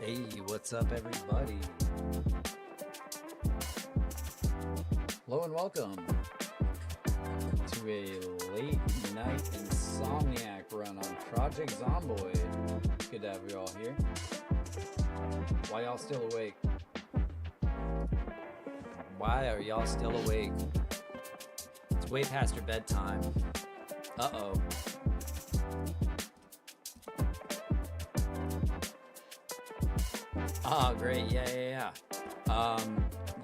Hey, what's up, everybody? Hello and welcome to a late night Insomniac run on Project Zomboid. Good to have you all here. Why y'all still awake? Why are y'all still awake? It's way past your bedtime. Uh-oh. Oh, great. Yeah.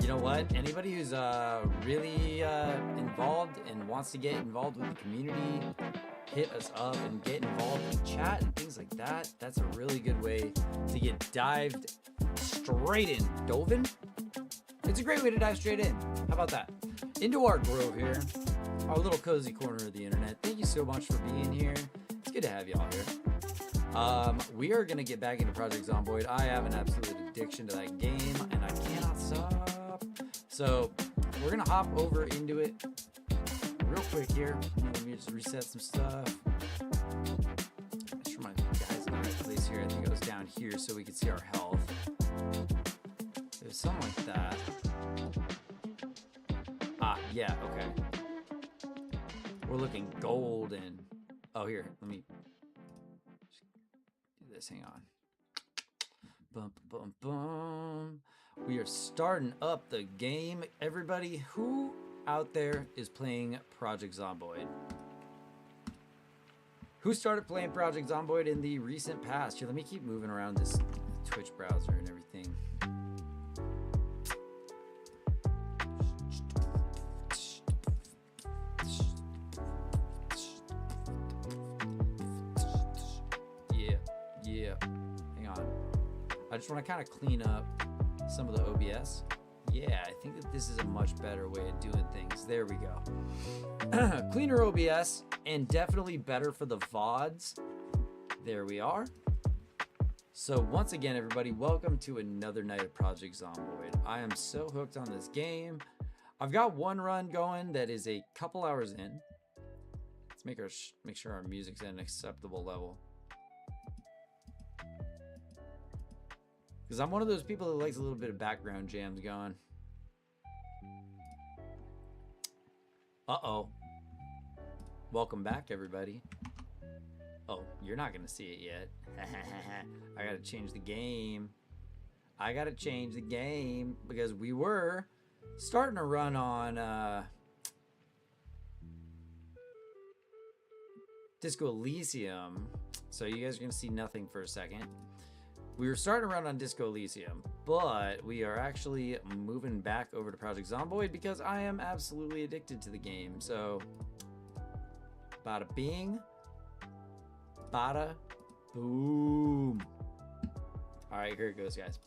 You know what? Anybody who's really involved and wants to get involved with the community, hit us up and get involved in chat and things like that. That's a really good way to get dived straight in. Dove in? It's a great way to dive straight in. How about that? Into our grove here, our little cozy corner of the internet. Thank you so much for being here. It's good to have y'all here. We are going to get back into Project Zomboid. I have an absolute addiction to that game, and I cannot stop. So, we're going to hop over into it real quick here. Let me just reset some stuff. Make sure my guy's in the right place here. I think it was down here so we could see our health. It was something like that. Ah, yeah, okay. We're looking golden. Oh, here, let me... hang on. Bum, bum, bum. We are starting up the game. Everybody who out there is playing Project Zomboid? Who started playing Project Zomboid in the recent past? Here, let me keep moving around this Twitch browser and everything. Yeah, hang on. I just want to kind of clean up some of the OBS. Yeah, I think that this is a much better way of doing things. There we go. Cleaner OBS and definitely better for the VODs. There we are. So once again, everybody, welcome to another night of Project Zomboid. I am so hooked on this game. I've got one run going that is a couple hours in. Let's make sure our music's at an acceptable level. Because I'm one of those people that likes a little bit of background jams going. Uh-oh. Welcome back, everybody. Oh, you're not going to see it yet. I got to change the game. Because we were starting to run on Disco Elysium. So you guys are going to see nothing for a second. We were starting to run on Disco Elysium, but we are actually moving back over to Project Zomboid because I am absolutely addicted to the game. So, bada bing, bada boom. All right, here it goes, guys.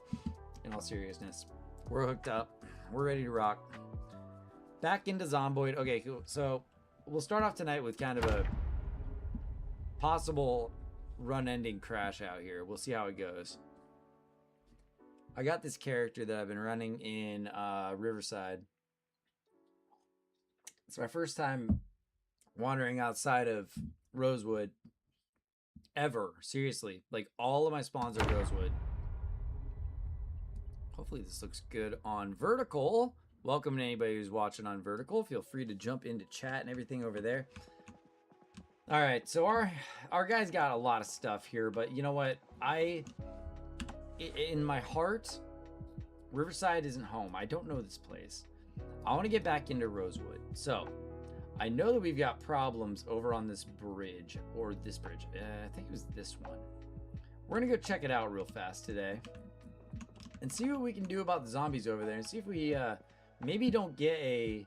In all seriousness, we're hooked up. We're ready to rock. Back into Zomboid. Okay, cool. So, we'll start off tonight with kind of a possible run-ending crash out here. We'll see how it goes. I got this character that I've been running in Riverside. It's my first time wandering outside of Rosewood ever. Seriously. Like, all of my spawns are Rosewood. Hopefully this looks good on vertical. Welcome to anybody who's watching on vertical. Feel free to jump into chat and everything over there. All right, so our guy's got a lot of stuff here, but you know what? In my heart, Riverside isn't home. I don't know this place. I want to get back into Rosewood. So, I know that we've got problems over on this bridge, or this bridge. I think it was this one. We're going to go check it out real fast today and see what we can do about the zombies over there and see if we maybe don't get a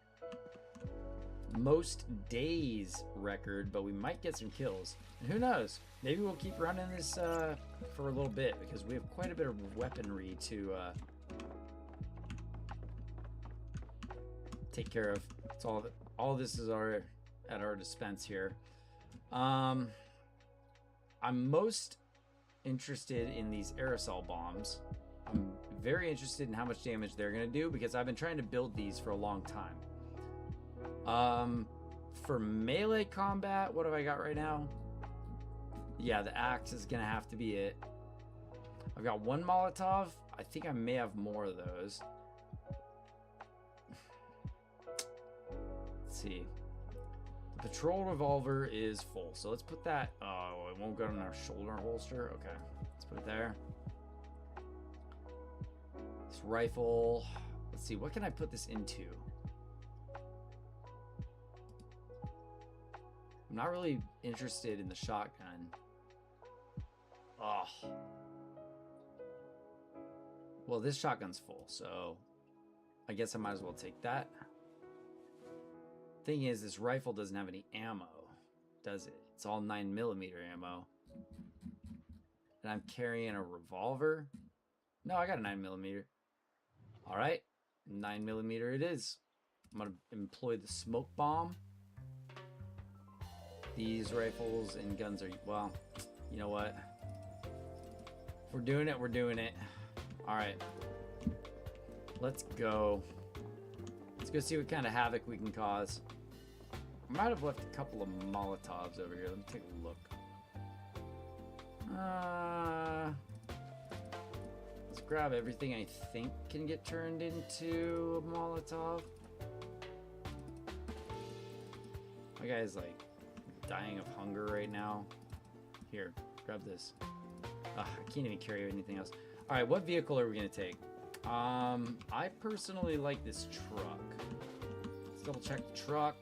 most days record, but we might get some kills. And who knows? Maybe we'll keep running this for a little bit because we have quite a bit of weaponry to take care of. It's all all this is at our dispense here. I'm most interested in these aerosol bombs. I'm very interested in how much damage they're going to do because I've been trying to build these for a long time. For melee combat, what have I got right now? Yeah, the axe is going to have to be it. I've got one Molotov. I think I may have more of those. Let's see. The patrol revolver is full, so let's put that. Oh, it won't go in our shoulder holster. Okay, let's put it there. This rifle. Let's see, what can I put this into? I'm not really interested in the shotgun. Oh. Well, this shotgun's full, so I guess I might as well take that. Thing is, this rifle doesn't have any ammo, does it? It's all 9mm ammo. And I'm carrying a revolver. No, I got a 9mm. All right, 9mm it is. I'm gonna employ the smoke bomb. These rifles and guns are, well, you know what? If we're doing it, we're doing it. All right, let's go. Let's go see what kind of havoc we can cause. I might have left a couple of Molotovs over here. Let me take a look. Let's grab everything I think can get turned into a Molotov. My guy's like dying of hunger right now. Here, grab this. I can't even carry anything else. All right, what vehicle are we gonna take? I personally like this truck. Let's double check the truck.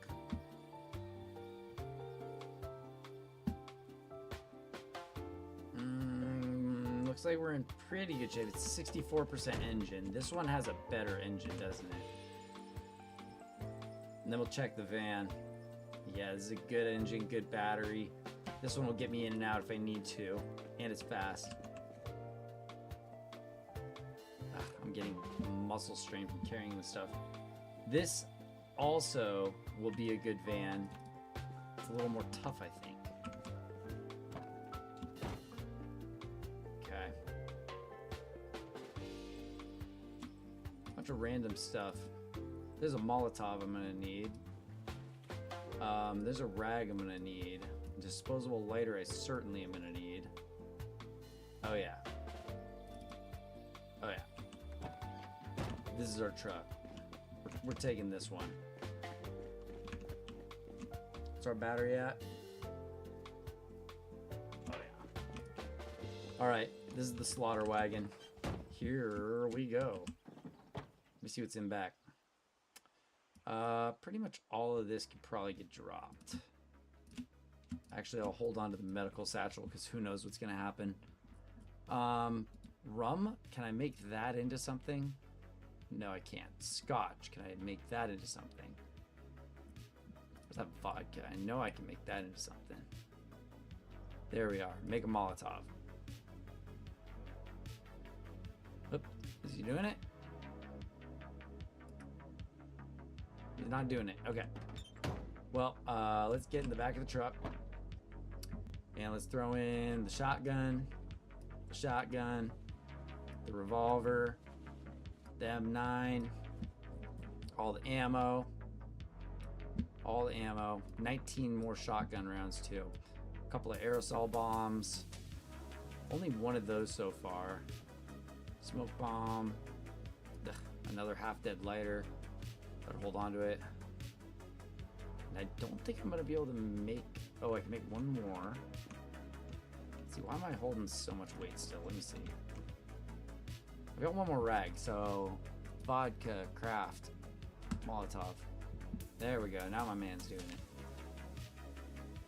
Looks like we're in pretty good shape. It's 64% engine. This one has a better engine, doesn't it? And then we'll check the van. Yeah, this is a good engine, good battery. This one will get me in and out if I need to, and it's fast. I'm getting muscle strain from carrying this stuff. This also will be a good van. It's a little more tough, I think. Okay. Bunch of random stuff. There's a Molotov I'm gonna need. There's a rag I'm gonna need. A disposable lighter I certainly am gonna need. Oh yeah. Oh yeah. This is our truck. We're taking this one. What's our battery at? Oh yeah. All right, this is the slaughter wagon. Here we go. Let me see what's in back. Pretty much all of this could probably get dropped. Actually, I'll hold on to the medical satchel because who knows what's gonna happen. Rum, can I make that into something? No, I can't. Scotch, can I make that into something? What's that vodka? I know I can make that into something. There we are. Make a Molotov. Oop, is he doing it? He's not doing it. Okay. Well, let's get in the back of the truck. And let's throw in the shotgun, the revolver, the M9, all the ammo, 19 more shotgun rounds too. A couple of aerosol bombs. Only one of those so far. Smoke bomb. Ugh, another half-dead lighter. Better hold on to it. And I don't think I'm gonna be able to make. Oh, I can make one more. Let's see, why am I holding so much weight still? Let me see. I got one more rag, so vodka, craft, Molotov. There we go. Now my man's doing it.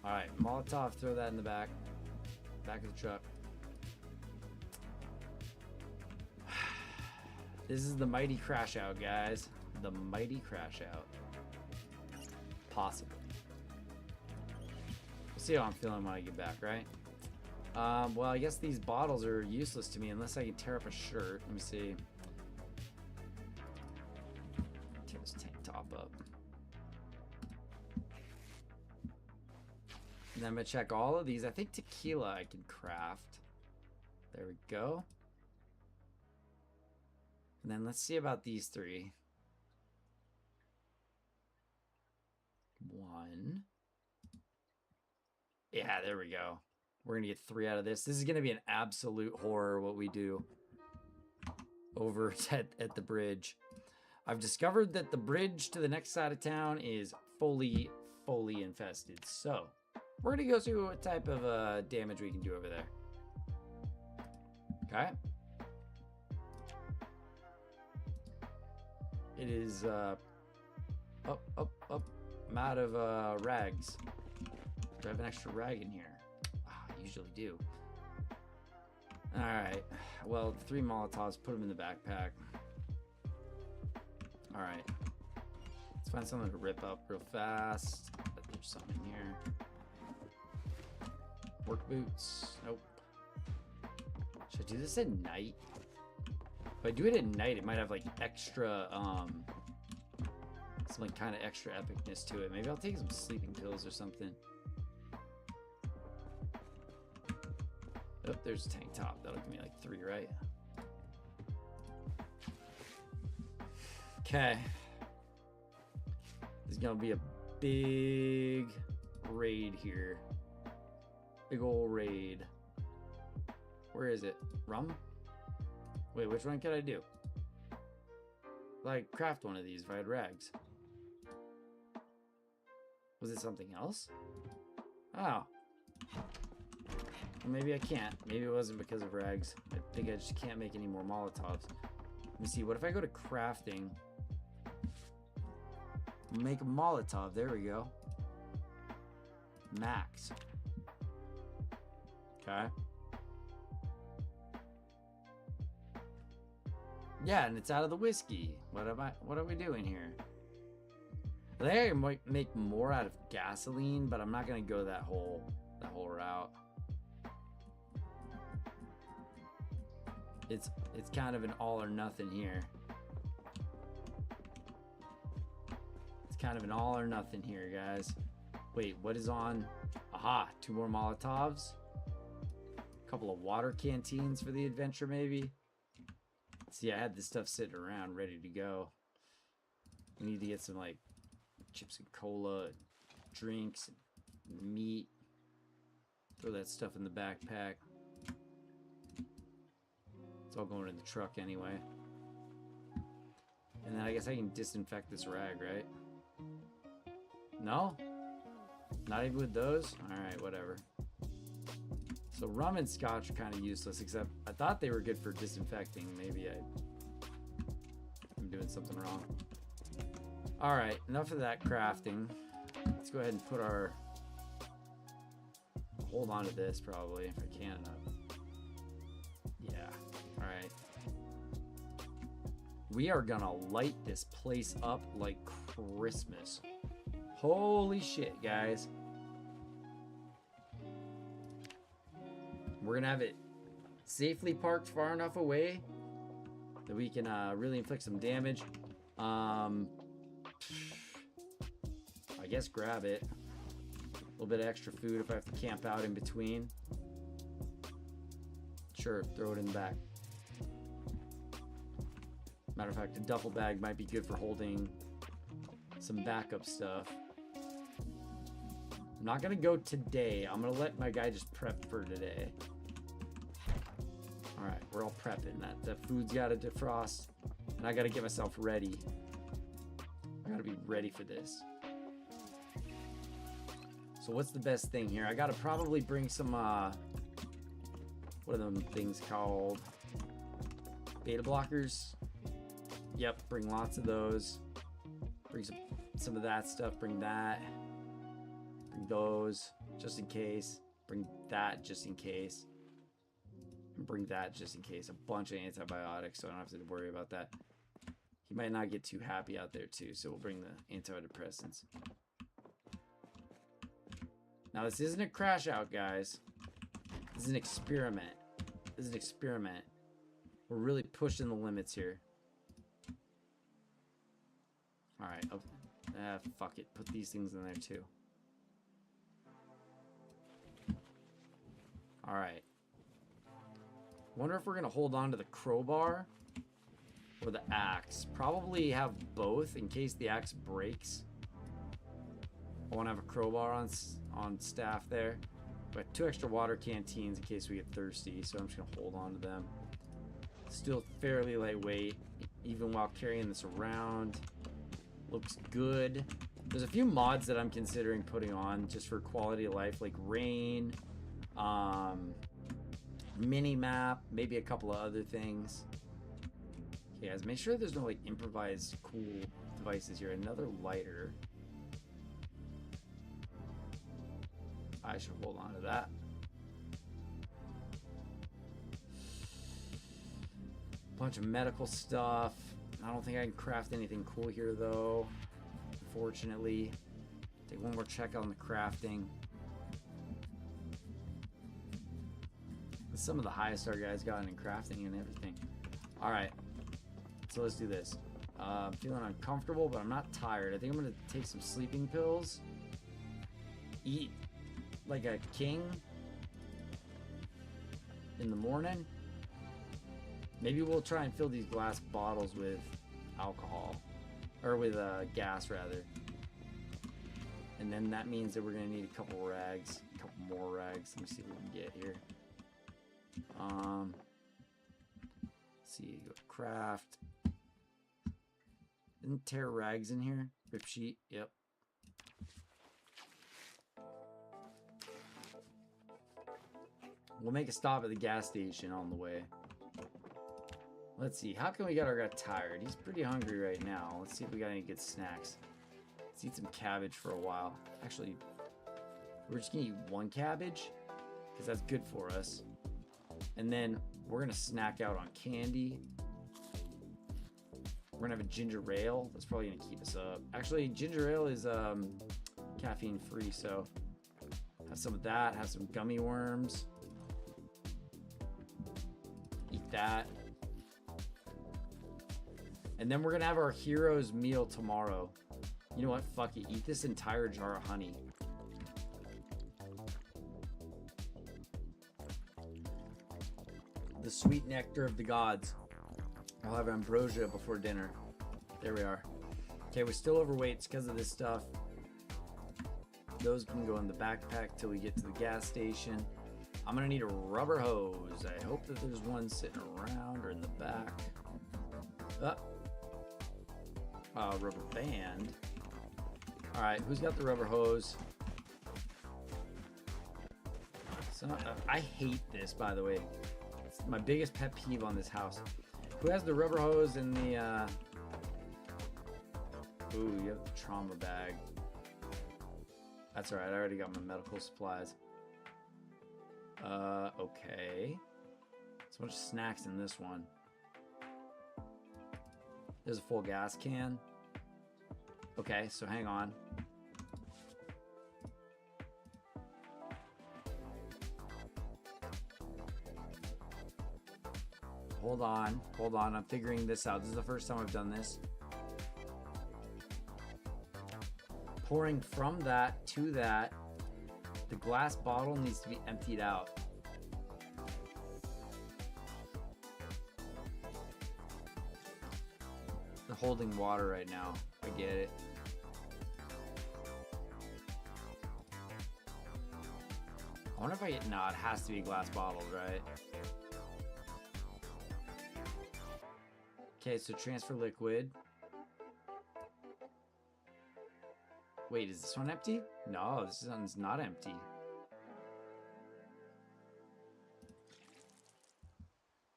All right, Molotov. Throw that in the back of the truck. This is the mighty crash out, guys. The mighty crash out. Possibly. We'll see how I'm feeling when I get back, right? Well, I guess these bottles are useless to me unless I can tear up a shirt. Let me see. Tear this tank top up. And I'm gonna check all of these. I think tequila I can craft. There we go. And then let's see about these three. 1. Yeah, there we go. We're gonna get 3 out of this. This is gonna be an absolute horror what we do over at the bridge. I've discovered that the bridge to the next side of town is fully infested. So we're gonna go see what type of damage we can do over there. Okay. It is up. I'm out of rags. Do I have an extra rag in here? Oh, I usually do. Alright. Well, 3 Molotovs, put them in the backpack. Alright. Let's find something to rip up real fast. But there's something in here. Work boots. Nope. Should I do this at night? If I do it at night, it might have like extra, some like kind of extra epicness to it. Maybe I'll take some sleeping pills or something. Oh, there's a tank top. That'll give me like 3, right? Okay. This is gonna be a big raid here. Big ol' raid. Where is it? Rum? Wait, which one can I do? Like, craft one of these if I had rags. Was it something else? Oh. Well, maybe I can't. Maybe it wasn't because of rags. I think I just can't make any more Molotovs. Let me see. What if I go to crafting? Make a Molotov. There we go. Max. Okay. Yeah, and it's out of the whiskey. What are we doing here? I think I might make more out of gasoline, but I'm not gonna go that whole route. It's kind of an all or nothing here. It's kind of an all or nothing here, guys. Wait, what is on? Aha, 2 more Molotovs. A couple of water canteens for the adventure, maybe. See, I had this stuff sitting around ready to go. We need to get some like chips and cola, drinks, and meat. Throw that stuff in the backpack. It's all going in the truck anyway. And then I guess I can disinfect this rag, right? No? Not even with those? Alright, whatever. So rum and scotch are kind of useless, except I thought they were good for disinfecting. Maybe I'm doing something wrong. Alright, enough of that crafting. Let's go ahead and put our... Hold on to this, probably, if I can enough. Yeah, alright. We are gonna light this place up like Christmas. Holy shit, guys. We're gonna have it safely parked far enough away that we can really inflict some damage. I guess grab it. A little bit of extra food if I have to camp out in between. Sure, throw it in the back. Matter of fact, a duffel bag might be good for holding some backup stuff. I'm not gonna go today. I'm gonna let my guy just prep for today. All right, we're all prepping. That food's gotta defrost, and I gotta get myself ready. I gotta be ready for this. So what's the best thing here? I gotta probably bring some, what are them things called? Beta blockers? Yep, bring lots of those. Bring some of that stuff, bring that. Bring those, just in case. Bring that, just in case. And bring that, just in case. A bunch of antibiotics, so I don't have to worry about that. He might not get too happy out there, too, so we'll bring the antidepressants. Now, this isn't a crash out, guys. This is an experiment. This is an experiment. We're really pushing the limits here. Alright. Oh, fuck it. Put these things in there, too. All right. Wonder if we're gonna hold on to the crowbar or the axe. Probably have both in case the axe breaks. I want to have a crowbar on staff there. But 2 extra water canteens in case we get thirsty, so I'm just gonna hold on to them. Still fairly lightweight, even while carrying this around. Looks good. There's a few mods that I'm considering putting on just for quality of life, like rain, mini map, maybe a couple of other things. Okay, guys, make sure there's no like improvised cool devices here. Another lighter. I should hold on to that. Bunch of medical stuff. I don't think I can craft anything cool here though, unfortunately. Take one more check on the crafting. Some of the highest our guys got in crafting and everything. All right, so let's do this. I'm feeling uncomfortable, but I'm not tired. I think I'm gonna take some sleeping pills. Eat like a king in the morning. Maybe we'll try and fill these glass bottles with alcohol, or with gas rather. And then that means that we're gonna need a couple rags, a couple more rags. Let me see what we can get here. Let's see, go to craft. Isn't tear rags in here? Rip sheet, yep. We'll make a stop at the gas station on the way. Let's see, how can we get our guy tired? He's pretty hungry right now. Let's see if we got any good snacks. Let's eat some cabbage for a while. Actually, we're just gonna eat one cabbage because that's good for us. And then we're gonna snack out on candy. We're gonna have a ginger ale. That's probably gonna keep us up. Actually, ginger ale is caffeine free, so have some of that. Have some gummy worms. Eat that. And then we're gonna have our hero's meal tomorrow. You know what? Fuck it. Eat this entire jar of honey. The sweet nectar of the gods. I'll have ambrosia before dinner. There we are. Okay, we're still overweight. It's because of this stuff. Those can go in the backpack till we get to the gas station. I'm gonna need a rubber hose. I hope that there's one sitting around or in the back. Rubber band. All right, who's got the rubber hose? So, I hate this, by the way. It's my biggest pet peeve on this house. Who has the rubber hose and the, Ooh, you have the trauma bag. That's all right, I already got my medical supplies. Okay. There's a bunch of snacks in this one. There's a full gas can. Okay, so hang on. Hold on, I'm figuring this out. This is the first time I've done this. Pouring from that to that, the glass bottle needs to be emptied out. They're holding water right now. I get it. I wonder if I get, no, it has to be glass bottles, right? Okay, so transfer liquid. Wait, is this one empty? No, this one's not empty.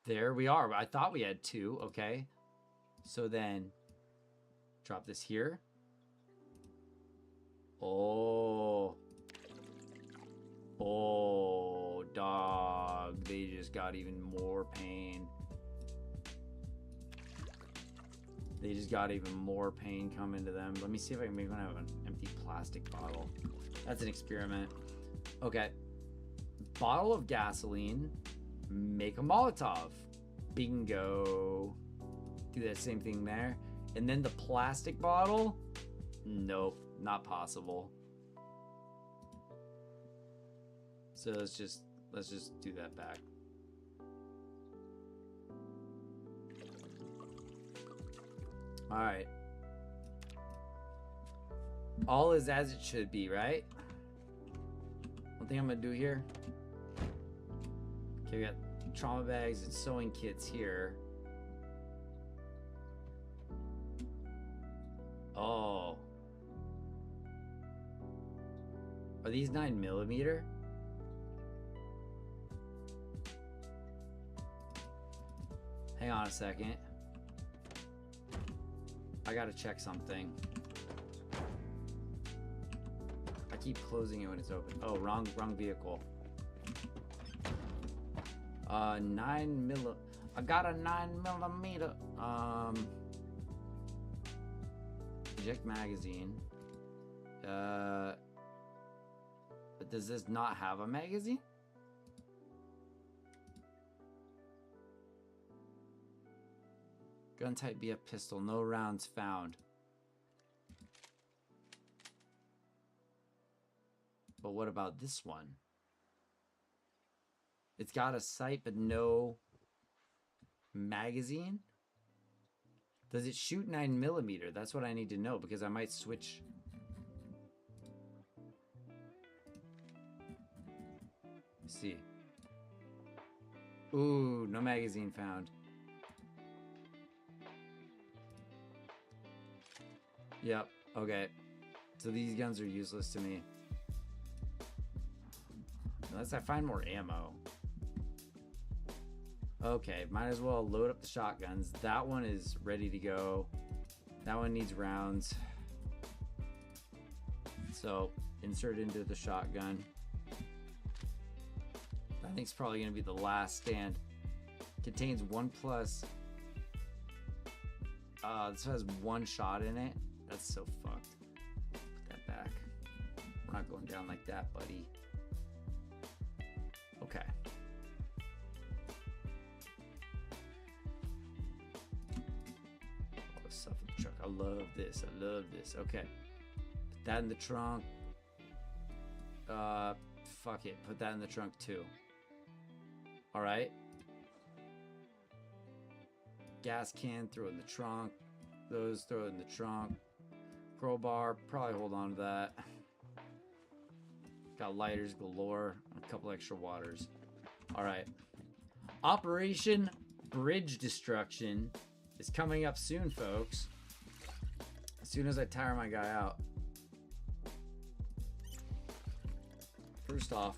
There we are. I thought we had two. Okay. So then drop this here. Oh. Oh, dog. They just got even more pain. They just got even more pain coming to them. Let me see if I can make one out of an empty plastic bottle. That's an experiment. Okay. Bottle of gasoline. Make a Molotov. Bingo. Do that same thing there. And then the plastic bottle. Nope. Not possible. So let's just let's just do that back. All right. All is as it should be, right? One thing I'm gonna do here. Okay, we got trauma bags and sewing kits here. Oh. Are these 9mm? Hang on a second. I gotta check something. I keep closing it when it's open. Oh, wrong vehicle. 9mm. I got a 9mm. Eject magazine. But does this not have a magazine? Gun type BF pistol. No rounds found. But what about this one? It's got a sight but no magazine? Does it shoot 9mm? That's what I need to know because I might switch. Let's see. Ooh, no magazine found. Yep, okay. So these guns are useless to me. Unless I find more ammo. Okay, might as well load up the shotguns. That one is ready to go. That one needs rounds. So, insert into the shotgun. I think it's probably going to be the last stand. Contains 1+. This has 1 shot in it. That's so fucked. Put that back. We're not going down like that, buddy. Okay. All this stuff in the truck. I love this. I love this. Okay. Put that in the trunk. Fuck it. Put that in the trunk too. Alright. Gas can, throw in the trunk. Those, throw in the trunk. Crowbar, probably hold on to that. Got lighters galore. A couple extra waters. Alright. Operation Bridge Destruction is coming up soon, folks. As soon as I tire my guy out. First off,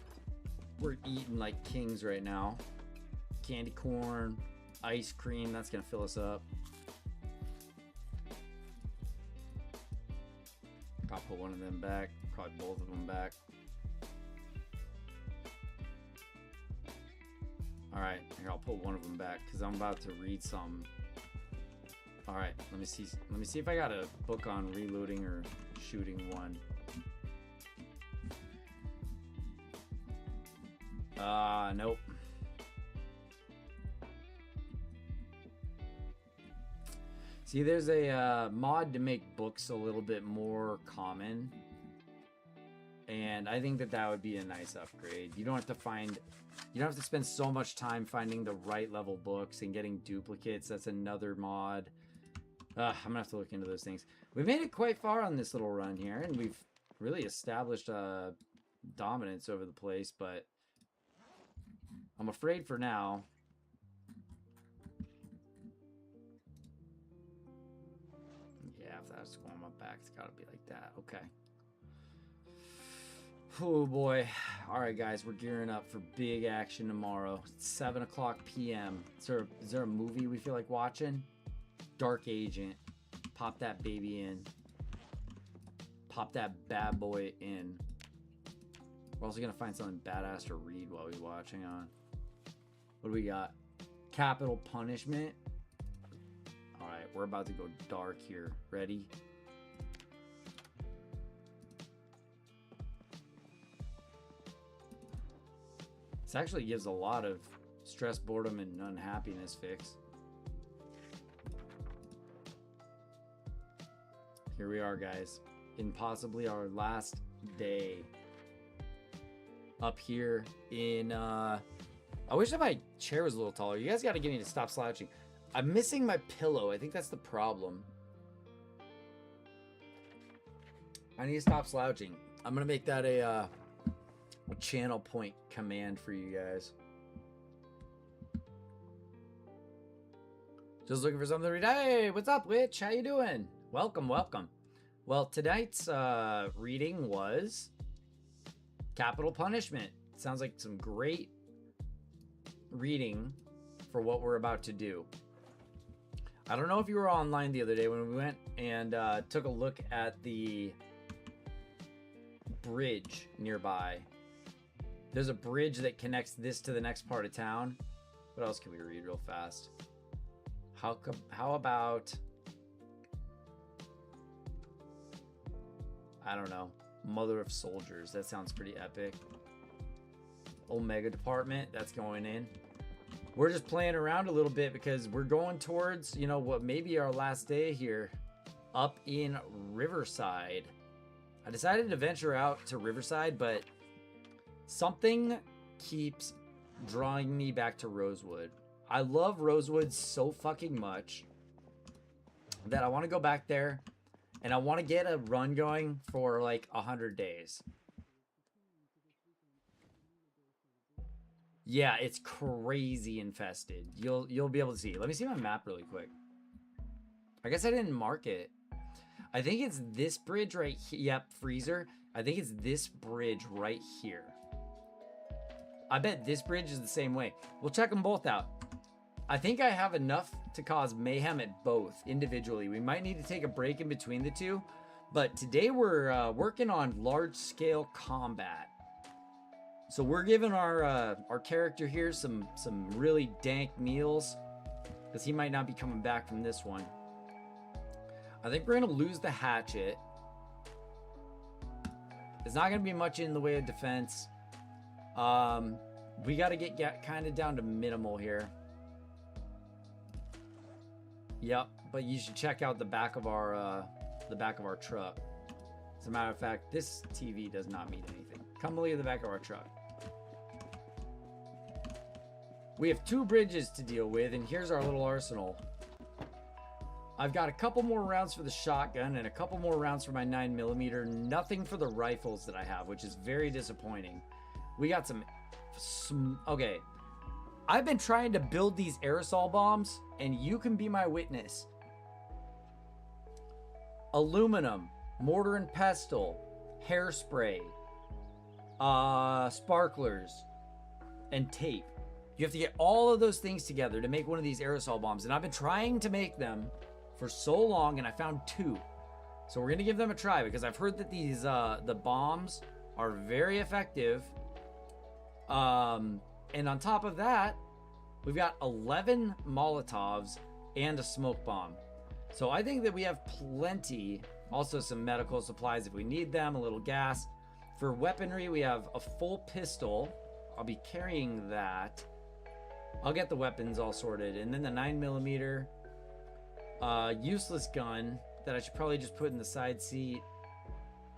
we're eating like kings right now. Candy corn, ice cream, that's gonna fill us up. I'll put one of them back, probably both of them back. Alright, here, I'll put one of them back because I'm about to read some. Alright, let me see if I got a book on reloading or shooting one. Nope. See, there's a mod to make books a little bit more common. And I think that would be a nice upgrade. You don't have to spend so much time finding the right level books and getting duplicates. That's another mod. I'm gonna have to look into those things. We made it quite far on this little run here, and we've really established dominance over the place, but I'm afraid for now. Yeah, if that's going on my back, it's gotta be like that. Okay. Oh boy. Alright guys, we're gearing up for big action tomorrow. It's 7 o'clock p.m. Is there a movie we feel like watching? Dark Agent. Pop that baby in. Pop that bad boy in. We're also gonna find something badass to read while we watch. Hang on. What do we got? Capital Punishment. Alright, we're about to go dark here. Ready? This actually gives a lot of stress, boredom, and unhappiness fix. Here we are, guys. In possibly our last day. up here in I wish that my chair was a little taller. You guys got to get me to stop slouching. I'm missing my pillow. I think that's the problem. I need to stop slouching. I'm gonna make that a channel point command for you guys. Just looking for something to read. Hey, what's up, Witch? How you doing? Welcome, welcome. Well, tonight's reading was Capital Punishment. Sounds like some great reading for what we're about to do. I don't know if you were online the other day when we went and took a look at the bridge nearby. There's a bridge that connects this to the next part of town. What else can we read real fast? How about, I don't know, Mother of Soldiers? That sounds pretty epic. Omega Department, that's going in. We're just playing around a little bit because we're going towards, you know, what may be our last day here up in Riverside. I decided to venture out to Riverside, but something keeps drawing me back to Rosewood. I love Rosewood so fucking much that I want to go back there and I want to get a run going for like 100 days. Yeah, it's crazy infested. You'll be able to see. Let me see my map really quick. I guess I didn't mark it. I think it's this bridge right here. Yep, freezer. I think it's this bridge right here. I bet this bridge is the same way. We'll check them both out. I think I have enough to cause mayhem at both individually. We might need to take a break in between the two. But today we're working on large-scale combat. So we're giving our character here some really dank meals, because he might not be coming back from this one. I think we're gonna lose the hatchet. There's not gonna be much in the way of defense. We got to get kind of down to minimal here. Yep, but you should check out the back of our truck. As a matter of fact, this TV does not mean anything. Come look at the back of our truck. We have 2 bridges to deal with, and here's our little arsenal. I've got a couple more rounds for the shotgun and a couple more rounds for my 9mm. Nothing for the rifles that I have, which is very disappointing. We got some okay. I've been trying to build these aerosol bombs, and you can be my witness. Aluminum, mortar and pestle, hairspray, sparklers, and tape. You have to get all of those things together to make one of these aerosol bombs. And I've been trying to make them for so long, and I found 2. So we're going to give them a try, because I've heard that these the bombs are very effective. And on top of that, we've got 11 Molotovs and a smoke bomb. So I think that we have plenty. Also some medical supplies if we need them, a little gas. For weaponry, we have a full pistol. I'll be carrying that. I'll get the weapons all sorted. And then the 9mm useless gun that I should probably just put in the side seat.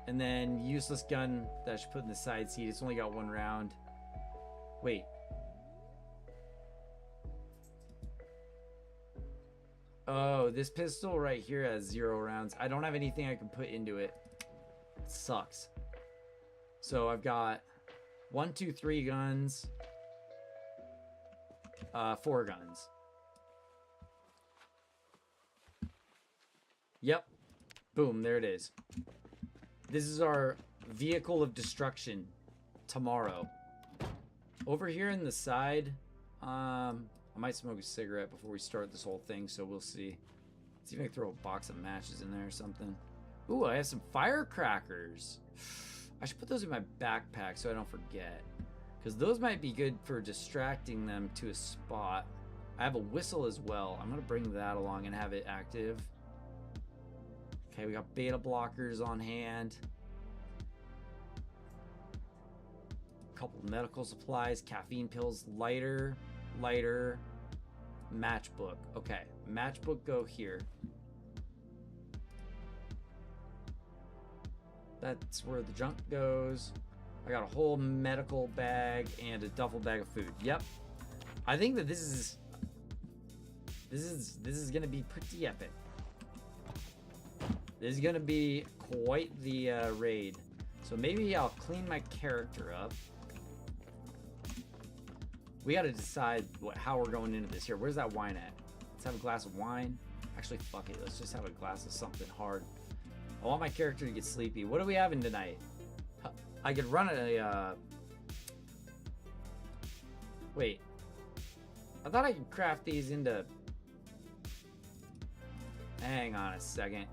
And then useless gun that I should put in the side seat. It's only got 1 round. Wait. Oh, this pistol right here has 0 rounds. I don't have anything I can put into it. It sucks. So I've got 1, 2, 3 guns. 4 guns. Yep. Boom, there it is. This is our vehicle of destruction tomorrow. Over here in the side, I might smoke a cigarette before we start this whole thing, so we'll see. Let's see if I can throw a box of matches in there or something. Ooh, I have some firecrackers. I should put those in my backpack so I don't forget, because those might be good for distracting them to a spot. I have a whistle as well. I'm going to bring that along and have it active. Okay, we got beta blockers on hand. Couple medical supplies, caffeine pills, lighter, matchbook. Okay, matchbook go here. That's where the junk goes. I got a whole medical bag and a duffel bag of food. Yep. I think that this is gonna be pretty epic. This is gonna be quite the raid. So maybe I'll clean my character up. We gotta decide how we're going into this here. Where's that wine at? Let's have a glass of wine. Actually, fuck it. Let's just have a glass of something hard. I want my character to get sleepy. What are we having tonight? I could run a, Wait. I thought I could craft these into... Hang on a second.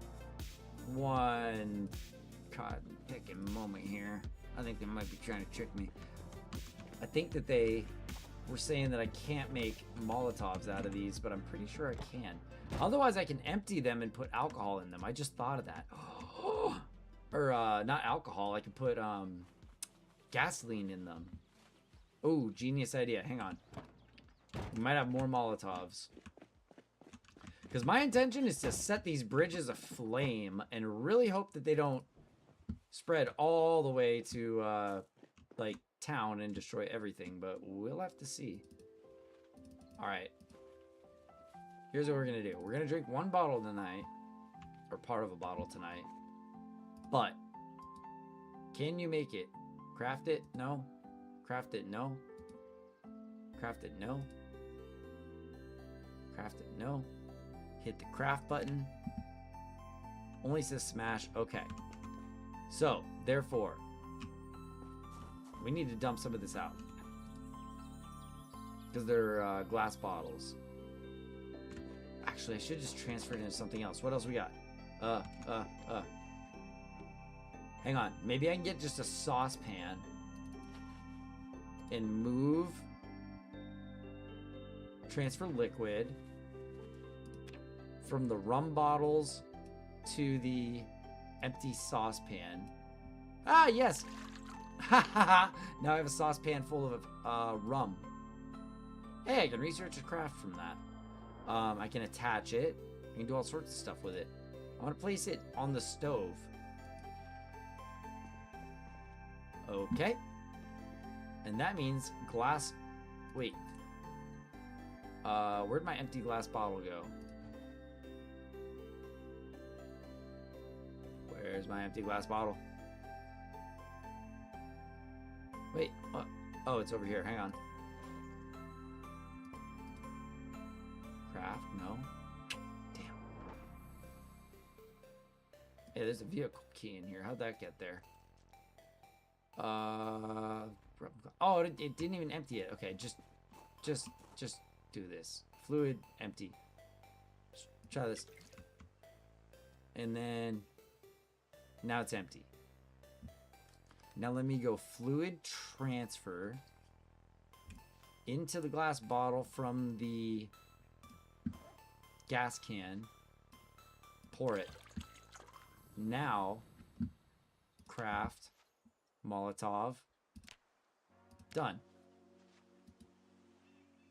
One cotton-picking moment here. I think they might be trying to trick me. I think that they were saying that I can't make Molotovs out of these, but I'm pretty sure I can. Otherwise, I can empty them and put alcohol in them. I just thought of that. Or, not alcohol. I could put, gasoline in them. Oh, genius idea. Hang on. We might have more Molotovs. Because my intention is to set these bridges aflame and really hope that they don't spread all the way to, like, town and destroy everything. But we'll have to see. Alright. Here's what we're going to do. We're going to drink one bottle tonight. Or part of a bottle tonight. But, can you make it? Craft it? No. Craft it? No. Craft it? No. Craft it? No. Hit the craft button. Only says smash. Okay. So, therefore, we need to dump some of this out. Because they're glass bottles. Actually, I should just transfer it into something else. What else we got? Hang on. Maybe I can get just a saucepan and move, transfer liquid from the rum bottles to the empty saucepan. Ah, yes. Now I have a saucepan full of rum. Hey, I can research a craft from that. I can attach it. I can do all sorts of stuff with it. I want to place it on the stove. Okay. And that means glass... Wait. Where'd my empty glass bottle go? Where's my empty glass bottle? Wait. Oh, it's over here. Hang on. Craft? No. Damn. Hey, there's a vehicle key in here. How'd that get there? Oh, it didn't even empty it. Okay, just do this. Fluid, empty. Try this. And then, now it's empty. Now let me go fluid transfer into the glass bottle from the gas can. Pour it. Now, craft. Molotov. Done.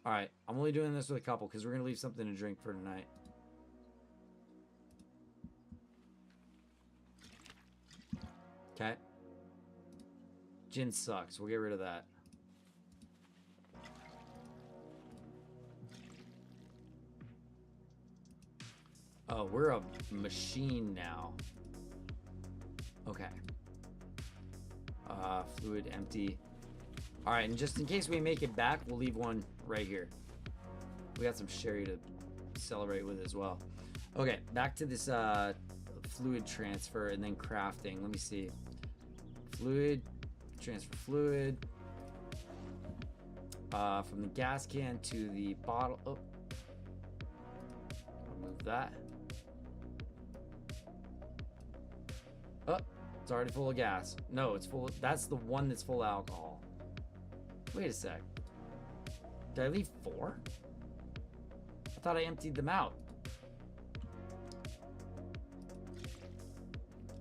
Alright, I'm only doing this with a couple because we're going to leave something to drink for tonight. Okay. Gin sucks. We'll get rid of that. Oh, we're a machine now. Okay. Fluid empty. Alright, and just in case we make it back, we'll leave one right here. We got some sherry to celebrate with as well. Okay, back to this fluid transfer and then crafting. Let me see. Fluid, transfer fluid. From the gas can to the bottle. Oh. Remove that. Oh. It's already full of gas. No, it's full of... That's the one that's full of alcohol. Wait a sec. Did I leave 4? I thought I emptied them out.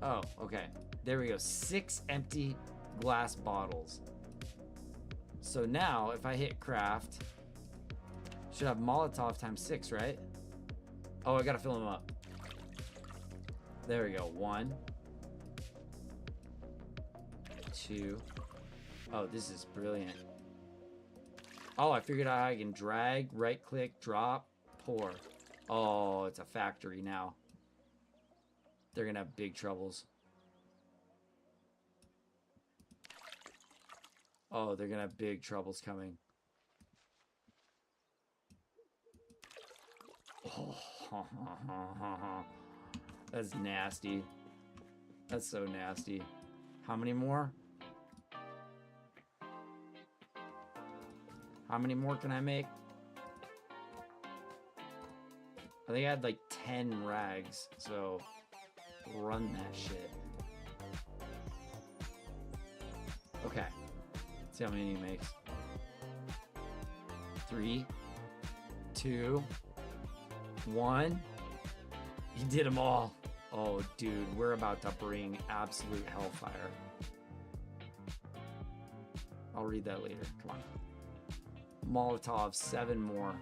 Oh, okay. There we go. 6 empty glass bottles. So now, if I hit craft, should have Molotov times 6, right? Oh, I gotta fill them up. There we go. 1, 2, Oh, this is brilliant. Oh, I figured out how I can drag, right-click, drop, pour. Oh, it's a factory now. They're gonna have big troubles. Oh, they're gonna have big troubles coming. Oh, that's nasty. That's so nasty. How many more? How many more can I make? I think I had like 10 rags, so run that shit. Okay. Let's see how many he makes. 3, 2, 1. He did them all. Oh, dude, we're about to bring absolute hellfire. I'll read that later. Come on. Molotov, 7 more.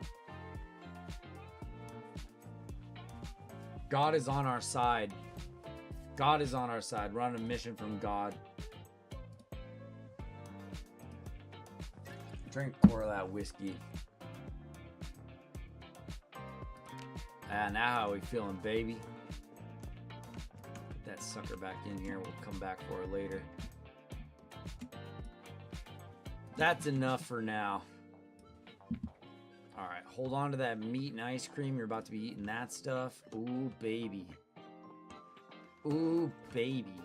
God is on our side. God is on our side. We're on a mission from God. Drink more of that whiskey. Now how we feeling, baby? Put that sucker back in here. We'll come back for it later. That's enough for now. Alright, hold on to that meat and ice cream. You're about to be eating that stuff. Ooh, baby. Ooh, baby.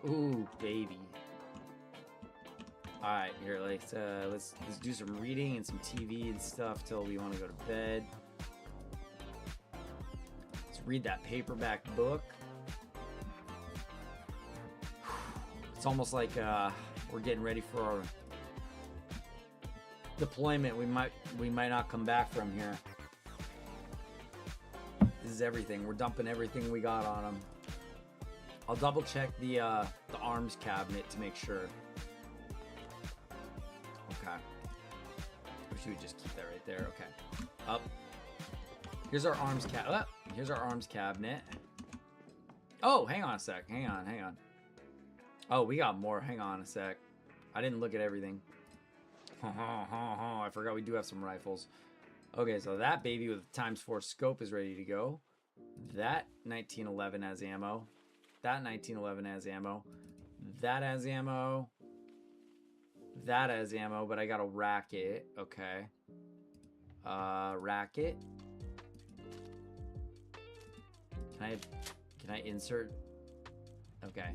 Ooh, baby. Alright, here, let's do some reading and some TV and stuff till we want to go to bed. Let's read that paperback book. It's almost like we're getting ready for our deployment. We might not come back from here. This is everything. We're dumping everything we got on them. I'll double check the arms cabinet to make sure. Okay. Or should we just keep that right there? Okay. Up. Here's our arms here's our arms cabinet. Oh, hang on a sec. Hang on. Oh, we got more. Hang on a sec. I didn't look at everything. I forgot we do have some rifles. Okay, so that baby with the ×4 scope is ready to go. That 1911 has ammo. That 1911 has ammo. That has ammo. That has ammo, but I got a racket. Okay. Racket. Can I insert? Okay.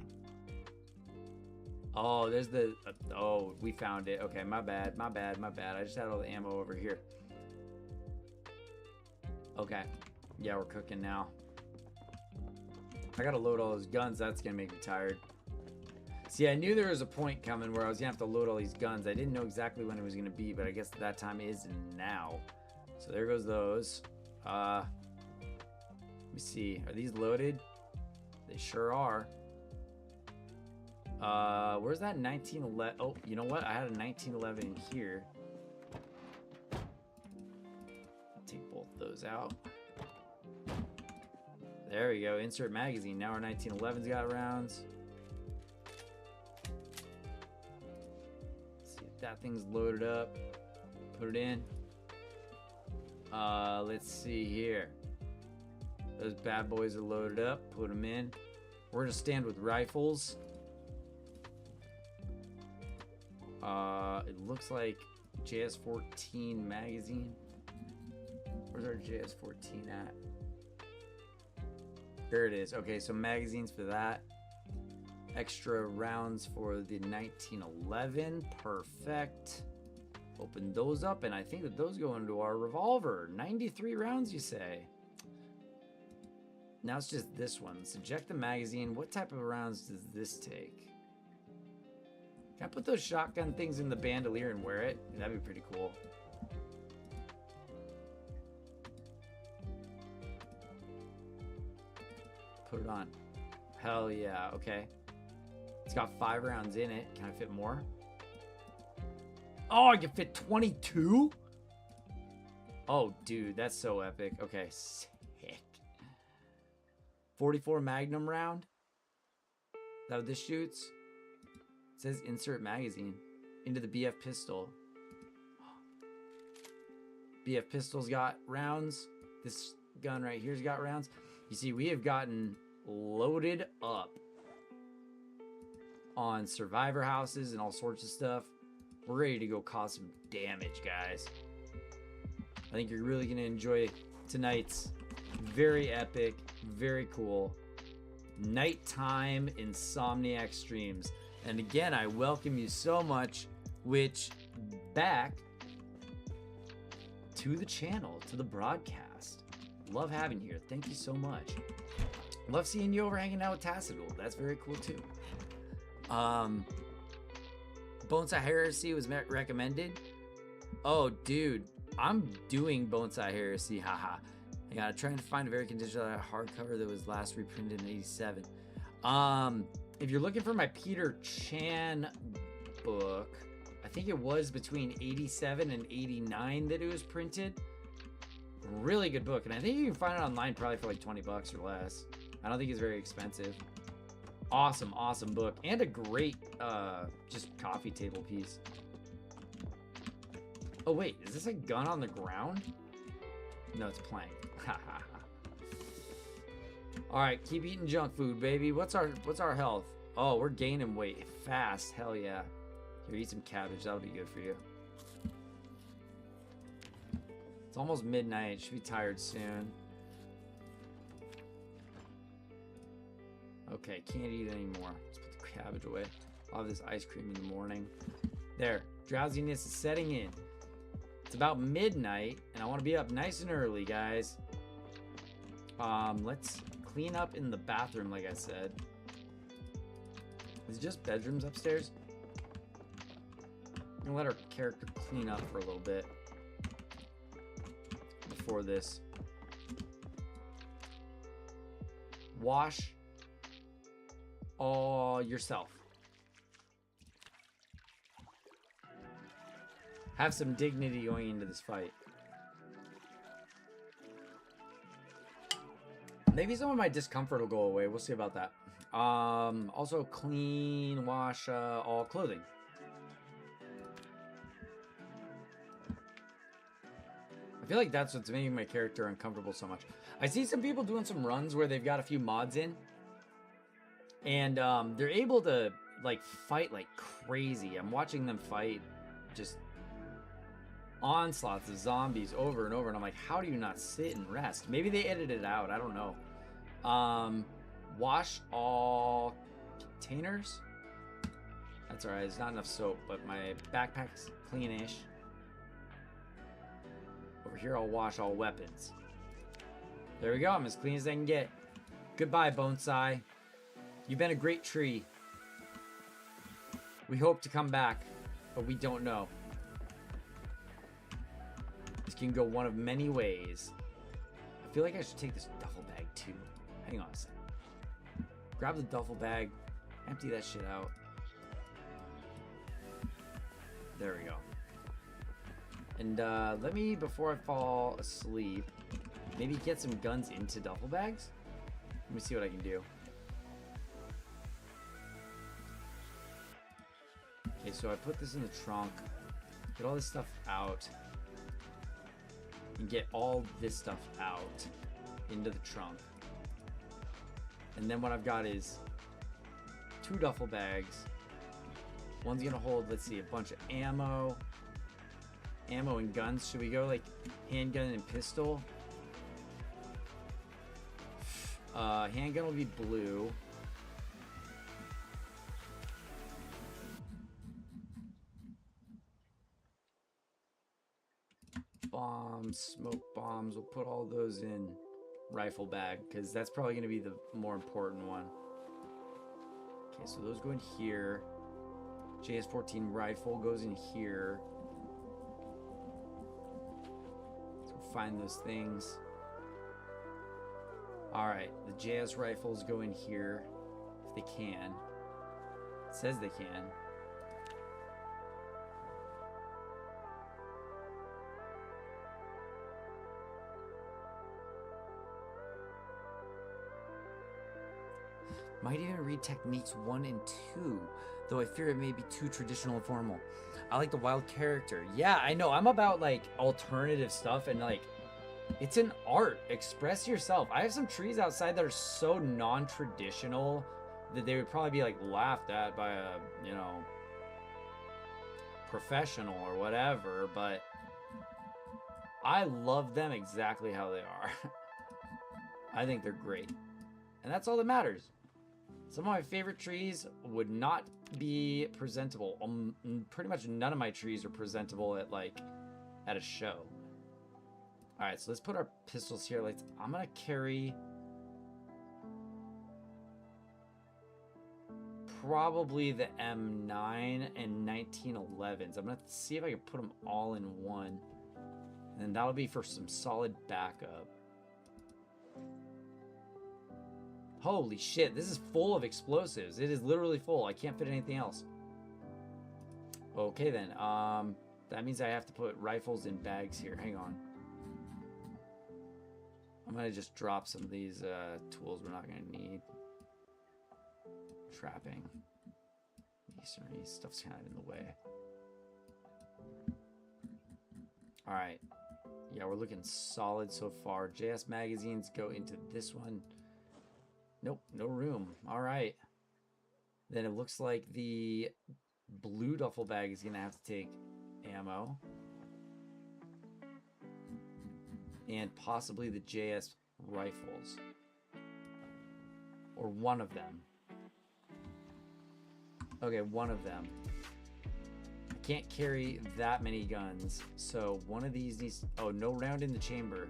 Oh, there's the... oh, we found it. Okay, my bad. I just had all the ammo over here. Okay. Yeah, we're cooking now. I gotta load all those guns. That's gonna make me tired. See, I knew there was a point coming where I was gonna have to load all these guns. I didn't know exactly when it was gonna be, but I guess that time is now. So there goes those. Let me see. Are these loaded? They sure are. Where's that 1911? Oh, you know what? I had a 1911 in here. Take both those out. There we go. Insert magazine. Now our 1911's got rounds. Let's see if that thing's loaded up. Put it in. Let's see here. Those bad boys are loaded up. Put them in. We're gonna stand with rifles. It looks like JS14 magazine. Where's our JS14 at? There it is. Okay, so magazines for that. Extra rounds for the 1911. Perfect. Open those up, and I think that those go into our revolver. 93 rounds, you say? Now it's just this one. Let's eject the magazine. What type of rounds does this take? Can I put those shotgun things in the bandolier and wear it? That'd be pretty cool. Put it on. Hell yeah. Okay. It's got 5 rounds in it. Can I fit more? Oh, I can fit 22? Oh, dude, that's so epic. Okay, sick. 44 Magnum round. Is that what this shoots? It says insert magazine into the BF pistol. BF pistol's got rounds. This gun right here's got rounds. You see, we have gotten loaded up on survivor houses and all sorts of stuff. We're ready to go cause some damage, guys. I think you're really going to enjoy tonight's very epic, very cool nighttime Insomniac streams. And again, I welcome you so much, which back to the channel, to the broadcast. Love having you here. Thank you so much. Love seeing you over hanging out with Tactical. That's very cool too. Bonsai Heresy was recommended. Oh, dude, I'm doing Bonsai Heresy. Haha. I gotta try and find a very conditional hardcover that was last reprinted in '87. If you're looking for my Peter Chan book, I think it was between '87 and '89 that it was printed. Really good book, and I think you can find it online probably for like 20 bucks or less. I don't think it's very expensive. Awesome book, and a great just coffee table piece. Oh wait, is this a gun on the ground? No, it's plank. All right, keep eating junk food, baby. What's our health? Oh, we're gaining weight fast. Hell yeah. Here, eat some cabbage. That'll be good for you. It's almost midnight. Should be tired soon. Okay, can't eat anymore. Let's put the cabbage away. I'll have this ice cream in the morning. There, drowsiness is setting in. It's about midnight, and I want to be up nice and early, guys. Let's clean up in the bathroom, like I said. Is it just bedrooms upstairs? I'm gonna let our character clean up for a little bit before this. Wash all yourself. Have some dignity going into this fight. Maybe some of my discomfort will go away. We'll see about that. Also clean, wash all clothing. I feel like that's what's making my character uncomfortable so much. I see some people doing some runs where they've got a few mods in, and they're able to like fight like crazy. I'm watching them fight just onslaughts of zombies over and over, and I'm like, how do you not sit and rest? Maybe they edited it out, I don't know. Wash all containers. That's all right, there's not enough soap, but my backpack's cleanish. Over here I'll wash all weapons. There we go, I'm as clean as I can get. Goodbye, Bonsai. You've been a great tree. We hope to come back, but we don't know. This can go one of many ways. I feel like I should take this duffel bag too. Hang on a second. Grab the duffel bag, empty that shit out. There we go. And let me, before I fall asleep, maybe get some guns into duffel bags. Let me see what I can do. Okay, so I put this in the trunk. Get all this stuff out. And get all this stuff out into the trunk. And then what I've got is 2 duffel bags. One's gonna hold, let's see, a bunch of ammo. Ammo and guns. Should we go like handgun and pistol? Handgun will be blue. Bombs, smoke bombs, we'll put all those in rifle bag because that's probably going to be the more important one. Okay, so those go in here. JS-14 rifle goes in here. So we'll find those things. Alright, the JS rifles go in here if they can. It says they can. Might even read techniques 1 and 2, though I fear it may be too traditional and formal. I like the wild character. Yeah, I know. I'm about like alternative stuff and like it's an art. Express yourself. I have some trees outside that are so non-traditional that they would probably be like laughed at by a, you know, professional or whatever, but I love them exactly how they are. I think they're great. And that's all that matters. Some of my favorite trees would not be presentable. Pretty much none of my trees are presentable at like at a show. All right, so let's put our pistols here. I'm gonna carry probably the M9 and 1911s. I'm gonna see if I can put them all in one, and that'll be for some solid backup. Holy shit, this is full of explosives. It is literally full. I can't fit anything else. Okay then, that means I have to put rifles in bags here. Hang on. I'm gonna just drop some of these tools we're not gonna need. Trapping. Masonry stuff's kind of in the way. Alright. Yeah, we're looking solid so far. JS magazines go into this one. Nope, no room. Alright. Then it looks like the blue duffel bag is gonna have to take ammo. And possibly the JS rifles. Or one of them. Okay, one of them. I can't carry that many guns, so one of these needs... Oh, no round in the chamber.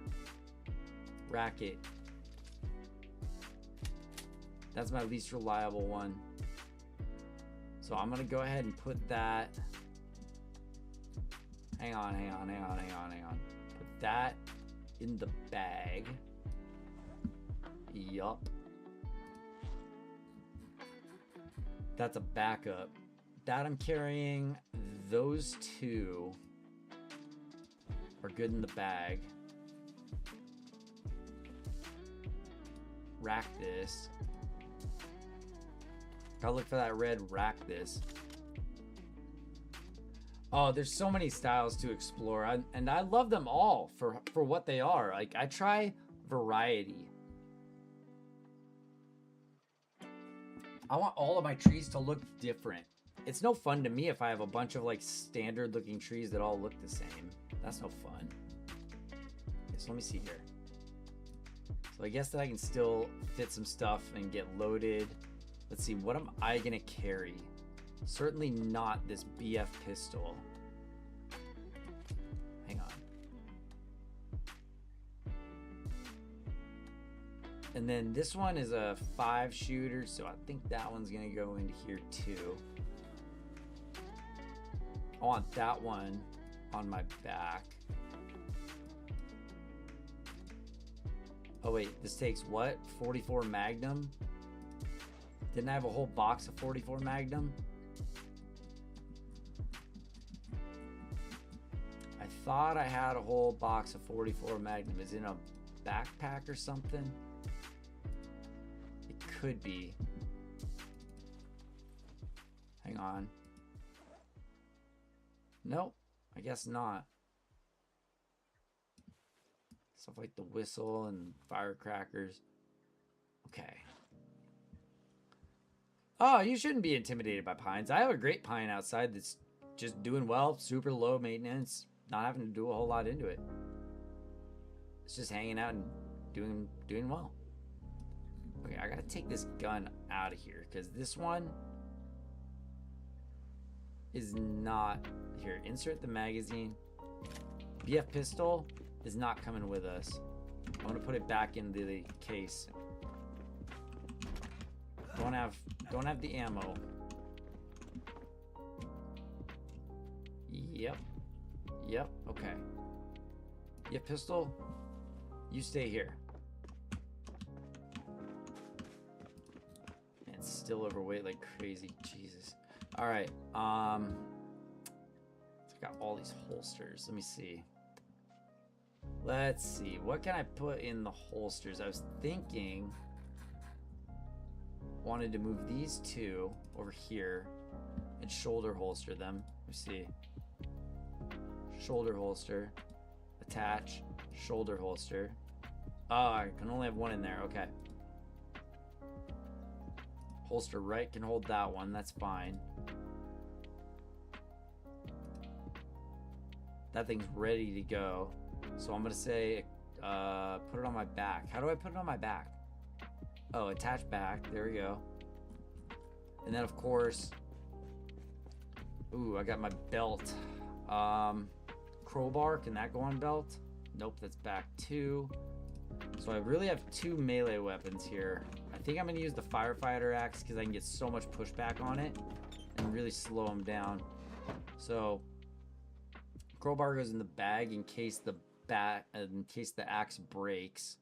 Racket. That's my least reliable one. So I'm gonna go ahead and put that... Hang on. Put that in the bag. Yup. That's a backup. That I'm carrying. Those two are good in the bag. Rack this. Gotta look for that red rack this. Oh, there's so many styles to explore. And I love them all for what they are. Like, I try variety. I want all of my trees to look different. It's no fun to me if I have a bunch of like standard looking trees that all look the same. That's no fun. Okay, so let me see here. So I guess that I can still fit some stuff and get loaded. Let's see, what am I gonna carry? Certainly not this BF pistol. Hang on. And then this one is a 5 shooter, so I think that one's gonna go into here too. I want that one on my back. Oh wait, this takes what? 44 Magnum? Didn't I have a whole box of 44 Magnum? I thought I had a whole box of 44 Magnum. Is it in a backpack or something? It could be. Hang on. Nope, I guess not. Stuff like the whistle and firecrackers. Okay. Oh, you shouldn't be intimidated by pines. I have a great pine outside that's just doing well, super low maintenance, not having to do a whole lot into it. It's just hanging out and doing well. Okay, I gotta take this gun out of here because this one is not here. Insert the magazine. BF pistol is not coming with us. I'm gonna put it back in the case. Don't have the ammo. Yep. Okay. Yeah, pistol. You stay here. Man, it's still overweight like crazy. Jesus. All right. I've got all these holsters. Let me see. Let's see. What can I put in the holsters? I was thinking wanted to move these two over here and shoulder holster them. Let's see. Shoulder holster, attach, shoulder holster. Oh, I can only have one in there. Okay. Holster right can hold that one. That's fine. That thing's ready to go. So I'm going to say, put it on my back. How do I put it on my back? Oh, attach back. There we go. And then, of course, ooh, I got my belt. Crowbar, can that go on belt? Nope, that's back two. So I really have two melee weapons here. I think I'm going to use the firefighter axe because I can get so much pushback on it and really slow them down. So crowbar goes in the bag in case the axe breaks.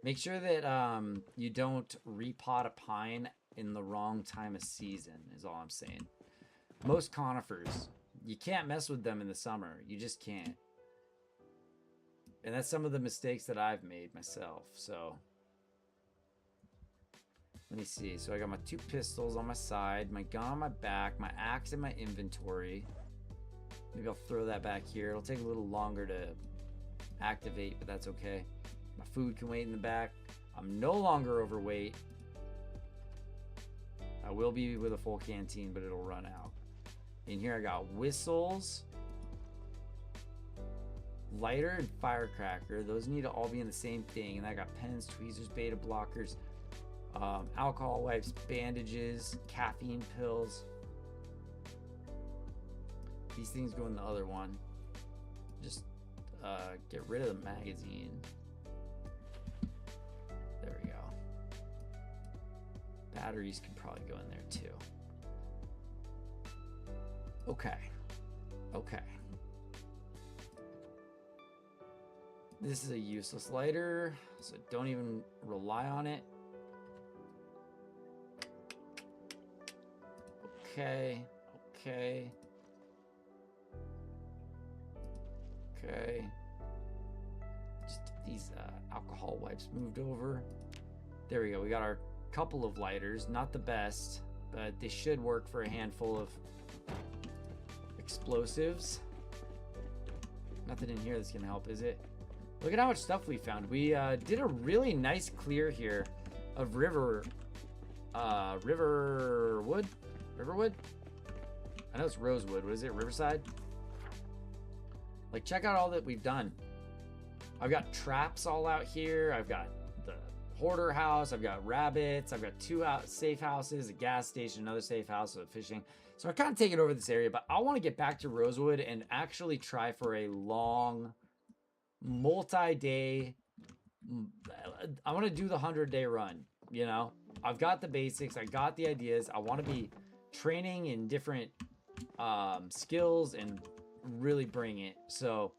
Make sure that you don't repot a pine in the wrong time of season is all I'm saying. Most conifers, you can't mess with them in the summer. You just can't. And that's some of the mistakes that I've made myself. So let me see. So I got my two pistols on my side, my gun on my back, my axe in my inventory. Maybe I'll throw that back here. It'll take a little longer to activate, but that's okay. My food can wait in the back. I'm no longer overweight. I will be with a full canteen, but it'll run out. In here I got whistles, lighter, and firecracker. Those need to all be in the same thing. And I got pens, tweezers, beta blockers, alcohol wipes, bandages, caffeine pills. These things go in the other one. Just get rid of the magazine. There we go. Batteries can probably go in there too. Okay. Okay. This is a useless lighter, so don't even rely on it. Okay. Okay. Okay. Just get these alcohol wipes moved over. There we go. We got our couple of lighters. Not the best, but they should work for a handful of explosives. Nothing in here that's gonna help, is it? Look at how much stuff we found. We did a really nice clear here of riverwood. Riverwood? I know it's rosewood. What is it? Riverside? Like, check out all that we've done. I've got traps all out here. I've got the hoarder house. I've got rabbits. I've got two safe houses, a gas station, another safe house with fishing. So I'm kind of taking over this area, but I want to get back to Rosewood and actually try for a long, multi-day. I want to do the 100-day run. You know, I've got the basics. I got the ideas. I want to be training in different skills and really bring it. So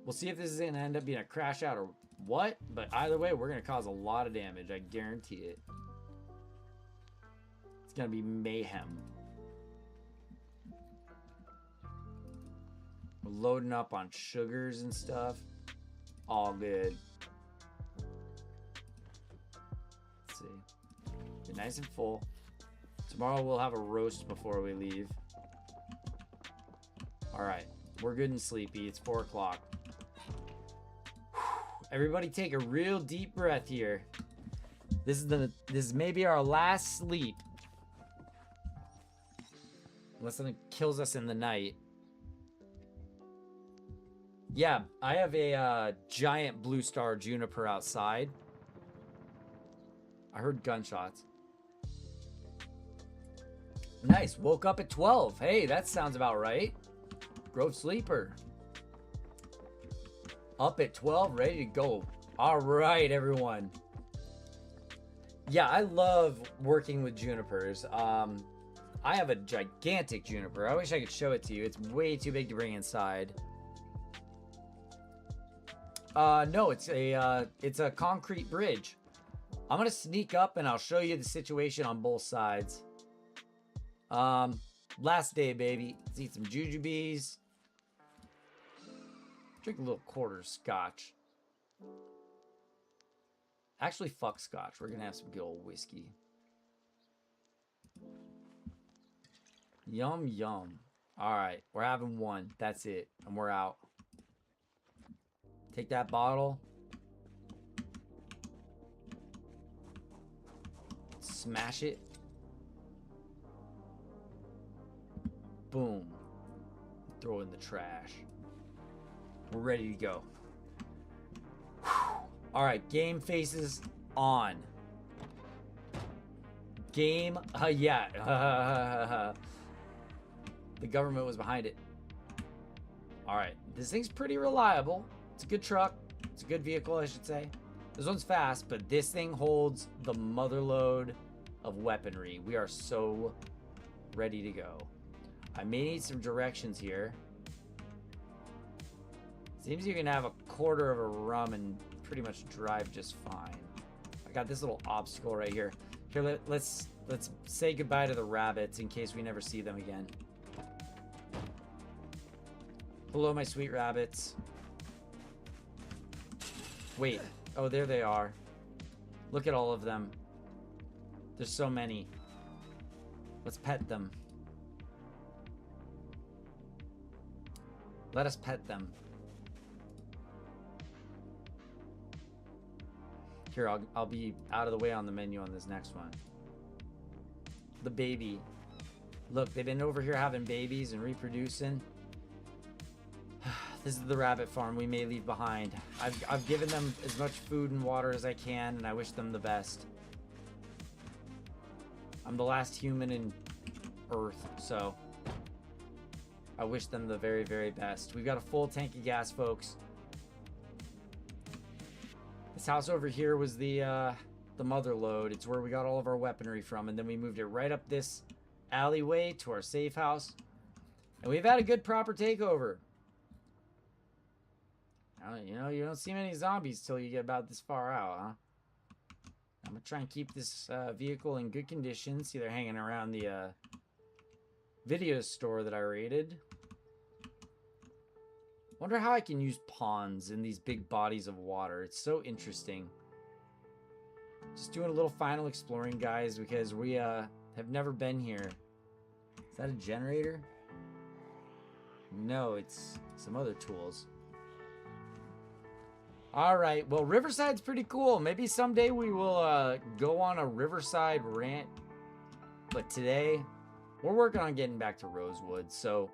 we'll see if this is going to end up being a crash out or what. But either way, we're going to cause a lot of damage. I guarantee it. It's going to be mayhem. We're loading up on sugars and stuff. All good. Let's see. Get nice and full. Tomorrow we'll have a roast before we leave. All right. We're good and sleepy. It's 4 o'clock. Everybody take a real deep breath here. This is maybe our last sleep. Unless something kills us in the night. Yeah, I have a giant blue star juniper outside. I heard gunshots. Nice. Woke up at 12. Hey, that sounds about right. Grove Sleeper. Up at 12, ready to go. All right, everyone. Yeah, I love working with junipers. I have a gigantic juniper. I wish I could show it to you. It's way too big to bring inside. No, it's a concrete bridge. I'm gonna sneak up and I'll show you the situation on both sides. Last day, baby. Let's eat some jujubes. Drink a little quarter scotch. Actually, fuck scotch. We're gonna have some good old whiskey. Yum, yum. All right, we're having one. That's it, and we're out. Take that bottle. Smash it. Boom. Throw it in the trash. We're ready to go. All right, game faces on. Game, yeah. The government was behind it. All right, this thing's pretty reliable. It's a good truck. It's a good vehicle, I should say. This one's fast, but this thing holds the motherload of weaponry. We are so ready to go. I may need some directions here. Seems you can have a quarter of a rum and pretty much drive just fine. I got this little obstacle right here. Here, let's say goodbye to the rabbits in case we never see them again. Hello, my sweet rabbits. Wait. Oh, there they are. Look at all of them. There's so many. Let's pet them. Let us pet them. Here, I'll be out of the way on the menu on this next one. The baby. Look, they've been over here having babies and reproducing. This is the rabbit farm we may leave behind. I've given them as much food and water as I can, and I wish them the best. I'm the last human in Earth, so I wish them the very, very best. We've got a full tank of gas, folks. This house over here was the mother lode. It's where we got all of our weaponry from, and then we moved it right up this alleyway to our safe house. And we've had a good proper takeover. You know, you don't see many zombies till you get about this far out, huh? I'm gonna try and keep this vehicle in good condition. See, they're hanging around the video store that I raided. Wonder how I can use ponds in these big bodies of water. It's so interesting. Just doing a little final exploring, guys, because we have never been here. Is that a generator? No, it's some other tools. All right, well, Riverside's pretty cool. Maybe someday we will go on a Riverside rant. But today, we're working on getting back to Rosewood, so...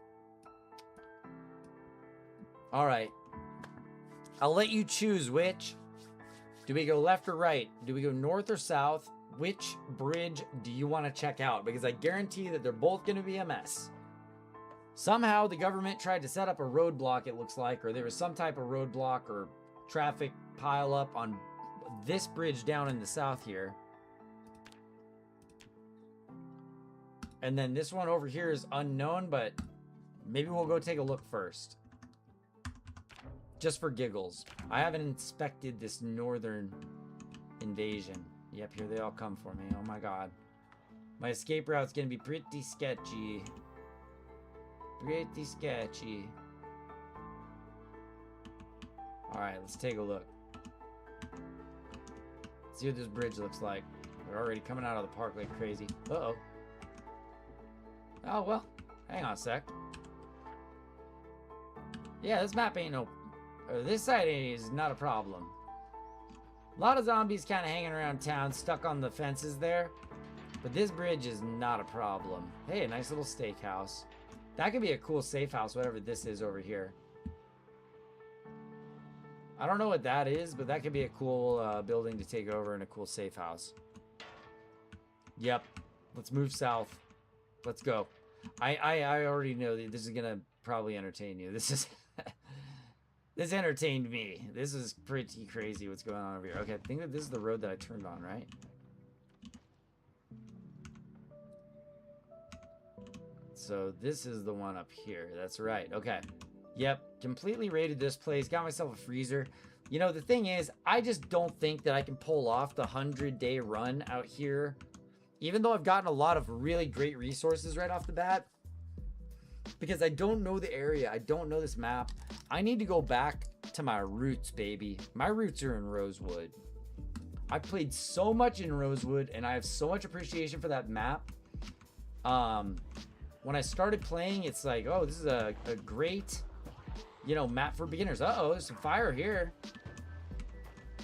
All right. I'll let you choose which. Do we go left or right? Do we go north or south? Which bridge do you want to check out? Because I guarantee that they're both going to be a mess. Somehow the government tried to set up a roadblock, it looks like, or there was some type of roadblock or traffic pile up on this bridge down in the south here. And then this one over here is unknown, but maybe we'll go take a look first. Just for giggles. I haven't inspected this northern invasion. Yep, here they all come for me. Oh my god. My escape route's gonna be pretty sketchy. Pretty sketchy. Alright, let's take a look. See what this bridge looks like. They're already coming out of the park like crazy. Uh-oh. Oh, well. Hang on a sec. Yeah, this map ain't no... this side is not a problem. A lot of zombies kind of hanging around town, stuck on the fences there. But this bridge is not a problem. Hey, a nice little steakhouse. That could be a cool safe house, whatever this is over here. I don't know what that is, but that could be a cool building to take over and a cool safe house. Yep. Let's move south. Let's go. I already know that this is going to probably entertain you. This is... This entertained me. This is pretty crazy what's going on over here. Okay, I think that this is the road that I turned on, right? So this is the one up here. That's right. Okay. Yep. Completely raided this place. Got myself a freezer. You know, the thing is, I just don't think that I can pull off the 100-day run out here. Even though I've gotten a lot of really great resources right off the bat. Because I don't know the area. I don't know this map. I need to go back to my roots, baby. My roots are in Rosewood. I played so much in Rosewood, and I have so much appreciation for that map. When I started playing, it's like, oh, this is a great, you know, map for beginners. Uh-oh, there's some fire here.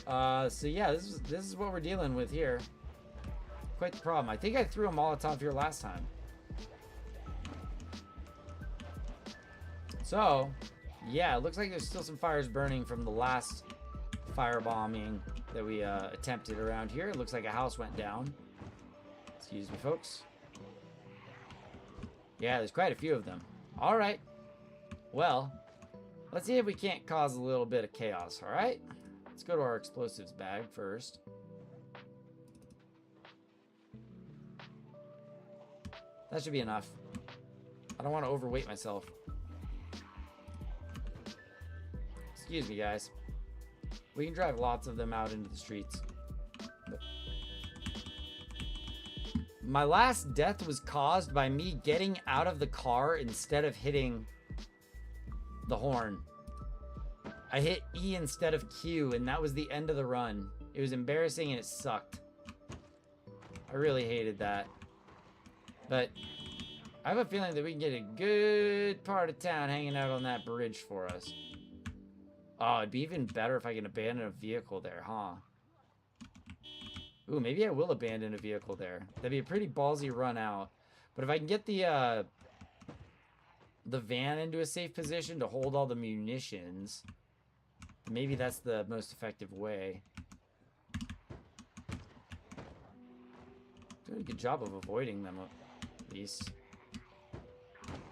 So yeah, this is what we're dealing with here. Quite the problem. I think I threw a Molotov here last time. So, yeah, it looks like there's still some fires burning from the last firebombing that we attempted around here. It looks like a house went down. Excuse me, folks. Yeah, there's quite a few of them. All right. Well, let's see if we can't cause a little bit of chaos, all right? Let's go to our explosives bag first. That should be enough. I don't want to overweight myself. Excuse me, guys. We can drive lots of them out into the streets. My last death was caused by me getting out of the car instead of hitting the horn. I hit E instead of Q, and that was the end of the run. It was embarrassing and it sucked. I really hated that. But I have a feeling that we can get a good part of town hanging out on that bridge for us. Oh, it'd be even better if I can abandon a vehicle there, huh? Ooh, maybe I will abandon a vehicle there. That'd be a pretty ballsy run out. But if I can get the van into a safe position to hold all the munitions, maybe that's the most effective way. Doing a good job of avoiding them, at least.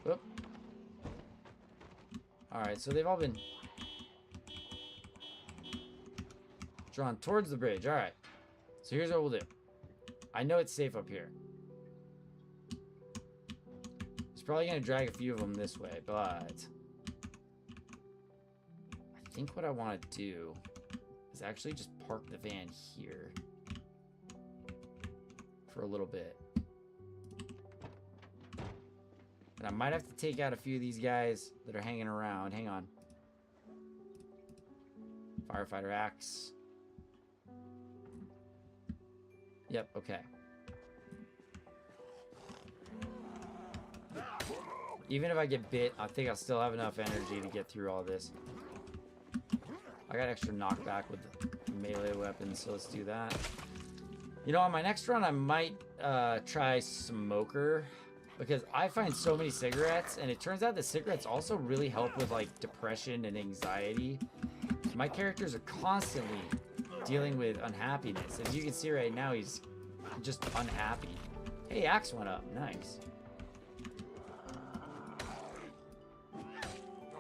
Oop. Alright, so they've all been drawn towards the bridge. Alright. So here's what we'll do. I know it's safe up here. It's probably going to drag a few of them this way, but I think what I want to do is actually just park the van here for a little bit. And I might have to take out a few of these guys that are hanging around. Hang on. Firefighter axe. Yep, okay. Even if I get bit, I think I'll still have enough energy to get through all this. I got extra knockback with the melee weapons, so let's do that. You know, on my next run, I might try Smoker, because I find so many cigarettes, and it turns out that cigarettes also really help with, like, depression and anxiety. My characters are constantly dealing with unhappiness. As you can see right now, he's just unhappy. Hey, axe went up. Nice.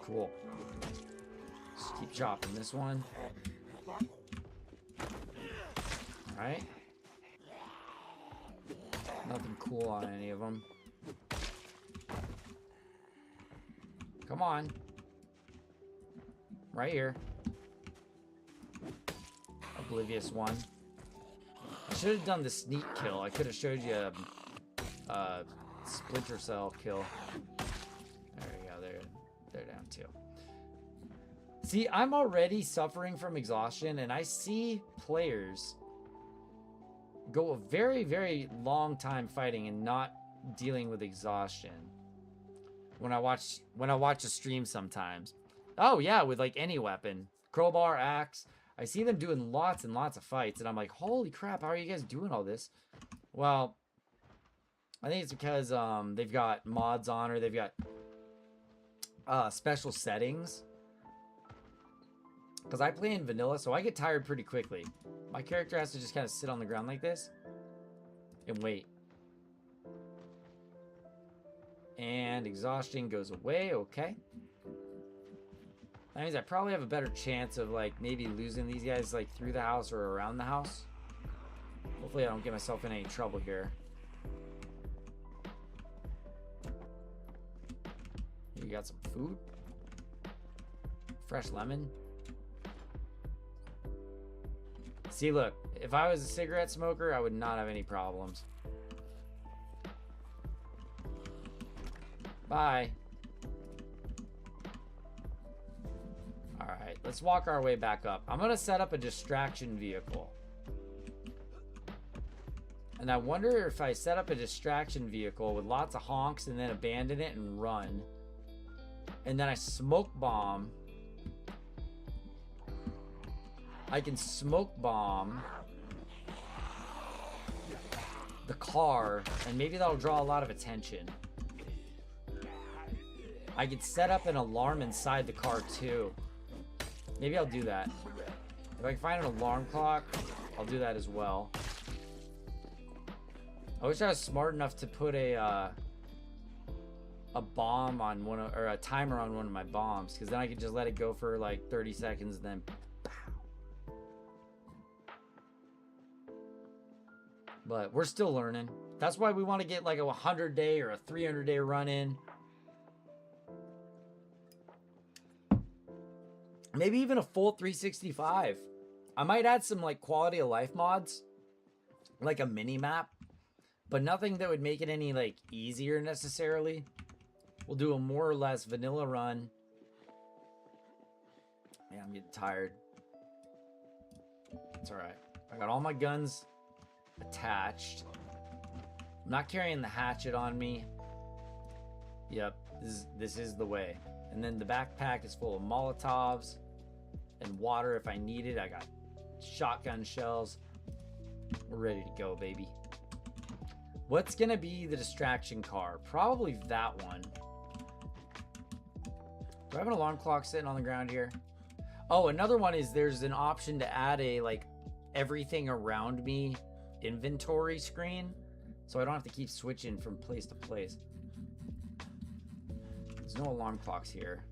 Cool. Just keep chopping this one. Alright. Nothing cool on any of them. Come on. Right here. Oblivious one. I should have done the sneak kill. I could have showed you a splinter cell kill. There we go. They're down too. See, I'm already suffering from exhaustion, and I see players go a very, very long time fighting and not dealing with exhaustion. When I watch a stream sometimes. Oh yeah, with like any weapon. Crowbar, axe. I see them doing lots and lots of fights, and I'm like, holy crap, how are you guys doing all this? Well, I think it's because they've got mods on, or they've got special settings. Because I play in vanilla, so I get tired pretty quickly. My character has to just kind of sit on the ground like this and wait. And exhaustion goes away, okay. That means I probably have a better chance of, like, maybe losing these guys, like, through the house or around the house. Hopefully I don't get myself in any trouble here. Here you got some food. Fresh lemon. See, look. If I was a cigarette smoker, I would not have any problems. Bye. Alright, let's walk our way back up. I'm going to set up a distraction vehicle. And I wonder if I set up a distraction vehicle with lots of honks and then abandon it and run. And then I smoke bomb. I can smoke bomb the car, and maybe that'll draw a lot of attention. I could set up an alarm inside the car too. Maybe I'll do that. If I can find an alarm clock, I'll do that as well. I wish I was smart enough to put a bomb on one of, or a timer on one of my bombs, because then I could just let it go for like 30 seconds and then pow. But we're still learning. That's why we want to get like a 100-day or a 300-day run in. Maybe even a full 365. I might add some like quality of life mods, like a mini map, but nothing that would make it any like easier necessarily. We'll do a more or less vanilla run. Man, I'm getting tired. It's all right. I got all my guns attached. I'm not carrying the hatchet on me. Yep, this is the way. And then the backpack is full of Molotovs and water if I need it. I got shotgun shells. We're ready to go, baby. What's gonna be the distraction car? Probably that one. Do I have an alarm clock sitting on the ground here? Oh, another one is there's an option to add a like everything around me inventory screen, so I don't have to keep switching from place to place. There's no alarm clocks here.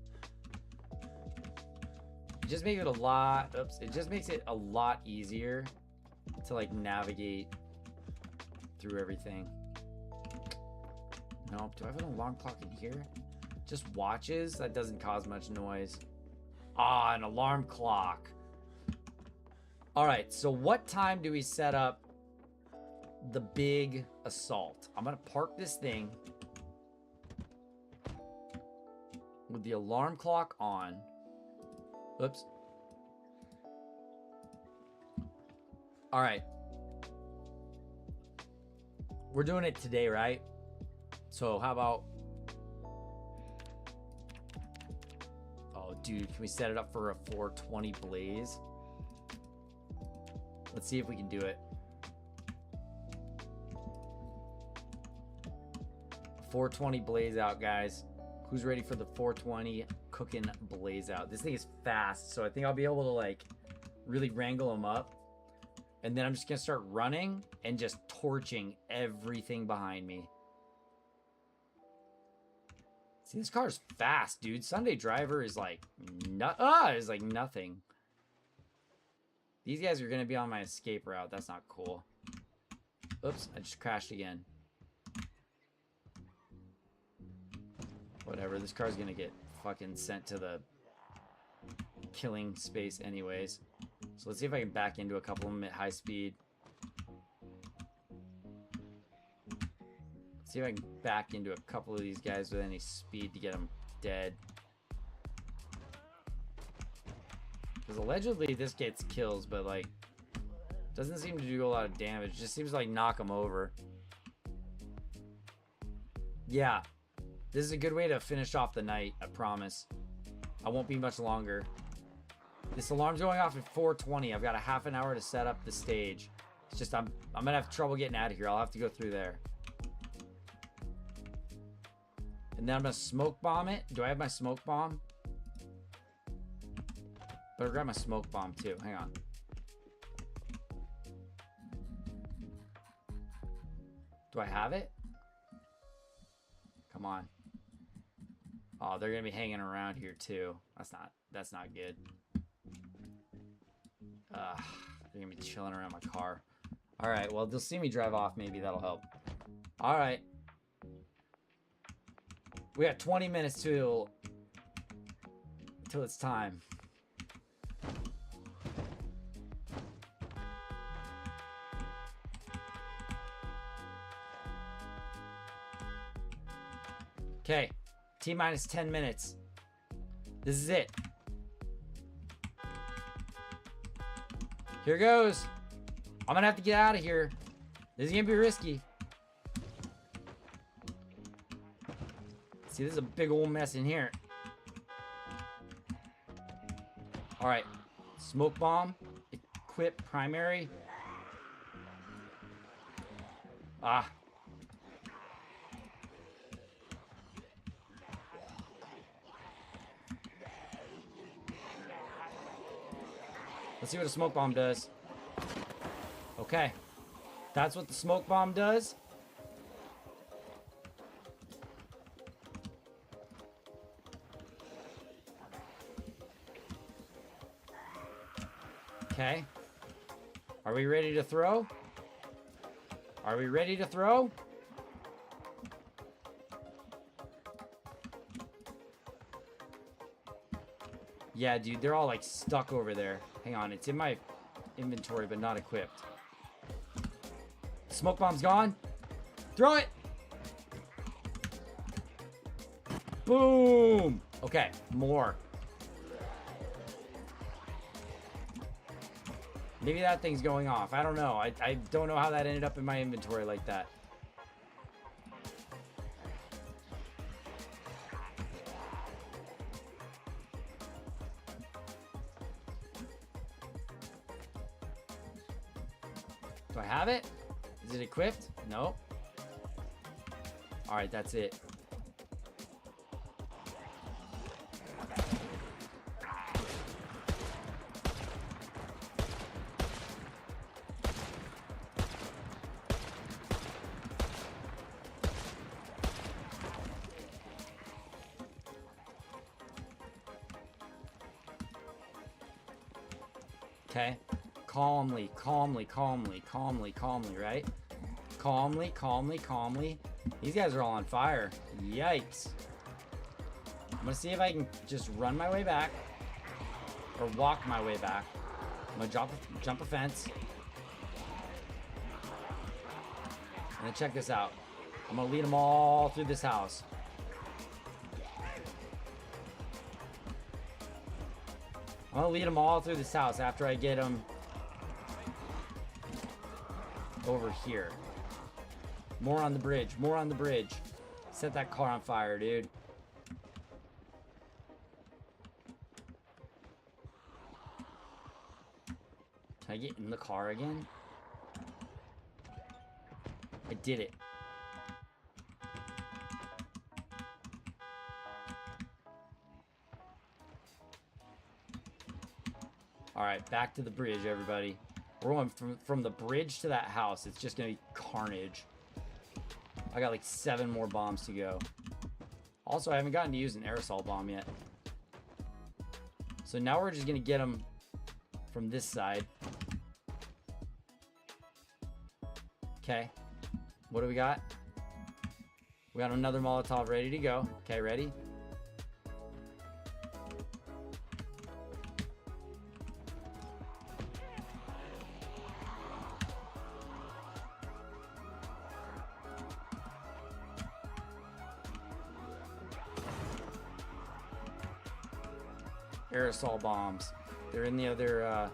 It just makes it a lot, it just makes it a lot easier to like navigate through everything. Nope. Do I have an alarm clock in here? Just watches? That doesn't cause much noise. Ah, an alarm clock. All right, so what time do we set up the big assault? I'm gonna park this thing with the alarm clock on. Oops. All right. We're doing it today, right? So how about... Oh, dude, can we set it up for a 420 blaze? Let's see if we can do it. 420 blaze out, guys. Who's ready for the 420 cooking blaze out? This thing is fast, so I think I'll be able to like really wrangle them up. And then I'm just gonna start running and just torching everything behind me. See, this car is fast, dude. Sunday Driver is like is like nothing. These guys are gonna be on my escape route. That's not cool. Oops, I just crashed again. Whatever, this car's gonna get fucking sent to the killing space anyways. So let's see if I can back into a couple of them at high speed. Let's see if I can back into a couple of these guys with any speed to get them dead. Because allegedly this gets kills, but like doesn't seem to do a lot of damage. Just seems to like knock them over. Yeah. This is a good way to finish off the night, I promise. I won't be much longer. This alarm's going off at 4:20. I've got a half an hour to set up the stage. It's just I'm gonna have trouble getting out of here. I'll have to go through there. And then I'm gonna smoke bomb it. Do I have my smoke bomb? Better grab my smoke bomb too. Hang on. Do I have it? Come on. Oh, they're gonna be hanging around here too. That's not good. They're gonna be chilling around my car. All right, well, they'll see me drive off. Maybe that'll help. All right. We got 20 minutes till it's time. Okay, T-minus 10 minutes. This is it. Here goes. I'm gonna have to get out of here. This is gonna be risky. See, this is a big old mess in here. All right, smoke bomb, equip primary. Ah. Let's see what a smoke bomb does. Okay. That's what the smoke bomb does. Okay. Are we ready to throw? Are we ready to throw? Yeah, dude, they're all like stuck over there. Hang on, it's in my inventory, but not equipped. Smoke bomb's gone. Throw it. Boom. Okay, more. Maybe that thing's going off. I don't know. I don't know how that ended up in my inventory like that. Do I have it? Is it equipped? No. All right, that's it. Okay. Calmly, calmly, calmly, calmly, calmly, right? Calmly, calmly, calmly. These guys are all on fire. Yikes. I'm gonna see if I can just run my way back. Or walk my way back. I'm gonna jump a fence. And then check this out. I'm gonna lead them all through this house. I'm gonna lead them all through this house after I get them over here. More on the bridge, more on the bridge. Set that car on fire, dude. Can I get in the car again? I did it. Alright, back to the bridge, everybody. We're going from the bridge to that house. It's just gonna be carnage. I got like 7 more bombs to go. Also, I haven't gotten to use an aerosol bomb yet. So now we're just gonna get them from this side. Okay. What do we got? We got another Molotov ready to go. Okay, ready? Aerosol bombs. They're in the other,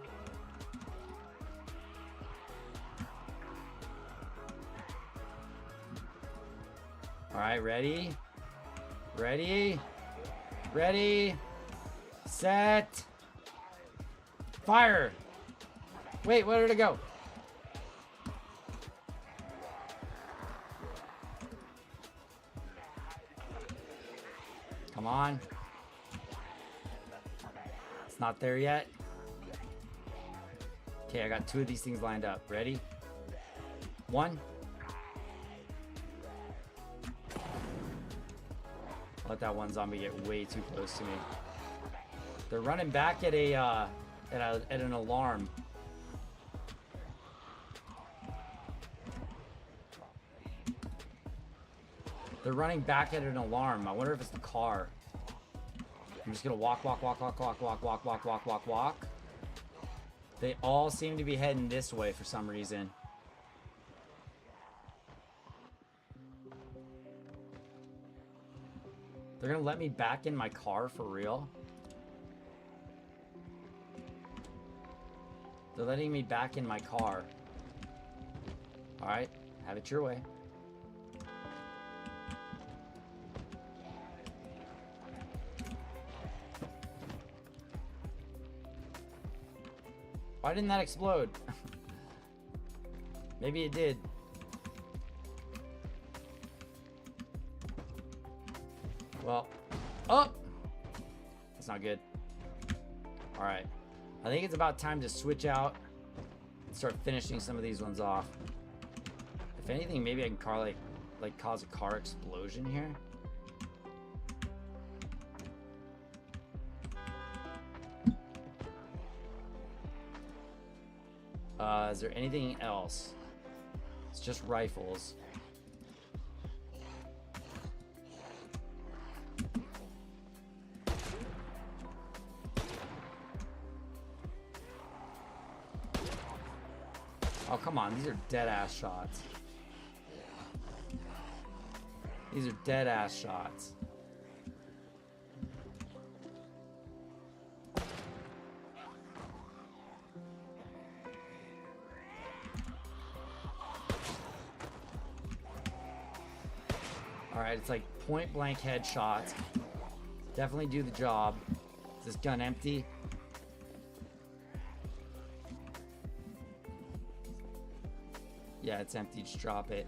Alright, ready? Ready? Ready? Set! Fire! Wait, where did it go? Come on. It's not there yet. Okay, I got 2 of these things lined up. Ready? 1. Let that one zombie get way too close to me. They're running back at an alarm. They're running back at an alarm. I wonder if it's the car. I'm just gonna walk. They all seem to be heading this way for some reason. They're gonna let me back in my car for real? They're letting me back in my car. All right, have it your way. Why didn't that explode? Maybe it did. Well, oh! That's not good. All right. I think it's about time to switch out and start finishing some of these ones off. If anything, maybe I can cause a car explosion here. Is there anything else? It's just rifles. Oh, come on. These are dead-ass shots. These are dead-ass shots. Alright, it's like point-blank headshots. Definitely do the job. Is this gun empty? Yeah, it's empty. Just drop it.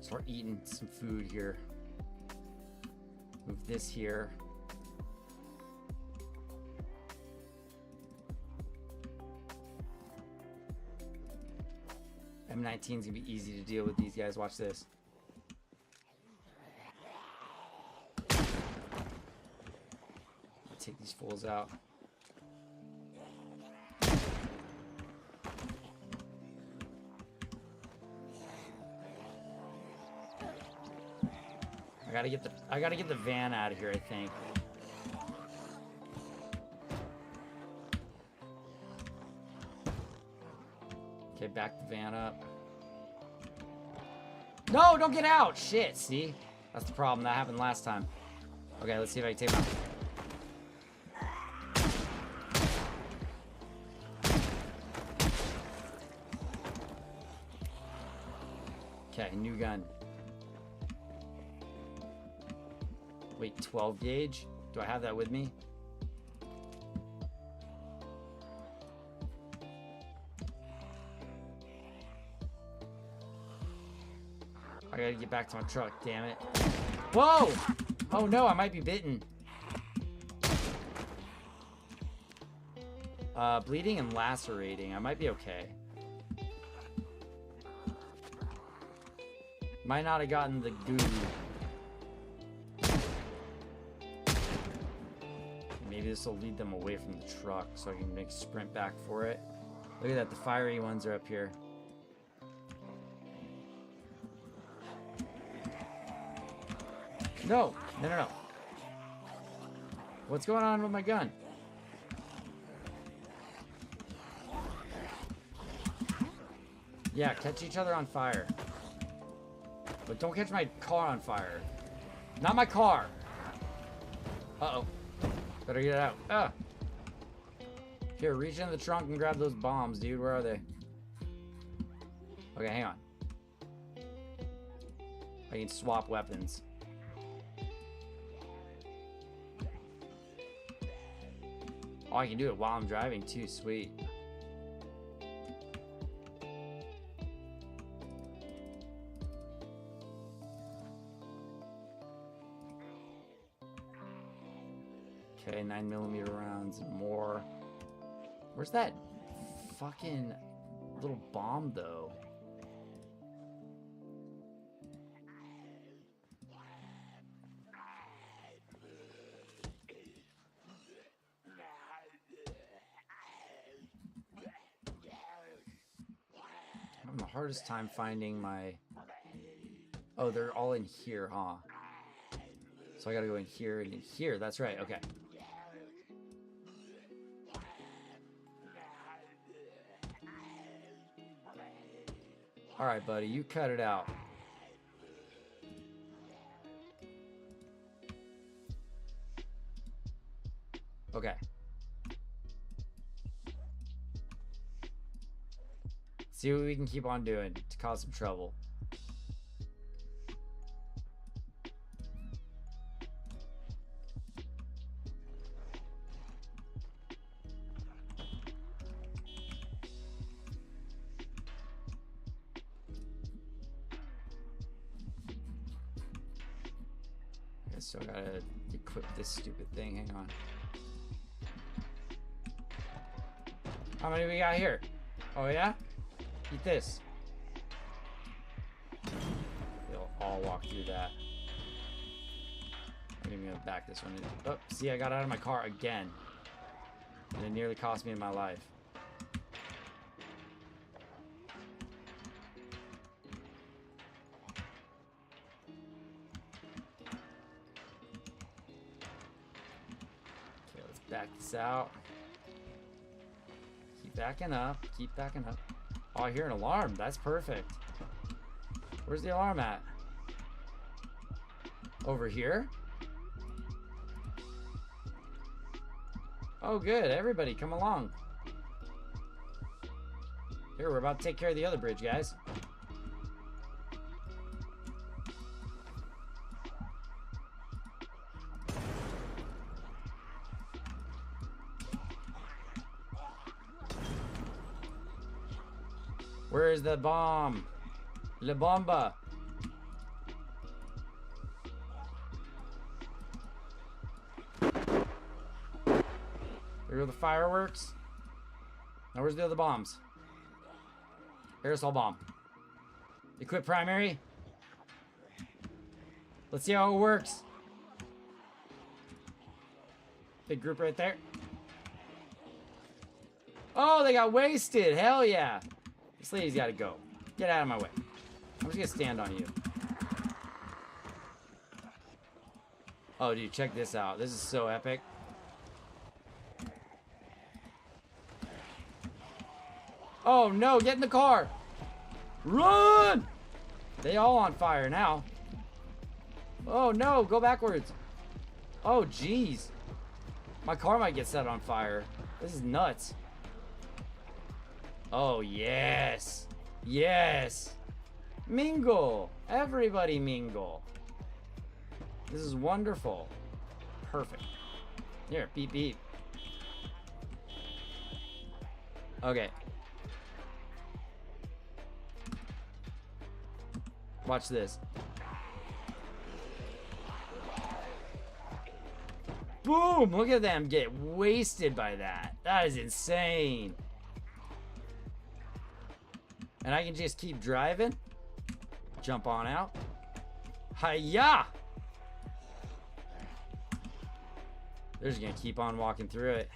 Start eating some food here. Move this here. M19's gonna be easy to deal with these guys. Watch this. Take these fools out. I gotta get the van out of here, I think. Okay, back the van up. No, don't get out! Shit, see? That's the problem. That happened last time. Okay, let's see if I can take him out. Okay, new gun. Wait, 12 gauge? Do I have that with me? I gotta get back to my truck, damn it. Whoa! Oh no, I might be bitten. Bleeding and lacerating. I might be okay. Might not have gotten the goo. Maybe this will lead them away from the truck so I can make a sprint back for it. Look at that, the fiery ones are up here. No, no, no, no. What's going on with my gun? Yeah, catch each other on fire. But don't catch my car on fire. Not my car. Uh-oh. Better get it out. Ah. Here, reach into the trunk and grab those bombs, dude. Where are they? Okay, hang on. I can swap weapons. Oh, I can do it while I'm driving too. Sweet. Okay, 9mm rounds and more. Where's that fucking little bomb, though? I'm having the hardest time finding my... Oh, they're all in here, huh? So I gotta go in here and in here. That's right, okay. Alright, buddy, you cut it out. Okay. See what we can keep on doing to cause some trouble. I still gotta equip this stupid thing. Hang on. How many we got here? Oh yeah? Eat this. They'll all walk through that. I'm even gonna back this one in. Oh, see, I got out of my car again. And it nearly cost me my life. Okay, let's back this out. Keep backing up. Keep backing up. Oh, I hear an alarm. That's perfect. Where's the alarm at? Over here? Oh, good. Everybody, come along. Here, we're about to take care of the other bridge, guys. Where's the bomb? La bomba. There go the fireworks. Now where's the other bombs? Aerosol bomb. Equip primary. Let's see how it works. Big group right there. Oh, they got wasted. Hell yeah. This lady's got to go. Get out of my way. I'm just going to stand on you. Oh, dude, check this out. This is so epic. Oh, no. Get in the car. Run! They all on fire now. Oh, no. Go backwards. Oh, jeez. My car might get set on fire. This is nuts. Oh, yes. Yes. Mingle. Everybody mingle. This is wonderful. Perfect. Here, beep, beep. Okay. Watch this. Boom! Look at them get wasted by that. That is insane. And I can just keep driving. Jump on out. Hiya! They're just gonna keep on walking through it.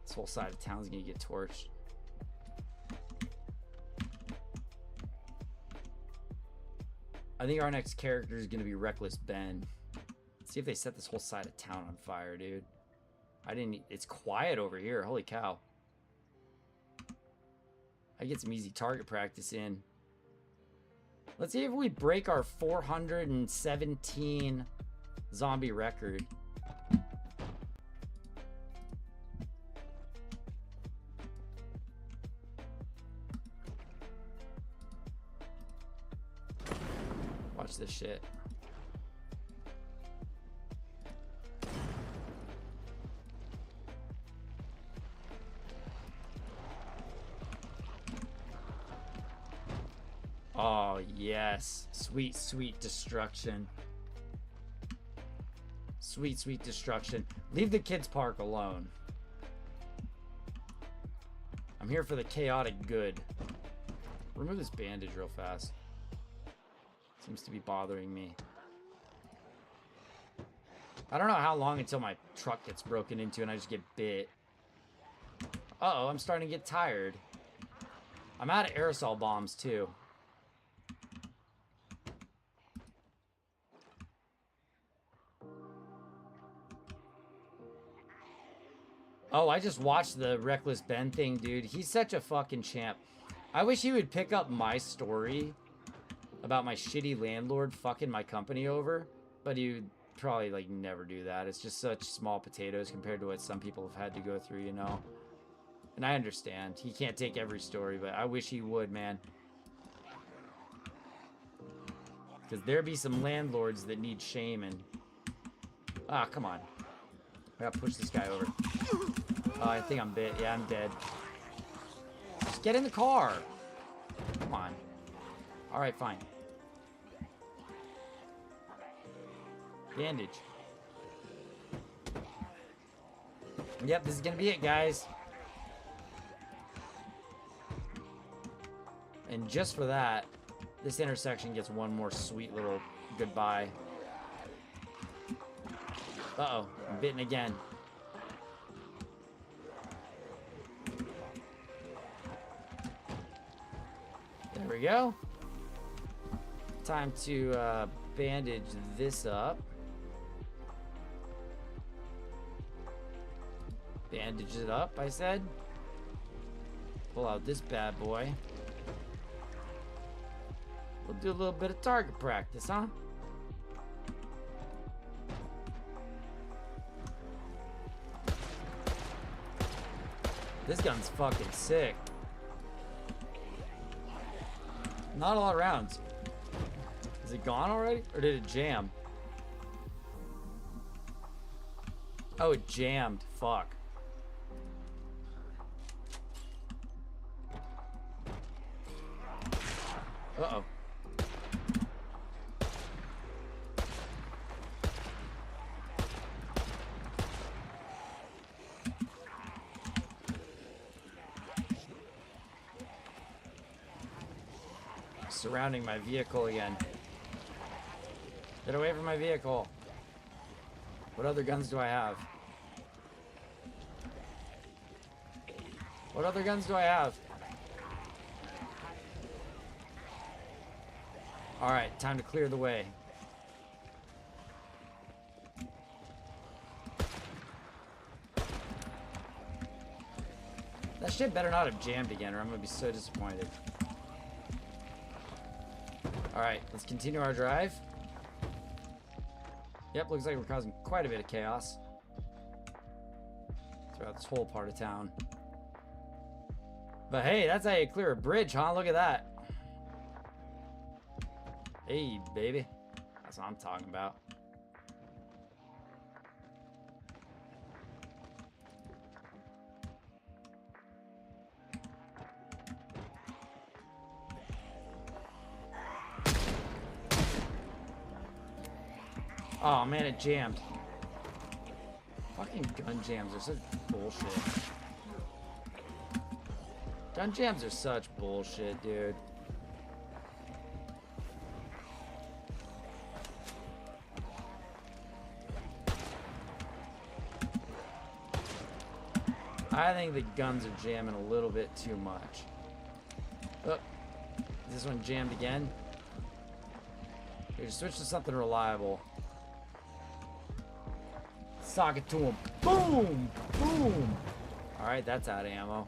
This whole side of town's gonna get torched. I think our next character is gonna be Reckless Ben. Let's see if they set this whole side of town on fire, dude. It's quiet over here. Holy cow. I get some easy target practice in. Let's see if we break our 417 zombie record. Watch this shit. Oh, yes. Sweet, sweet destruction. Sweet, sweet destruction. Leave the kids' park alone. I'm here for the chaotic good. Remove this bandage real fast. Seems to be bothering me. I don't know how long until my truck gets broken into and I just get bit. Uh-oh, I'm starting to get tired. I'm out of aerosol bombs, too. Oh, I just watched the Reckless Ben thing, dude. He's such a fucking champ. I wish he would pick up my story about my shitty landlord fucking my company over, but he would probably, like, never do that. It's just such small potatoes compared to what some people have had to go through, you know? And I understand. He can't take every story, but I wish he would, man. Because there be some landlords that need shaming. Ah, come on. I gotta push this guy over. Oh, I think I'm bit. Yeah, I'm dead. Just get in the car. Come on. Alright, fine. Bandage. Yep, this is gonna be it, guys. And just for that, this intersection gets one more sweet little goodbye. Uh-oh, I'm bitten again. There we go. Time to bandage this up. Bandage it up, I said. Pull out this bad boy. We'll do a little bit of target practice, huh? This gun's fucking sick. Not a lot of rounds. Is it gone already? Or did it jam? Oh, it jammed. Fuck. Uh-oh. Surrounding my vehicle again. Get away from my vehicle. What other guns do I have? What other guns do I have? Alright, time to clear the way. That shit better not have jammed again or I'm gonna be so disappointed. Alright, let's continue our drive. Yep, looks like we're causing quite a bit of chaos throughout this whole part of town. But hey, that's how you clear a bridge, huh? Look at that. Hey, baby. That's what I'm talking about. Oh man, it jammed. Fucking gun jams are such bullshit. Gun jams are such bullshit, dude. I think the guns are jamming a little bit too much. Oh, is this one jammed again? Here, switch to something reliable. Sock it to him. Boom! Boom! Alright, that's out of ammo.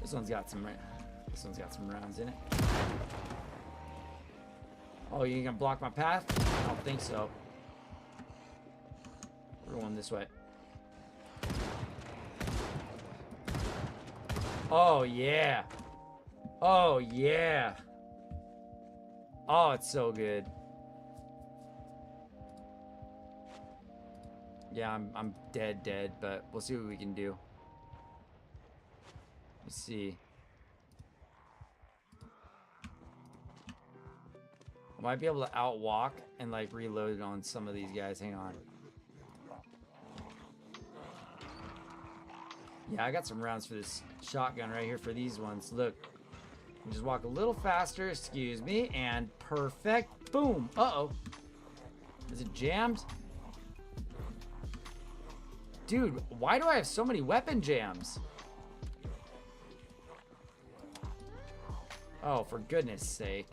This one's got some rounds in it. Oh, you gonna block my path? I don't think so. We're going this way. Oh yeah. Oh yeah. Oh, it's so good. Yeah, I'm dead, but we'll see what we can do. Let's see. I might be able to outwalk and like reload on some of these guys. Hang on. Yeah, I got some rounds for this shotgun right here for these ones. Look. Just walk a little faster, excuse me, and perfect. Boom. Uh-oh. Is it jammed? Dude, why do I have so many weapon jams? Oh, for goodness sake.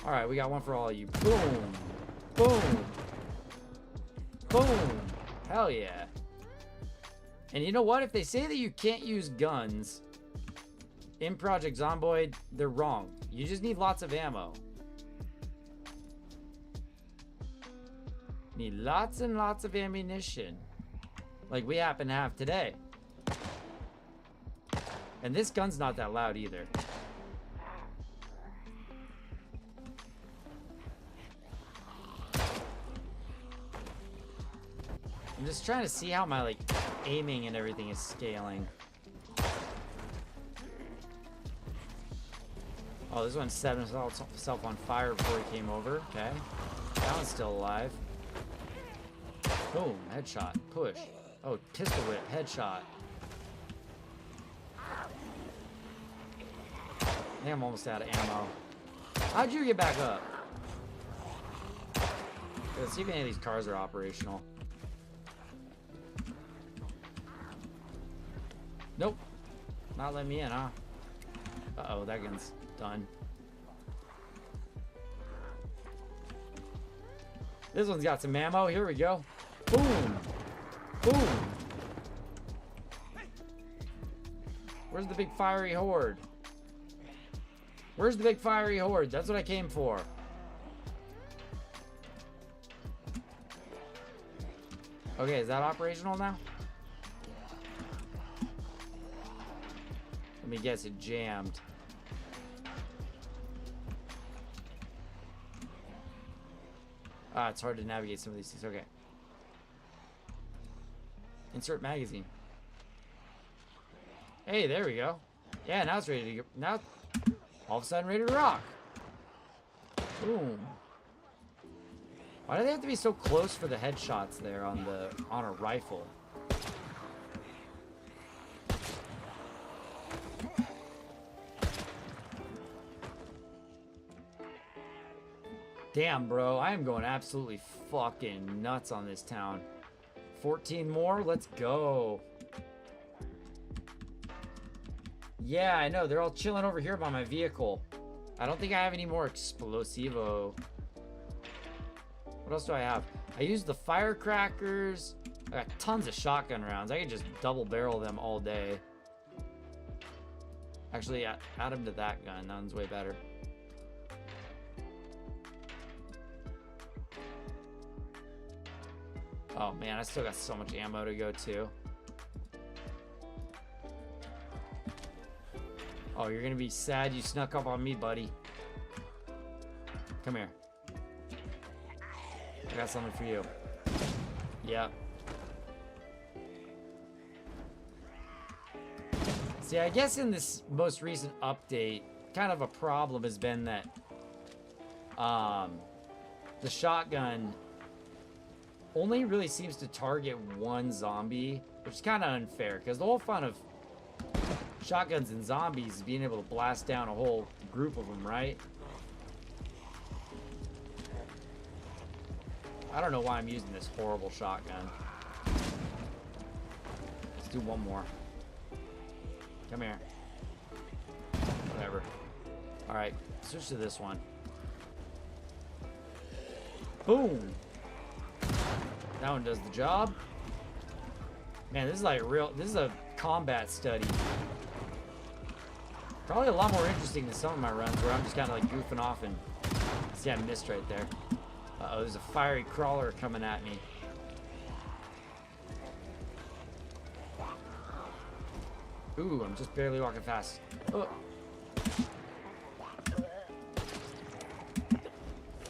Alright, we got one for all of you. Boom. Boom. Boom. Hell yeah. And you know what? If they say that you can't use guns in Project Zomboid, they're wrong. You just need lots of ammo. Need lots and lots of ammunition. Like we happen to have today. And this gun's not that loud either. I'm just trying to see how my, like, aiming and everything is scaling. Oh, this one set himself on fire before he came over. Okay. That one's still alive. Boom. Headshot. Push. Oh, pistol whip. Headshot. I think I'm almost out of ammo. How'd you get back up? Let's see if any of these cars are operational. Nope. Not letting me in, huh? Uh-oh, that gun's done. This one's got some ammo. Here we go. Boom. Boom. Where's the big fiery horde? Where's the big fiery horde? That's what I came for. Okay, is that operational now? Let me guess, it jammed. Ah, it's hard to navigate some of these things. Okay. Insert magazine. Hey, there we go. Yeah, now it's ready to go. Now, all of a sudden, ready to rock. Boom. Why do they have to be so close for the headshots there on a rifle? Damn, bro, I am going absolutely fucking nuts on this town. 14 more? Let's go. Yeah, I know. They're all chilling over here by my vehicle. I don't think I have any more explosivo. What else do I have? I used the firecrackers. I got tons of shotgun rounds. I can just double barrel them all day. Actually, add them to that gun. That one's way better. Oh man, I still got so much ammo to go too. Oh, you're gonna be sad you snuck up on me, buddy. Come here. I got something for you. Yep. See, I guess in this most recent update, kind of a problem has been that the shotgun only really seems to target one zombie, which is kind of unfair, because the whole fun of shotguns and zombies is being able to blast down a whole group of them, right? I don't know why I'm using this horrible shotgun. Let's do one more. Come here. Whatever. Alright, switch to this one. Boom! That one does the job. Man, this is like this is a combat study. Probably a lot more interesting than some of my runs where I'm just kind of like goofing off and... See, I missed right there. Uh-oh, there's a fiery crawler coming at me. Ooh, I'm just barely walking fast. Oh.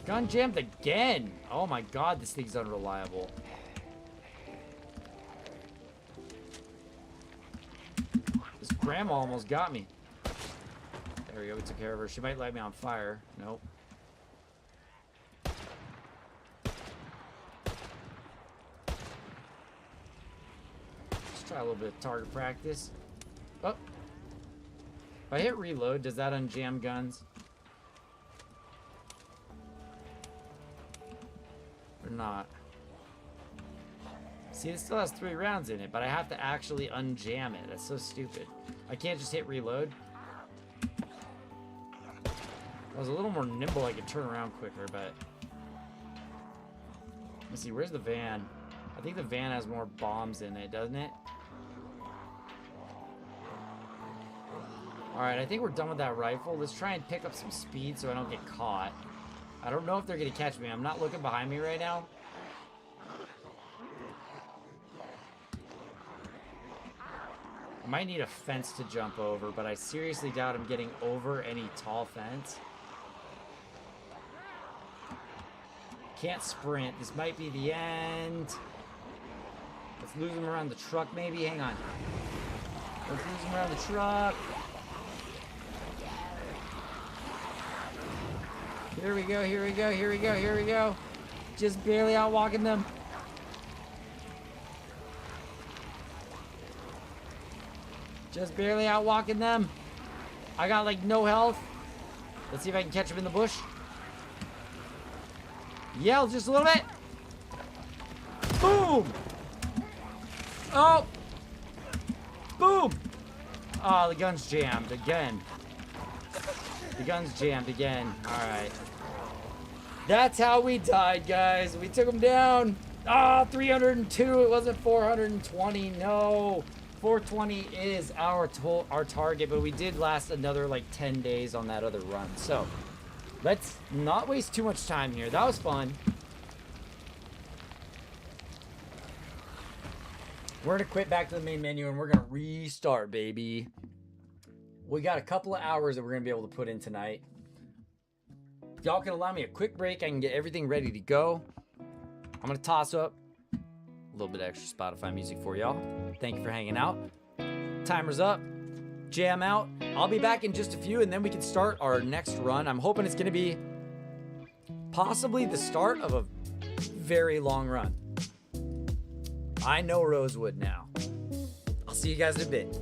Gun jammed again. Oh my god, this thing's unreliable. This grandma almost got me. There we go, we took care of her. She might light me on fire. Nope. Let's try a little bit of target practice. Oh. If I hit reload, does that unjam guns? Or not? See, it still has 3 rounds in it, but I have to actually unjam it. That's so stupid. I can't just hit reload. I was a little more nimble, I could turn around quicker, but... Let's see, where's the van? I think the van has more bombs in it, doesn't it? Alright, I think we're done with that rifle. Let's try and pick up some speed so I don't get caught. I don't know if they're going to catch me. I'm not looking behind me right now. I might need a fence to jump over, but I seriously doubt I'm getting over any tall fence. Can't sprint. This might be the end. Let's lose him around the truck, maybe. Hang on. Let's lose him around the truck. Here we go, here we go, here we go, here we go. Just barely outwalking them. Just barely outwalking them. I got like no health. Let's see if I can catch him in the bush. Yell just a little bit. Boom. Oh. Boom. Oh, the gun's jammed again. The gun's jammed again. All right. That's how we died, guys. We took him down. Ah, 302. It wasn't 420. No. 420 is our target, but we did last another like 10 days on that other run. So let's not waste too much time here. That was fun. We're gonna quit back to the main menu and we're gonna restart, baby. We got a couple of hours that we're gonna be able to put in tonight. If y'all can allow me a quick break, I can get everything ready to go. I'm gonna toss up a little bit of extra Spotify music for y'all. Thank you for hanging out. Timer's up. Jam out. I'll be back in just a few and then we can start our next run. I'm hoping it's gonna be possibly the start of a very long run. I know Rosewood now. I'll see you guys in a bit.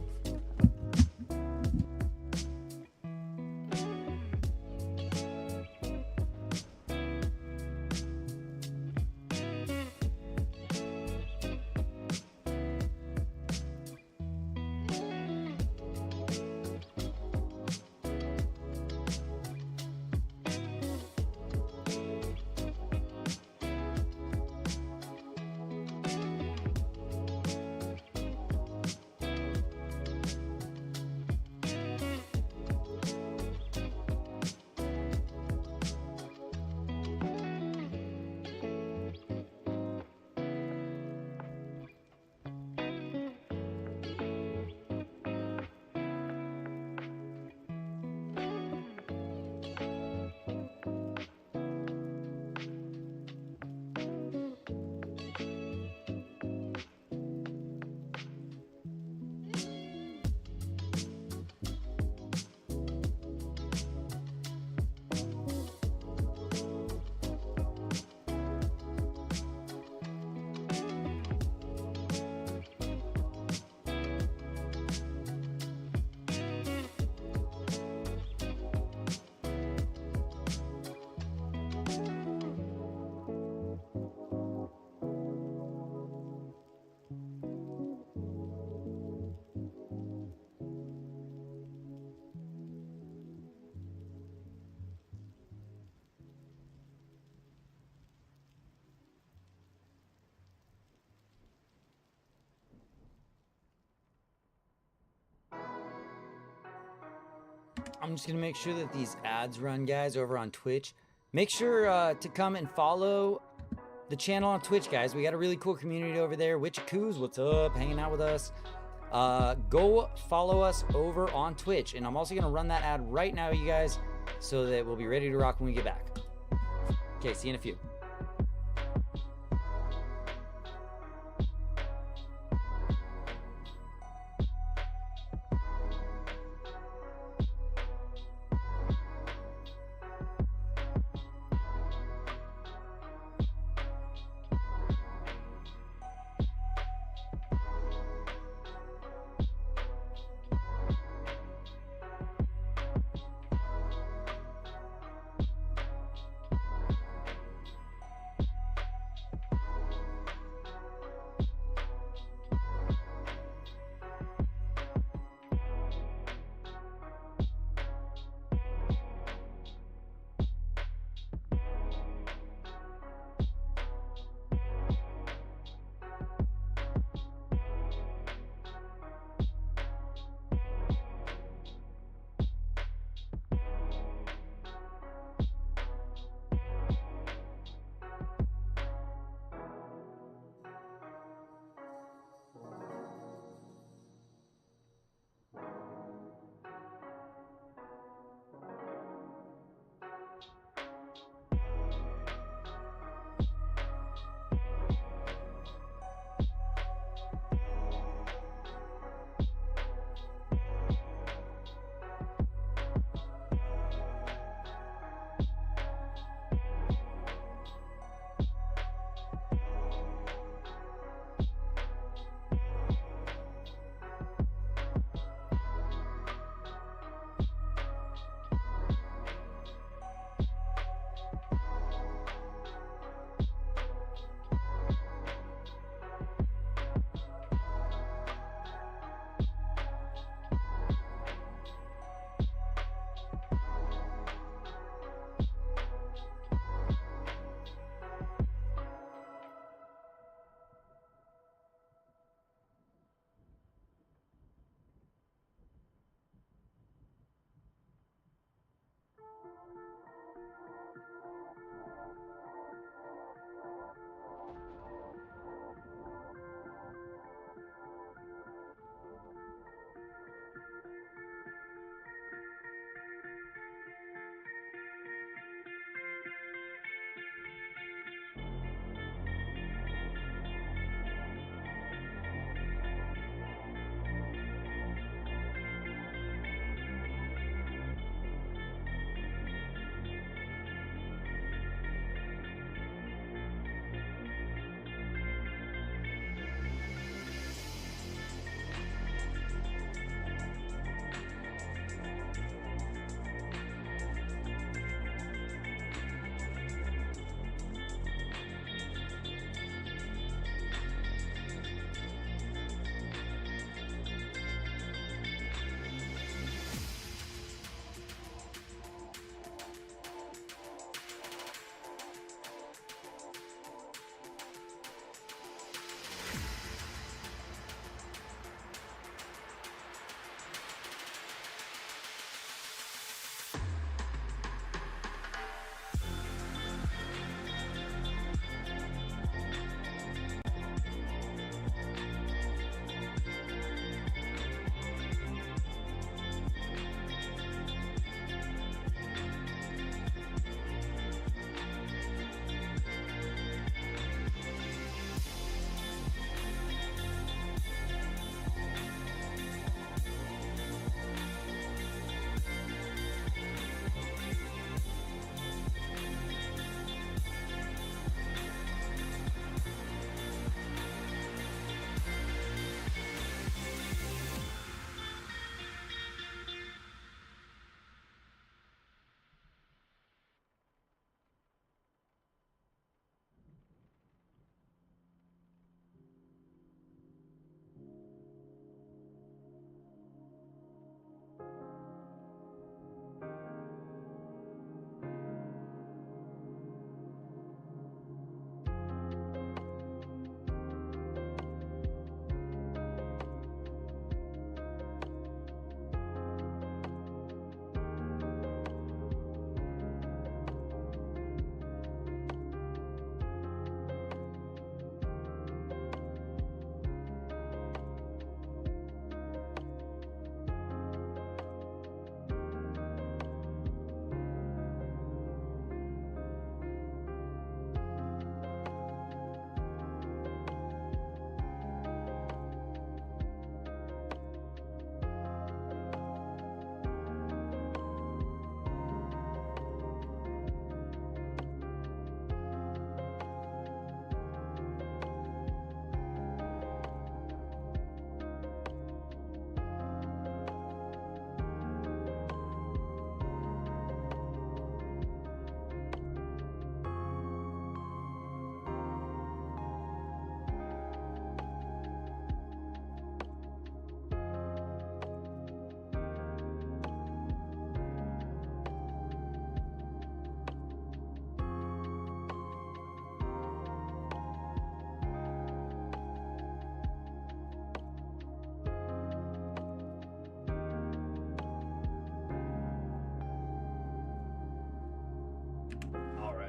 I'm just going to make sure that these ads run, guys, over on Twitch. Make sure to come and follow the channel on Twitch, guys. We got a really cool community over there. Witchacoos, what's up? Hanging out with us. Go follow us over on Twitch. And I'm also going to run that ad right now, you guys, so that we'll be ready to rock when we get back. Okay, see you in a few.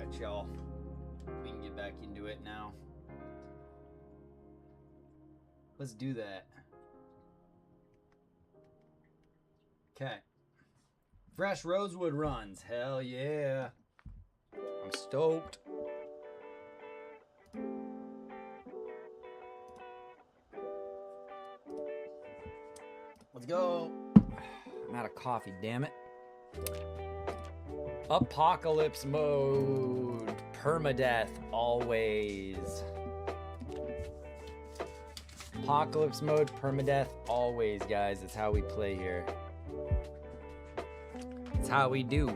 Alright, y'all. We can get back into it now. Let's do that. Okay. Fresh Rosewood runs. Hell yeah. I'm stoked. Let's go. I'm out of coffee, damn it. Apocalypse mode. Permadeath always. Apocalypse mode, permadeath always, guys. That's how we play here. That's how we do.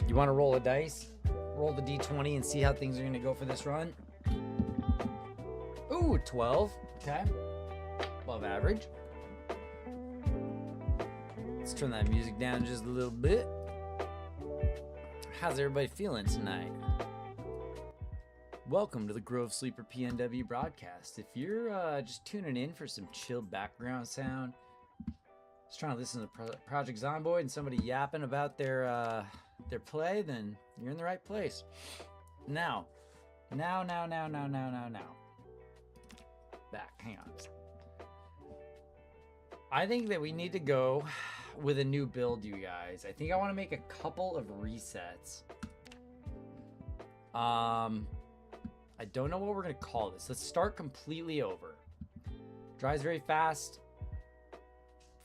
You want to roll a dice? Roll the d20 and see how things are going to go for this run. Ooh, 12. Okay. Above average. Let's turn that music down just a little bit. How's everybody feeling tonight? Welcome to the Grove Sleeper PNW broadcast. If you're just tuning in for some chill background sound, just trying to listen to Project Zomboid and somebody yapping about their play, then you're in the right place. Now. Back, hang on. I think that we need to go with a new build, you guys. I think I want to make a couple of resets. I don't know what we're going to call this. Let's start completely over. Dries very fast.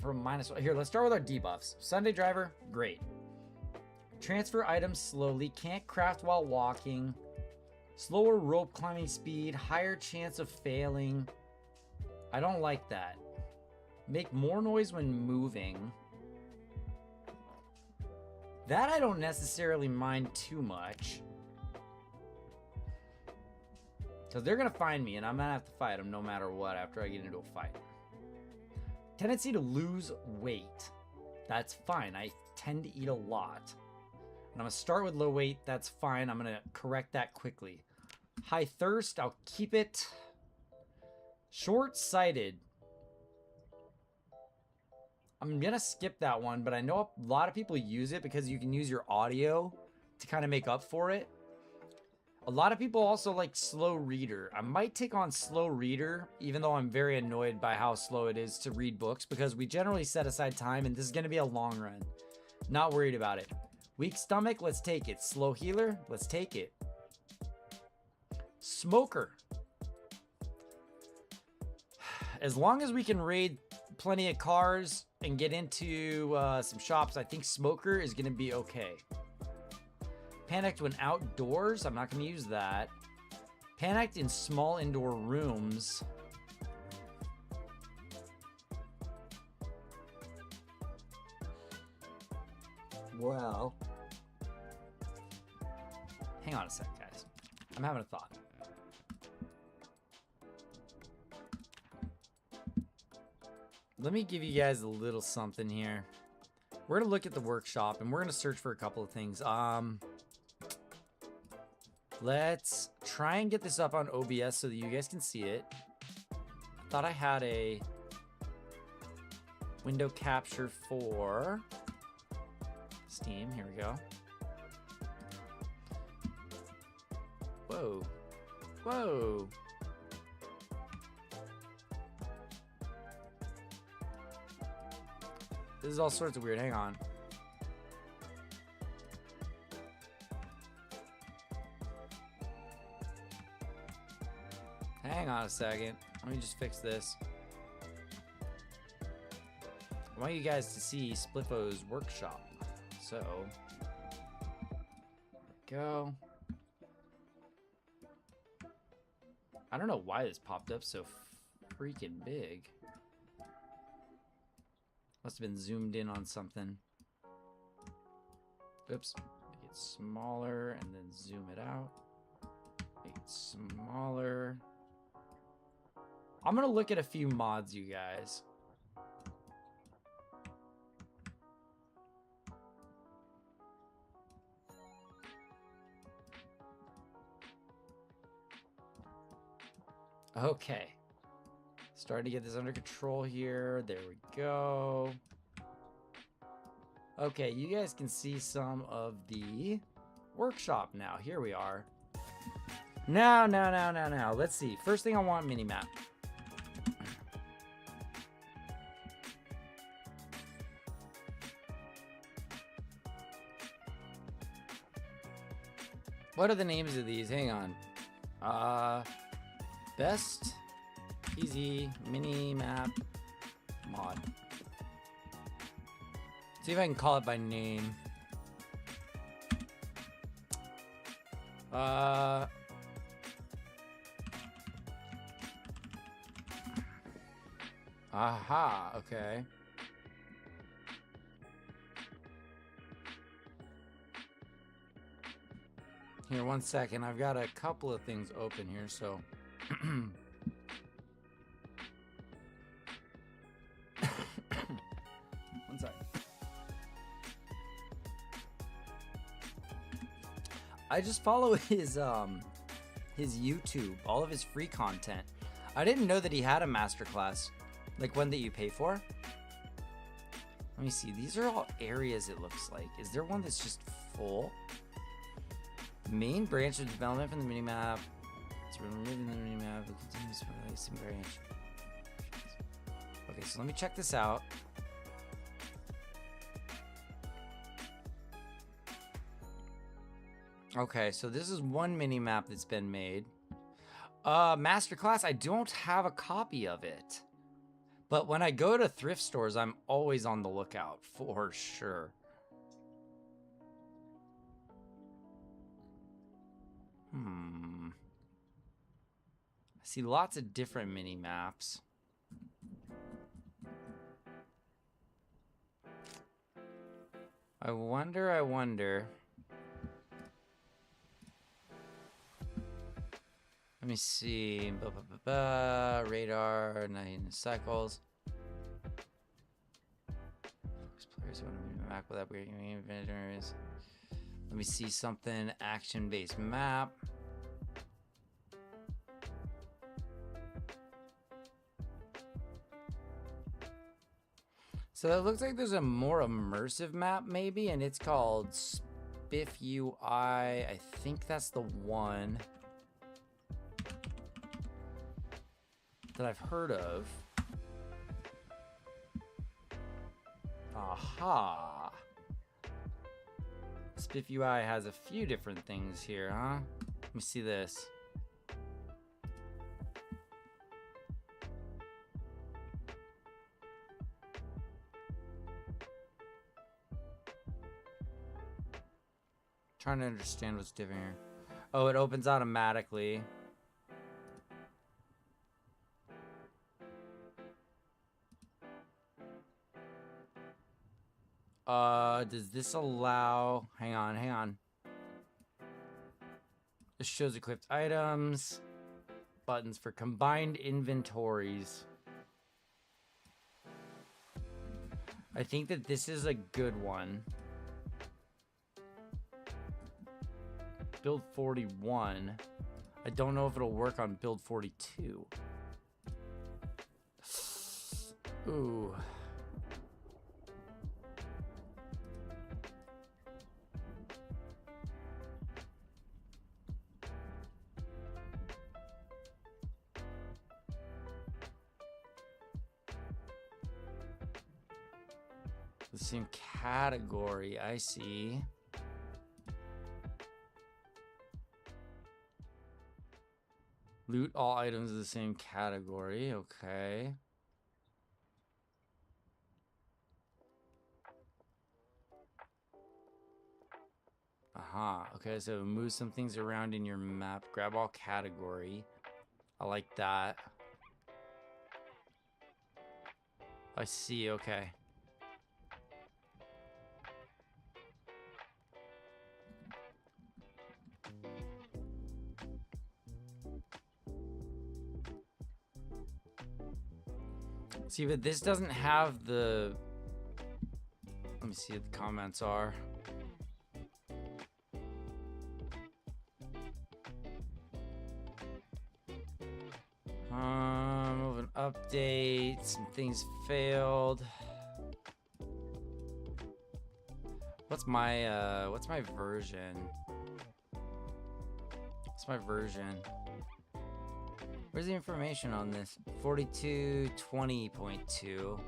From -1. Here, let's start with our debuffs. Sunday Driver, great. Transfer items slowly. Can't craft while walking. Slower rope climbing speed. Higher chance of failing. I don't like that. Make more noise when moving. That I don't necessarily mind too much. Because they're going to find me, and I'm going to have to fight them no matter what after I get into a fight. Tendency to lose weight. That's fine. I tend to eat a lot. And I'm going to start with low weight. That's fine. I'm going to correct that quickly. High thirst. I'll keep it. Short-sighted. I'm going to skip that one, but I know a lot of people use it because you can use your audio to kind of make up for it. A lot of people also like slow reader. I might take on slow reader, even though I'm very annoyed by how slow it is to read books because we generally set aside time and this is going to be a long run. Not worried about it. Weak stomach, let's take it. Slow healer, let's take it. Smoker. As long as we can raid plenty of cars and get into some shops, I think Smoker is going to be okay. Panicked when outdoors. I'm not going to use that. Panicked in small indoor rooms. Well. Hang on a sec, guys. I'm having a thought. Let me give you guys a little something here. We're going to look at the workshop and we're going to search for a couple of things. Let's try and get this up on OBS so that you guys can see it. I thought I had a window capture for Steam. Here we go. Whoa. Whoa. This is all sorts of weird. Hang on. Hang on a second. Let me just fix this. I want you guys to see Spliffo's workshop. So, there we go. I don't know why this popped up so freaking big. Must have been zoomed in on something. Oops. Make it smaller and then zoom it out. Make it smaller. I'm going to look at a few mods, you guys. Okay. Starting to get this under control here. There we go. Okay, you guys can see some of the Workshop now. Here we are. Now. Let's see. First thing I want, minimap. What are the names of these? Hang on. Best easy minimap mod. See if I can call it by name. Aha, okay. Here, 1 second. I've got a couple of things open here, so. One second. I just follow his YouTube, all of his free content. I didn't know that he had a masterclass, like one that you pay for. Let me see. These are all areas, it looks like. Is there one that's just full? Main branch of development from the minimap. It's removing the minimap. It continues to release some branch. Okay, so let me check this out. Okay, so this is one minimap that's been made. Masterclass, I don't have a copy of it. But when I go to thrift stores, I'm always on the lookout for sure. I see lots of different mini maps. I wonder. Let me see. Radar, 9 cycles. Players want to move back without breaking inventories. Let me see something. Action-based map. So it looks like there's a more immersive map maybe, and it's called Spiff UI. I think that's the one that I've heard of. Aha. Spiff UI has a few different things here, huh? Let me see this. Trying to understand what's different here. Oh, it opens automatically. Does this allow... Hang on. This shows equipped items. Buttons for combined inventories. I think that this is a good one. Build 41. I don't know if it'll work on build 42. Ooh. The same category, I see. Loot all items of the same category, okay. Aha, okay, so move some things around in your map. Grab all category. I like that. I see, okay. See, but this doesn't have the... Let me see what the comments are. Moving update. Some things failed. What's my version? What's my version? Where's the information on this? 4220.2.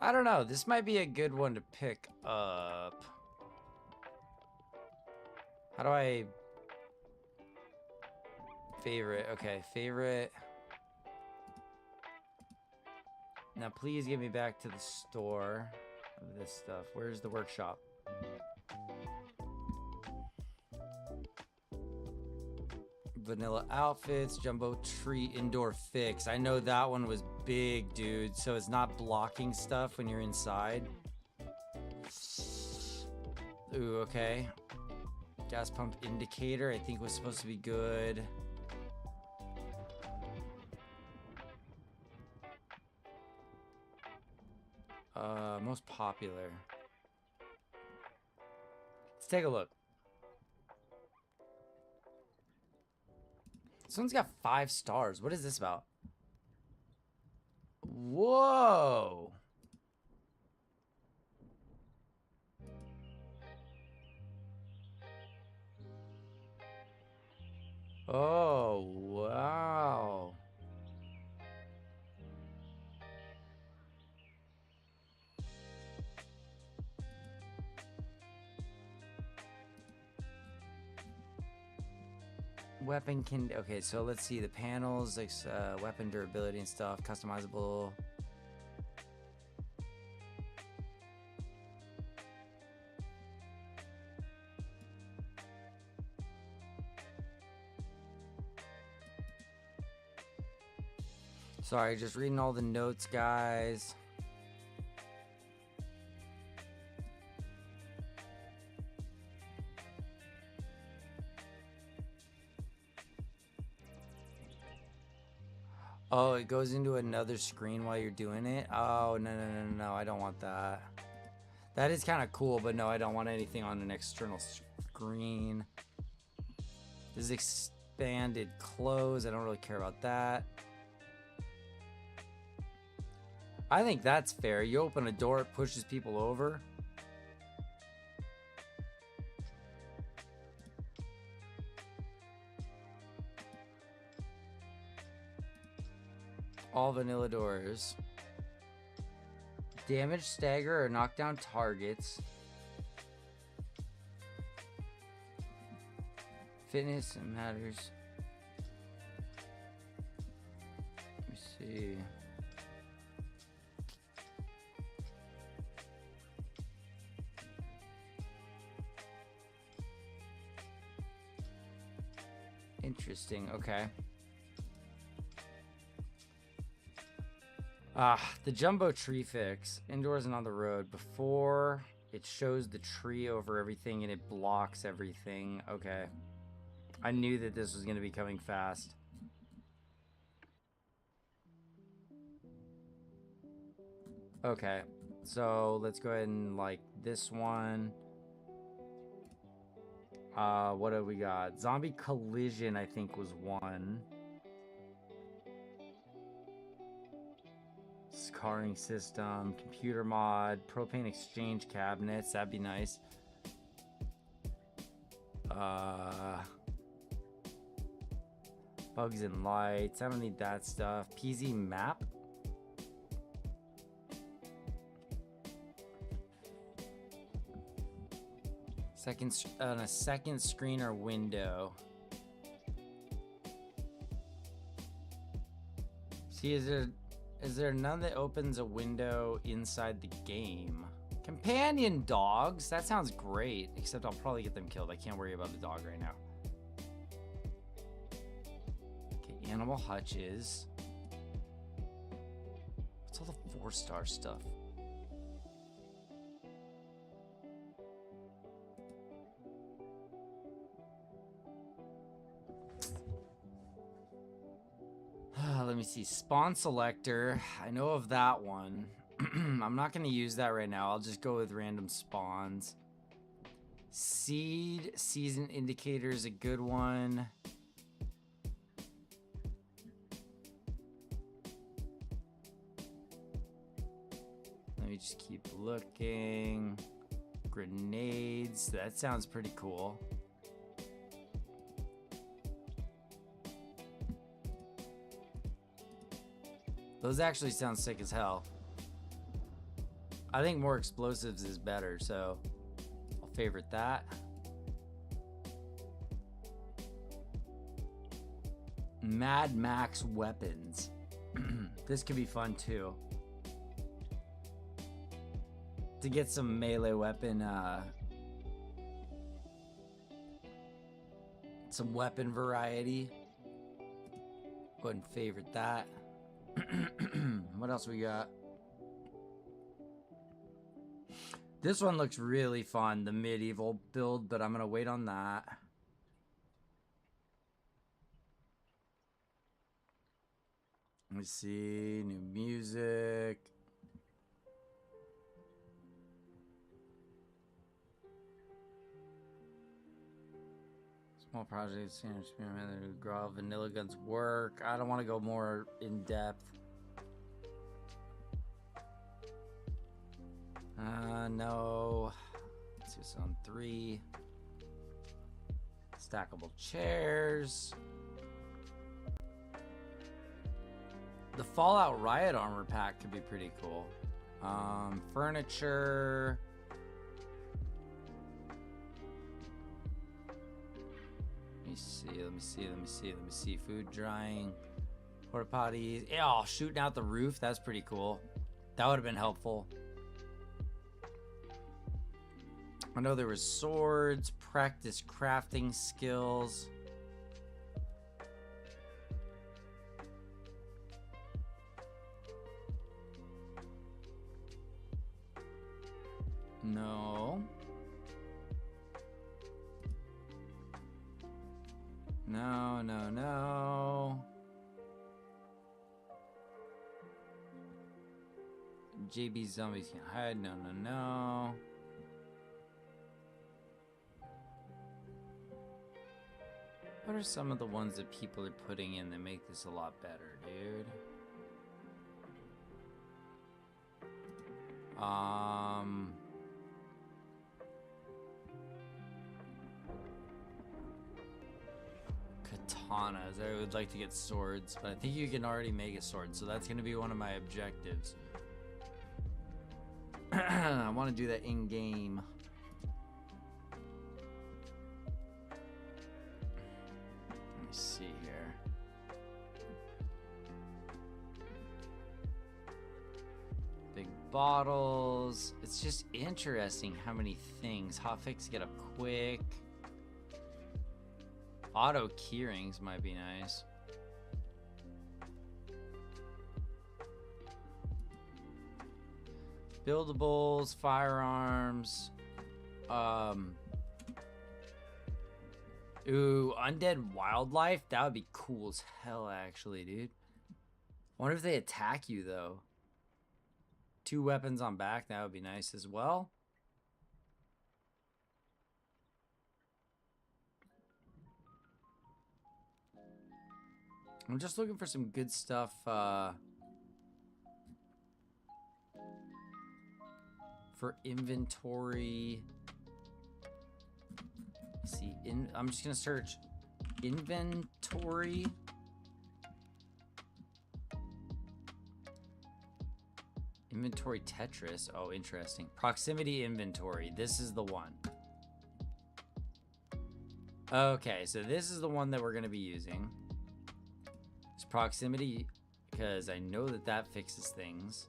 I don't know. This might be a good one to pick up. How do I favorite? Okay, favorite. Now please get me back to the store of this stuff. Where's the workshop? Vanilla outfits, jumbo tree indoor fix. I know that one was big, dude. So it's not blocking stuff when you're inside. Ooh, okay. Gas pump indicator, I think was supposed to be good. Most popular. Let's take a look. This one's got 5 stars. What is this about? Whoa! Oh, wow. Weapon can, okay, so let's see the panels, like weapon durability and stuff, customizable. Sorry, just reading all the notes, guys. Oh, it goes into another screen while you're doing it? Oh, no, I don't want that. That is kind of cool, but no, I don't want anything on an external screen. This is expanded close. I don't really care about that. I think that's fair. You open a door, it pushes people over. All vanilla doors. Damage, stagger, or knock down targets. Fitness matters. Let me see. Interesting, okay. The jumbo tree fix. Indoors and on the road. Before, it shows the tree over everything and it blocks everything. Okay. I knew that this was going to be coming fast. Okay. So, let's go ahead and like this one. What do we got? Zombie collision, I think, was one. Scarring system, computer mod, propane exchange cabinets. That'd be nice. Bugs and lights. I don't need that stuff. PZ map. On a second screen or window. See, is there none that opens a window inside the game? Companion dogs? That sounds great, except I'll probably get them killed. I can't worry about the dog right now. Okay, animal hutches. What's all the 4-star stuff? Let me see. Spawn selector. I know of that one. I'm not going to use that right now. I'll just go with random spawns. Seed season indicator is a good one. Let me me just keep looking. Grenades. That sounds pretty cool. Those actually sound sick as hell. I think more explosives is better, so I'll favorite that. Mad Max weapons. This could be fun too. To get some melee weapon, some weapon variety. Go ahead and favorite that. What else we got? This one looks really fun, the medieval build, but I'm gonna wait on that. Let me see, new music. Small projects, experiment, grow vanilla guns work. I don't want to go more in depth. No. Let's do this on 3. Stackable chairs. The Fallout Riot armor pack could be pretty cool. Furniture. Let me see. Food drying. Porta potties. Yeah, shooting out the roof. That's pretty cool. That would have been helpful. I know there was swords, practice crafting skills. No. No. JB zombies can hide. No. What are some of the ones that people are putting in that make this a lot better, dude? Katanas. I would like to get swords, but I think you can already make a sword, so that's going to be one of my objectives. I want to do that in-game. Let me see here. Big bottles. It's just interesting how many things. Hotfix get up quick. Auto keyrings might be nice. Buildables, firearms. Ooh, undead wildlife. That would be cool as hell, actually, dude. I wonder if they attack you, though. 2 weapons on back. That would be nice as well. I'm just looking for some good stuff. For inventory. Let's see, I'm just gonna search inventory. Inventory Tetris. Oh, interesting. Proximity inventory. This is the one. Okay, so this is the one that we're gonna be using. It's proximity, because I know that fixes things.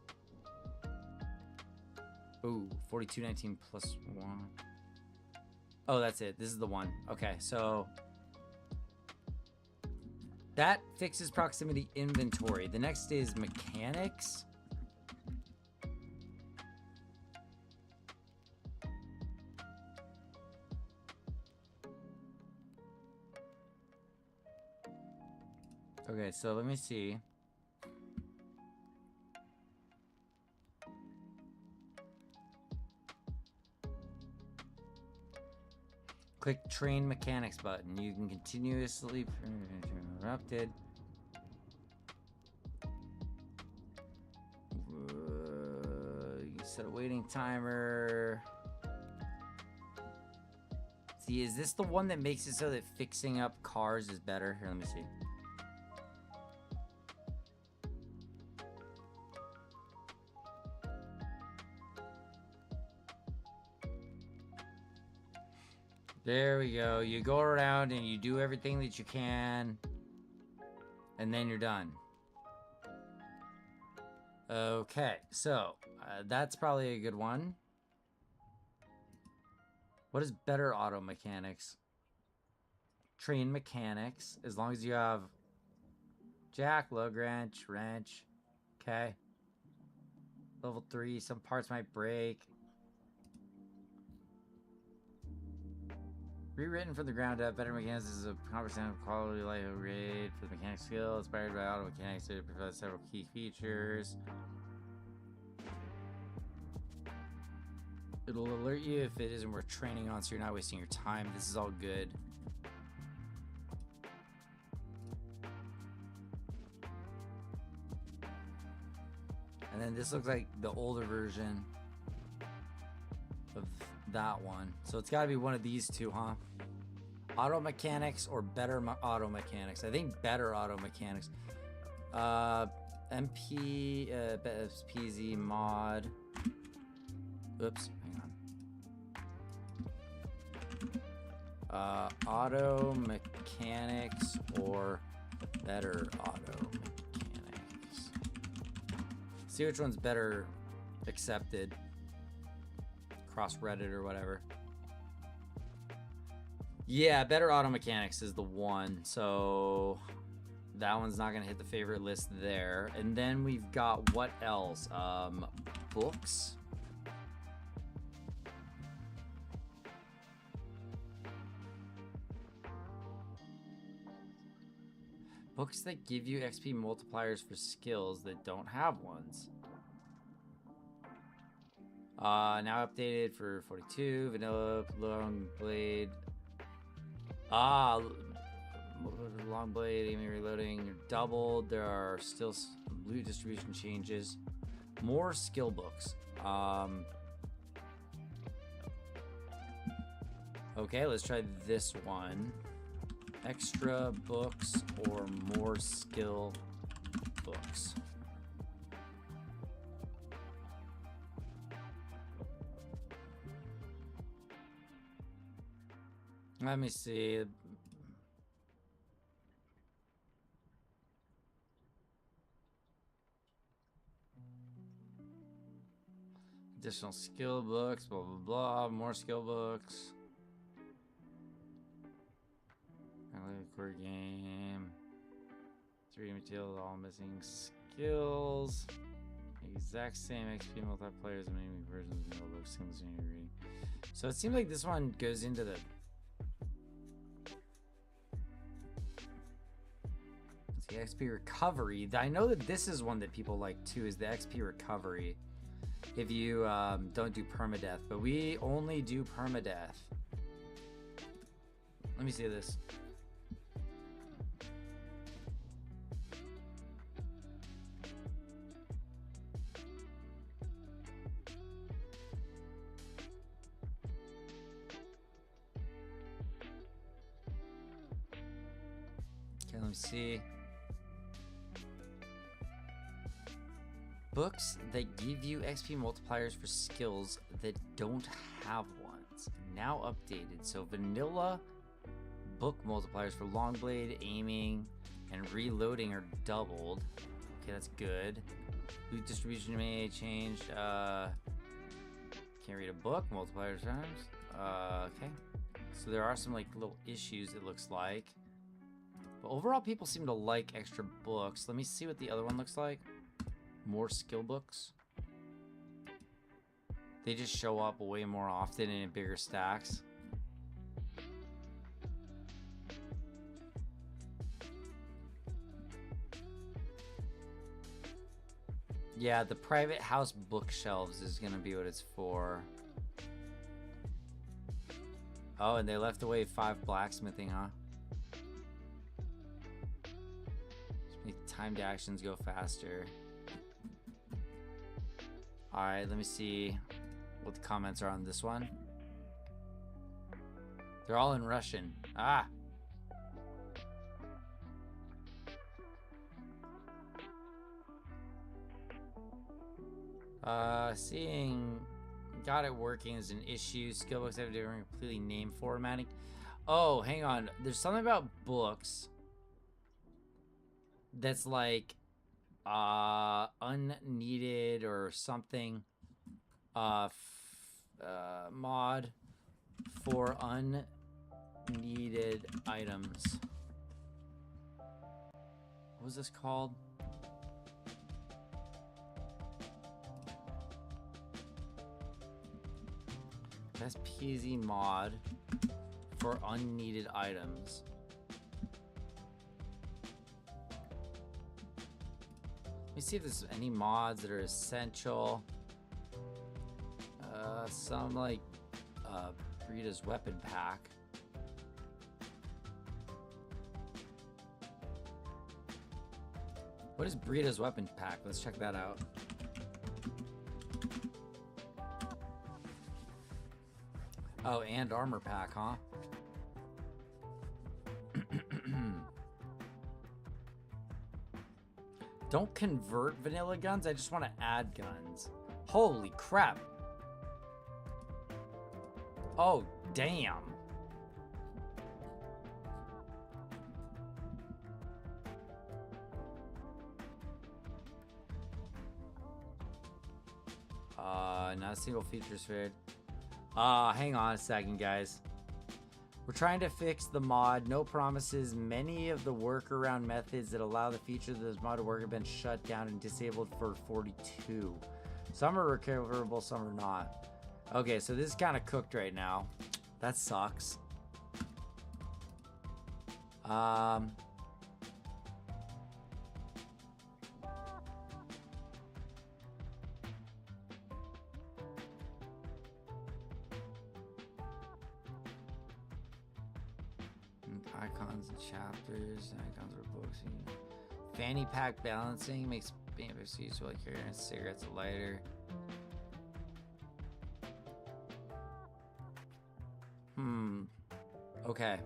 Ooh, 4219 plus 1. Oh, that's it. This is the one. Okay, so that fixes proximity inventory. The next is mechanics. Okay, so let me see. Click train mechanics button. You can continuously interrupted. You Set a waiting timer. See, is this the one that makes it so that fixing up cars is better? Here, let me see. There we go. You go around and you do everything that you can, and then you're done. Okay, so that's probably a good one. What is better auto mechanics? Train mechanics, as long as you have jack, lug wrench, wrench. Okay. Level 3, some parts might break. Rewritten from the ground up, better mechanics is a conversation of quality life upgrade for the mechanic skill, inspired by auto mechanics to provide several key features. It'll alert you if it isn't worth training on, so you're not wasting your time. This is all good. And then this looks like the older version of that one. So it's got to be one of these two, huh? Auto mechanics or better auto mechanics? I think better auto mechanics. PZ mod. Oops, hang on. Auto mechanics or better auto mechanics. See which one's better accepted. Cross Reddit or whatever. Yeah, better auto mechanics is the one. So that one's not gonna hit the favorite list there. And then we've got what else? Books. Books that give you XP multipliers for skills that don't have ones. Now updated for 42, vanilla, long blade. Long blade, aiming, reloading, doubled. There are still loot distribution changes. More skill books. Okay, let's try this one. Extra books or more skill books. Let me see. Additional skill books, blah, blah, blah. More skill books. Core game. 3 materials, all missing skills. Exact same XP multipliers and many versions of no books. Reading. So it seems like this one goes into the XP recovery. I know that this is one that people like too, is the XP recovery if you don't do permadeath, but we only do permadeath. Let me see this. Okay, let me see. Books that give you XP multipliers for skills that don't have ones. Now updated. So vanilla book multipliers for long blade, aiming, and reloading are doubled. Okay, that's good. Loot distribution may change. Can't read a book. Multipliers times. Okay. So there are some like little issues, it looks like. But overall, people seem to like extra books. Let me see what the other one looks like. More skill books. They just show up way more often and in bigger stacks. Yeah, the private house bookshelves is gonna be what it's for. Oh, and they left away 5 blacksmithing, huh? Just make timed actions go faster. Alright, let me see what the comments are on this one. They're all in Russian. Ah! Seeing got it working is an issue. Skill books have different completely name formatting. Oh, hang on. There's something about books that's like unneeded or something. Mod for unneeded items. What was this called? SPZ mod for unneeded items. Let me see if there's any mods that are essential. Some like Rita's weapon pack. What is Brita's weapon pack? Let's check that out. Oh, and armor pack, huh? Don't convert vanilla guns. I just want to add guns. Holy crap. Oh, damn. Not a single feature spared. Hang on a second, guys. We're trying to fix the mod. No promises. Many of the workaround methods that allow the feature of this mod to work have been shut down and disabled for 42. Some are recoverable, some are not. Okay, so this is kind of cooked right now. That sucks. Icons and chapters, icons for books. Fanny pack balancing makes bambus useful like carrying cigarettes, a lighter. Okay.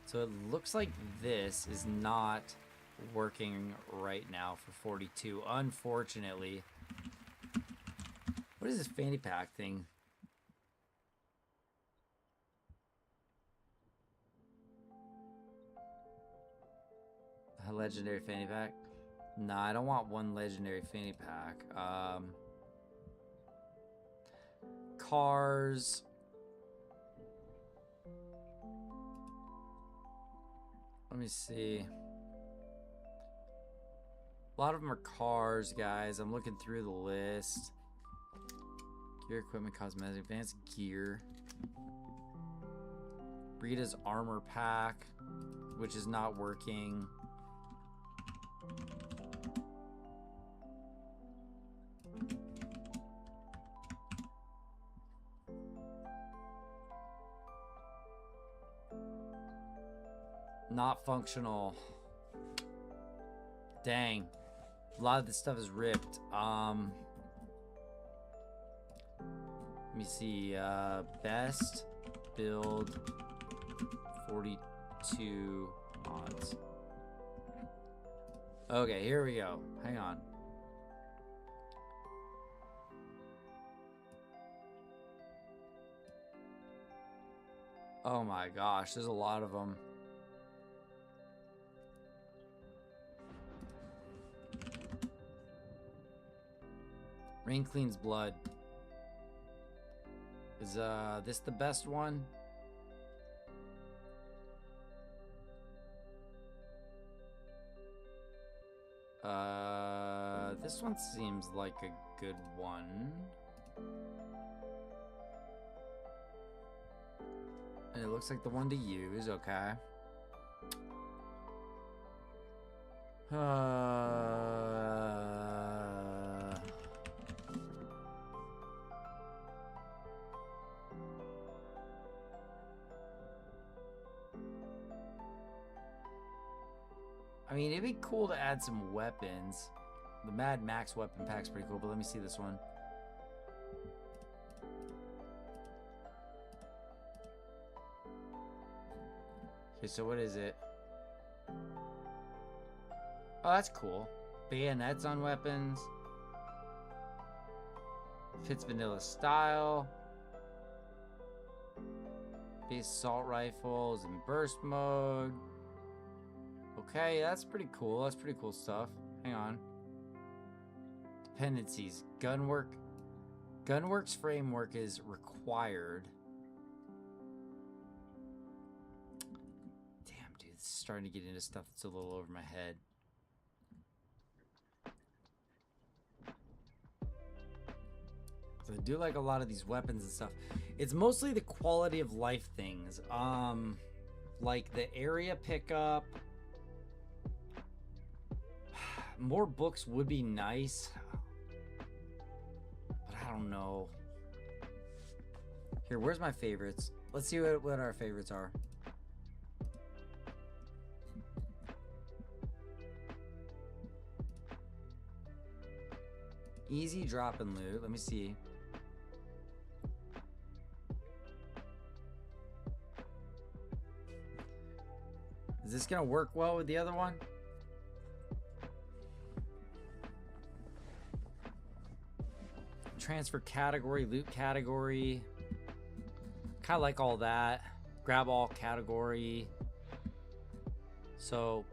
So it looks like this is not working right now for 42, unfortunately. What is this fanny pack thing? A legendary fanny pack? Nah, I don't want one legendary fanny pack. Cars. Let me see. A lot of them are cars, guys. I'm looking through the list. Gear, equipment, cosmetic, advanced gear. Rita's armor pack, which is not working. Not functional. Dang. A lot of this stuff is ripped. Let me see. Best build 42 mods. Okay, here we go. Hang on. Oh my gosh, there's a lot of them. Rain cleans blood. Is this the best one? This one seems like a good one. And it looks like the one to use, okay. I mean, it'd be cool to add some weapons. The Mad Max weapon pack's pretty cool, but let me see this one. Okay, so what is it? Oh, that's cool. Bayonets on weapons. Fits vanilla style. Base assault rifles in burst mode. Okay, that's pretty cool. That's pretty cool stuff. Hang on. Dependencies. Gunwork. Gunworks framework is required. Damn, dude. This is starting to get into stuff that's a little over my head. So I do like a lot of these weapons and stuff. It's mostly the quality of life things. Like the area pickup. More books would be nice. But I don't know. Here, where's my favorites? Let's see what our favorites are. Easy drop and loot. Let me see. Is this gonna work well with the other one? Transfer category, loot category. Kind of like all that. Grab all category. So,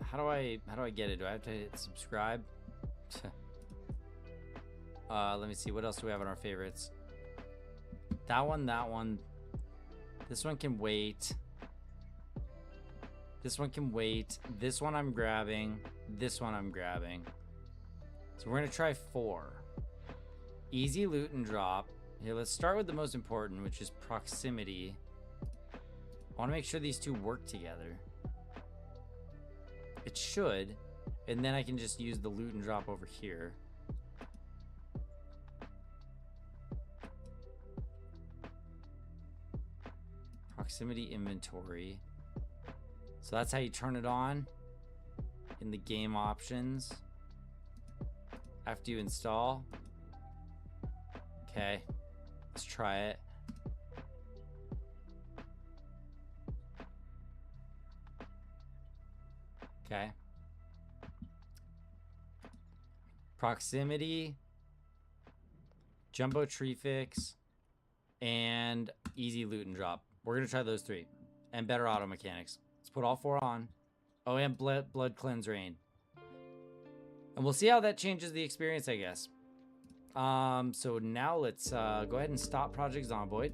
how do I get it? Do I have to hit subscribe? Let me see. What else do we have on our favorites? That one, that one. This one can wait. This one can wait. This one I'm grabbing. This one I'm grabbing. So we're gonna try 4. Easy loot and drop. Here, let's start with the most important, which is proximity. I want to make sure these two work together. It should. And then I can just use the loot and drop over here. Proximity inventory. So that's how you turn it on in the game options after you install. Okay, let's try it. Okay. Proximity, jumbo tree fix, and easy loot and drop. We're gonna try those 3, and better auto mechanics. Let's put all 4 on. Oh, and blood cleanse rain. And we'll see how that changes the experience, I guess. So now let's go ahead and stop Project Zomboid.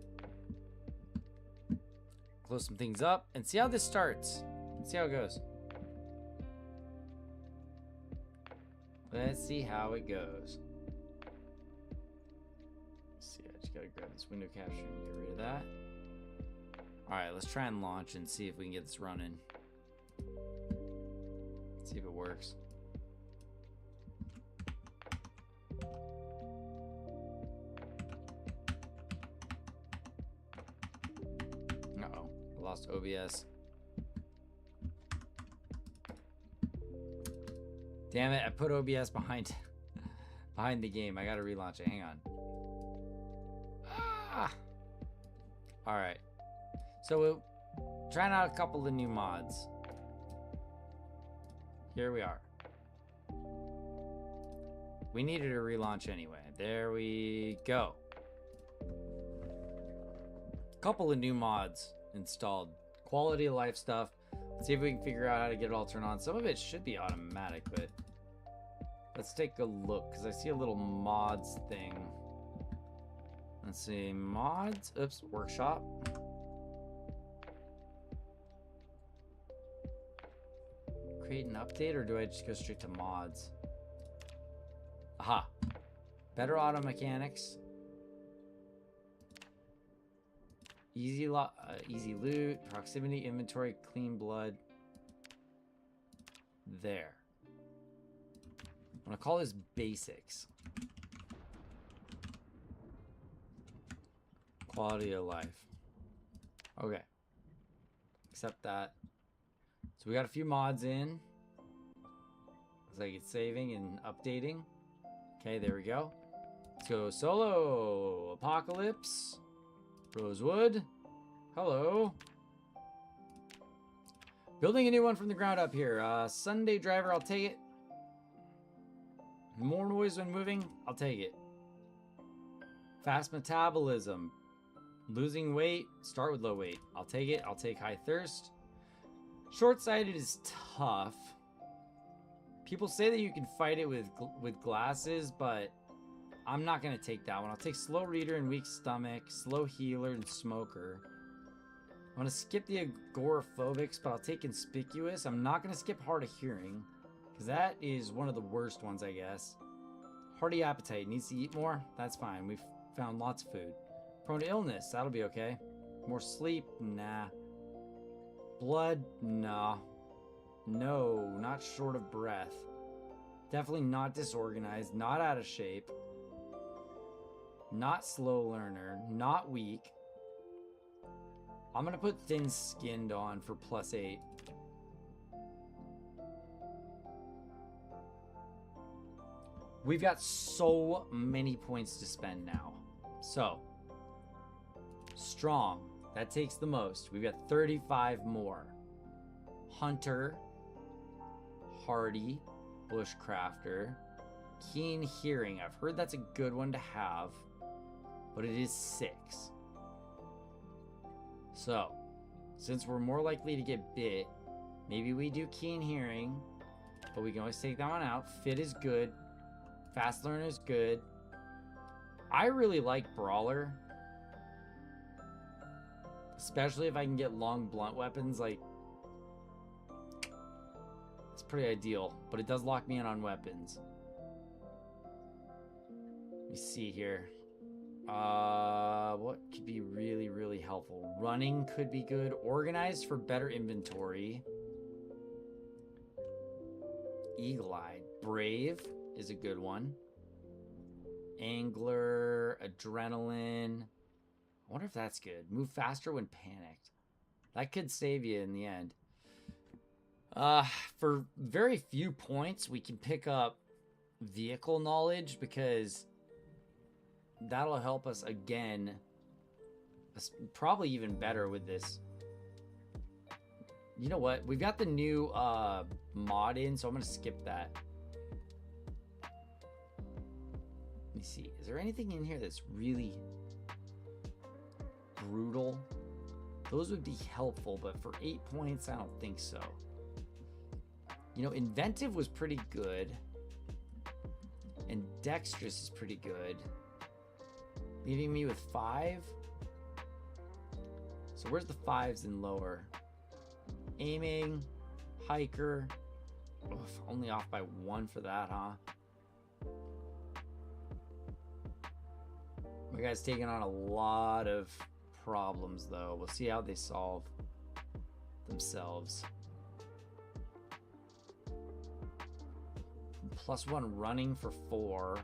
Close some things up and see how this starts. Let's see how it goes. Let's see how it goes. Let's see, I just gotta grab this window capture and get rid of that. Alright, let's try and launch and see if we can get this running. See if it works. Uh-oh, I lost OBS. Damn it, I put OBS behind the game. I gotta relaunch it. Hang on. Ah! Alright. So we're trying out a couple of new mods. Here we are. We needed a relaunch anyway. There we go. Couple of new mods installed. Quality of life stuff. Let's see if we can figure out how to get it all turned on. Some of it should be automatic, but let's take a look because I see a little mods thing. Let's see, mods. Oops, workshop. Create an update, or do I just go straight to mods? Aha. Better auto mechanics. Easy loot, proximity, inventory, clean blood. There. I'm gonna call this basics. Quality of life. Okay. Accept that. So we got a few mods in. Looks like it's saving and updating. Okay, there we go. Let's go solo. Apocalypse. Rosewood. Hello. Building a new one from the ground up here. Sunday driver, I'll take it. More noise when moving, I'll take it. Fast metabolism. Losing weight, start with low weight. I'll take it. I'll take high thirst. Short-sighted is tough. People say that you can fight it with glasses, but I'm not going to take that one. I'll take slow reader and weak stomach, slow healer and smoker. I'm going to skip the agoraphobics, but I'll take conspicuous. I'm not going to skip hard of hearing, because that is one of the worst ones, I guess. Hearty appetite, needs to eat more? That's fine. We've found lots of food. Prone to illness, that'll be okay. More sleep? Nah. Blood? Nah. No, not short of breath. Definitely not disorganized, not out of shape. Not slow learner, not weak. I'm gonna put thin-skinned on for +8. We've got so many points to spend now. So, strong, that takes the most. We've got 35 more. Hunter, hardy, bushcrafter, keen hearing. I've heard that's a good one to have, but it is 6. So, since we're more likely to get bit, maybe we do keen hearing, but we can always take that one out. Fit is good. Fast learner is good. I really like brawler, especially if I can get long blunt weapons. Like, it's pretty ideal, but it does lock me in on weapons. Let me see here. What could be really, really helpful? Running could be good. Organized for better inventory. Eagle-eyed. Brave is a good one. Angler, adrenaline. I wonder if that's good. Move faster when panicked. That could save you in the end. For very few points, we can pick up vehicle knowledge, because that'll help us again. Probably even better with this. You know what? We've got the new mod in, so I'm going to skip that. Let me see. Is there anything in here that's really brutal? Those would be helpful, but for 8 points, I don't think so. You know, inventive was pretty good. And dexterous is pretty good. Leaving me with 5. So where's the 5s in lower? Aiming, hiker. Oof, only off by 1 for that, huh? My guy's taking on a lot of problems, though. We'll see how they solve themselves. +1 running for 4,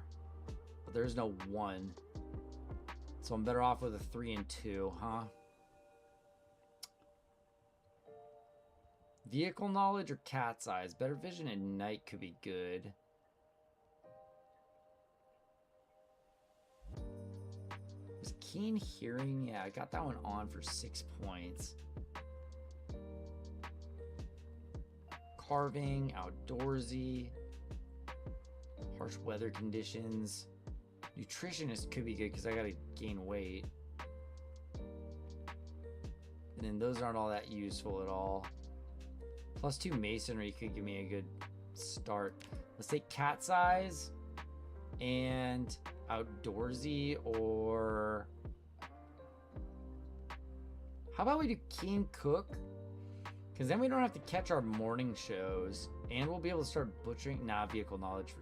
but there's no 1. So I'm better off with a 3 and 2, huh? Vehicle knowledge or cat's eyes? Better vision at night could be good. Was keen hearing? Yeah, I got that one on for 6 points. Carving, outdoorsy, harsh weather conditions. Nutritionist could be good because I gotta gain weight. And then those aren't all that useful at all. +2 masonry could give me a good start. Let's take cat's eyes and outdoorsy, or how about we do keen cook? Because then we don't have to catch our morning shows, and we'll be able to start butchering. Nah, vehicle knowledge.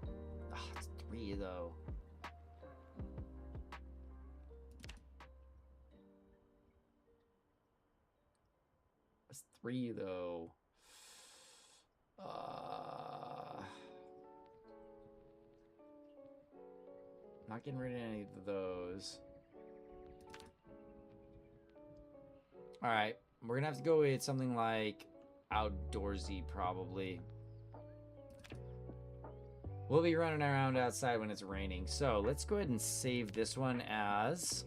It's 3 though. It's 3 though. Not getting rid of any of those. All right, we're gonna have to go with something like outdoorsy, probably. We'll be running around outside when it's raining. So let's go ahead and save this one as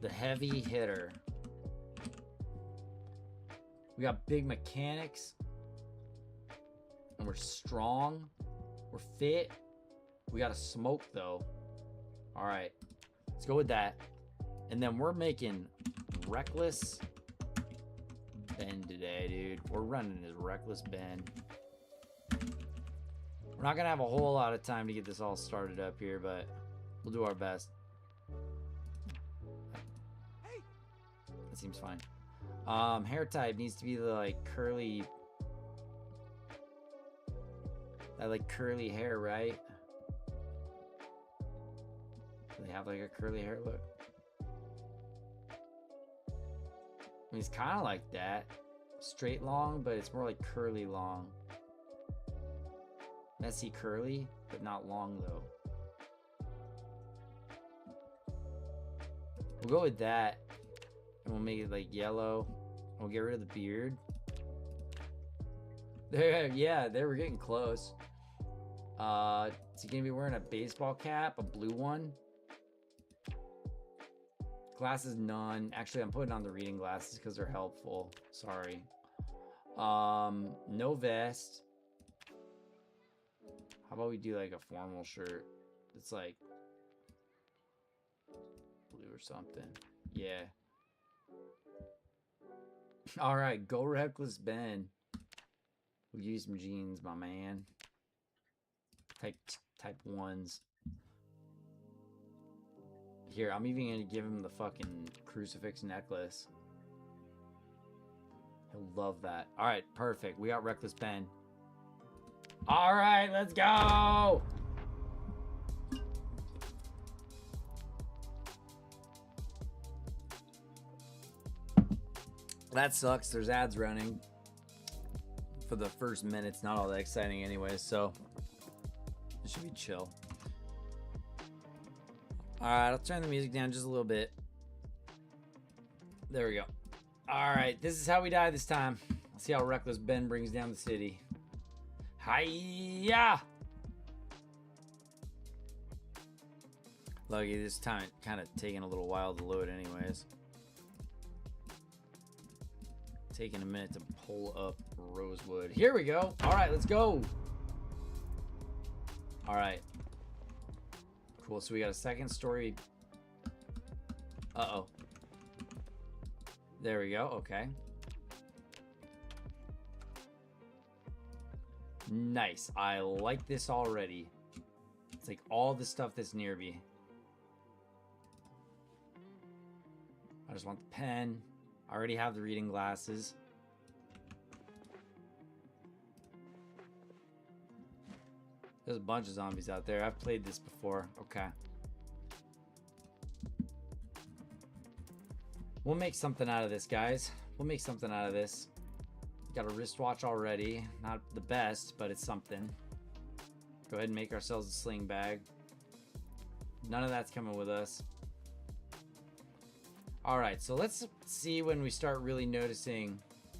the heavy hitter. We got big mechanics. And we're strong. We're fit. We got to smoke though. All right. Let's go with that. And then we're making reckless Ben today, dude. We're running his reckless Ben. We're not gonna have a whole lot of time to get this all started up here, but we'll do our best. That seems fine. Hair type needs to be the like curly, that like curly hair, right? Do they have like a curly hair look? I mean, it's kind of like that. Straight long, but it's more like curly long. Messy curly, but not long though. We'll go with that. And we'll make it like yellow. We'll get rid of the beard. There, yeah, there, we're getting close. Is he gonna be wearing a baseball cap, a blue one? Glasses, none. Actually, I'm putting on the reading glasses because they're helpful. Sorry. No vest. How about we do like a formal shirt? It's like blue or something. Yeah. All right, go reckless Ben. We'll use some jeans, my man. Type ones. Here, I'm even gonna give him the fucking crucifix necklace. He'll love that. All right, perfect. We got reckless Ben. All right, let's go. That sucks. There's ads running for the first minute. It's not all that exciting anyway, so it should be chill. All right, I'll turn the music down just a little bit. There we go. All right, this is how we die this time. Let's see how reckless Ben brings down the city. Hiya! Lucky this time, kind of taking a little while to load anyways. Taking a minute to pull up Rosewood. Here we go. All right, let's go. All right. Cool, so we got a second story. Uh-oh. There we go, okay. Nice, I like this already. It's like all the stuff that's near me. I just want the pen. I already have the reading glasses. There's a bunch of zombies out there. I've played this before. Okay. We'll make something out of this, guys. We'll make something out of this. Got a wristwatch already. Not the best, but it's something. Go ahead and make ourselves a sling bag. None of that's coming with us. All right, so let's see when we start really noticing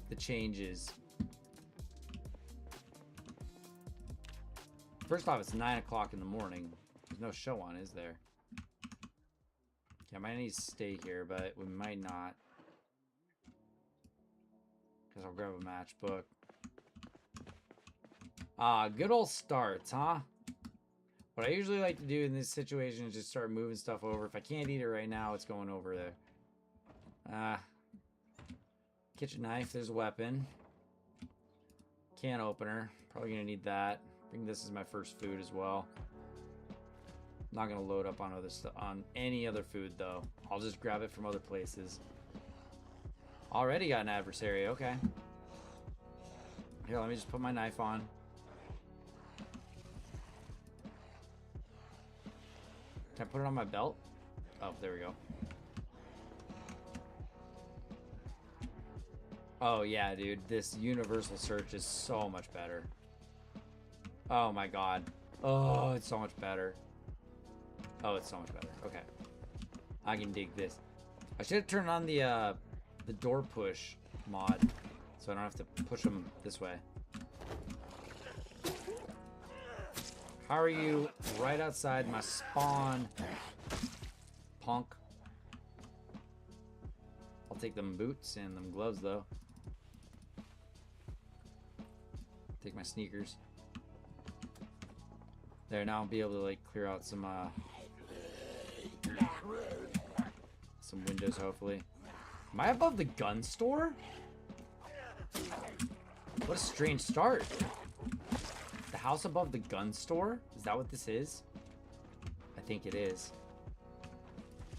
the changes. First off, it's 9 o'clock in the morning. There's no show on, is there? Okay, I might need to stay here, but we might not. Because I'll grab a matchbook. Ah, good old starts, huh? What I usually like to do in this situation is just start moving stuff over. If I can't eat it right now, it's going over there. Kitchen knife, there's a weapon. Can opener, probably gonna need that. I think this is my first food as well. I'm not gonna load up on other stuff, on any other food though. I'll just grab it from other places. Already got an adversary, okay. Here, let me just put my knife on. Can I put it on my belt? Oh, there we go. Oh yeah, dude, this universal search is so much better. Oh my god. Oh, it's so much better. Oh, it's so much better. Okay. I can dig this. I should have turned on the door push mod, so I don't have to push them this way. How are you right outside my spawn, punk? I'll take them boots and them gloves, though. Take my sneakers. There, now I'll be able to, like, clear out some windows, hopefully. Am I above the gun store? What a strange start. The house above the gun store? Is that what this is? I think it is.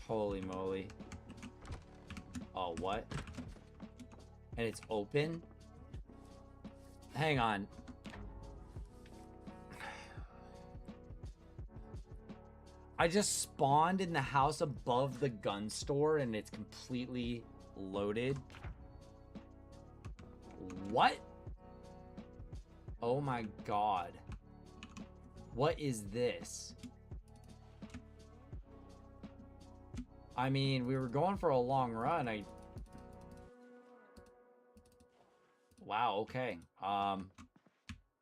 Holy moly. Oh, what? And it's open? Hang on. I just spawned in the house above the gun store and it's completely loaded. What? Oh my god. What is this? I mean, we were going for a long run. Wow, okay.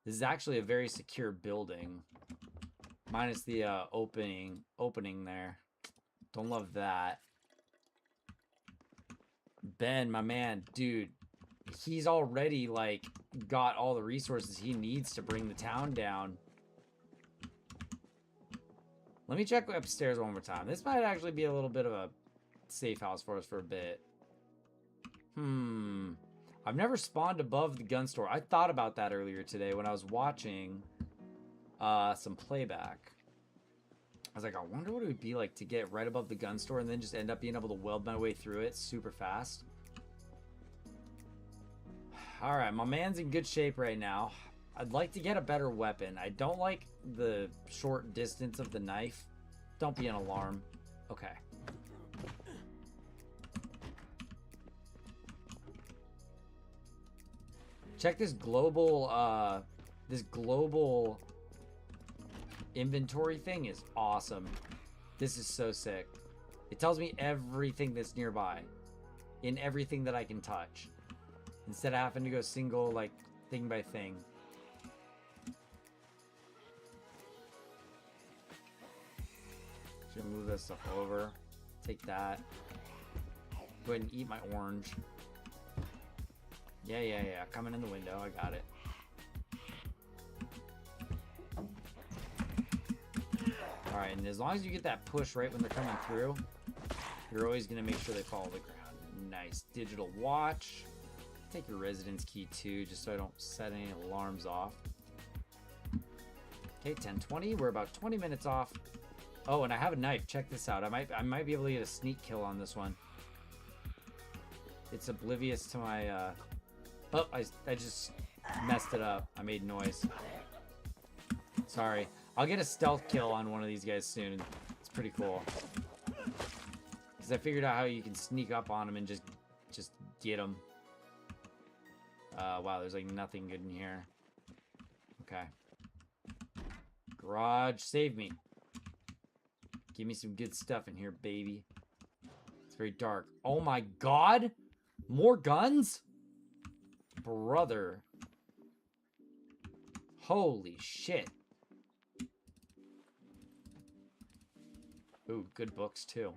This is actually a very secure building. Minus the opening there. Don't love that. Ben, my man, dude, he's already like got all the resources he needs to bring the town down. Let me check upstairs one more time. This might actually be a little bit of a safe house for us for a bit. I've never spawned above the gun store. I thought about that earlier today when I was watching some playback. I was like, I wonder what it would be like to get right above the gun store and then just end up being able to weld my way through it super fast. All right, my man's in good shape right now. I'd like to get a better weapon. I don't like the short distance of the knife. Don't be an alarm. Okay. Check this global inventory thing is awesome. This is so sick. It tells me everything that's nearby in everything that I can touch instead of having to go single, like, thing by thing. Should move this stuff over. Take that. Go ahead and eat my orange. Yeah. Coming in the window. I got it. Alright, and as long as you get that push right when they're coming through, you're always going to make sure they fall to the ground. Nice. Digital watch. Take your residence key too, just so I don't set any alarms off. Okay, 10:20. We're about 20 minutes off. Oh, and I have a knife. Check this out. I might be able to get a sneak kill on this one. It's oblivious to my oh, I just messed it up. I made noise. Sorry. I'll get a stealth kill on one of these guys soon. It's pretty cool. Because I figured out how you can sneak up on them and just get them. Wow, there's like nothing good in here. Okay. Garage, save me. Give me some good stuff in here, baby. It's very dark. Oh my god! More guns? Brother. Holy shit. Ooh, good books too.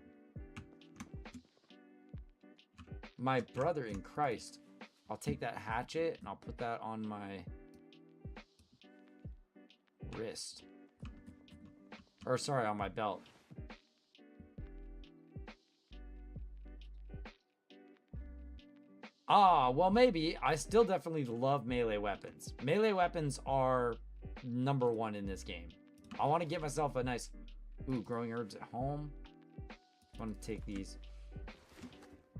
My brother in Christ. I'll take that hatchet and I'll put that on my wrist. Or sorry, on my belt. Ah, well maybe. I still definitely love melee weapons. Melee weapons are #1 in this game. I want to get myself a nice... Ooh, growing herbs at home. I want to take these.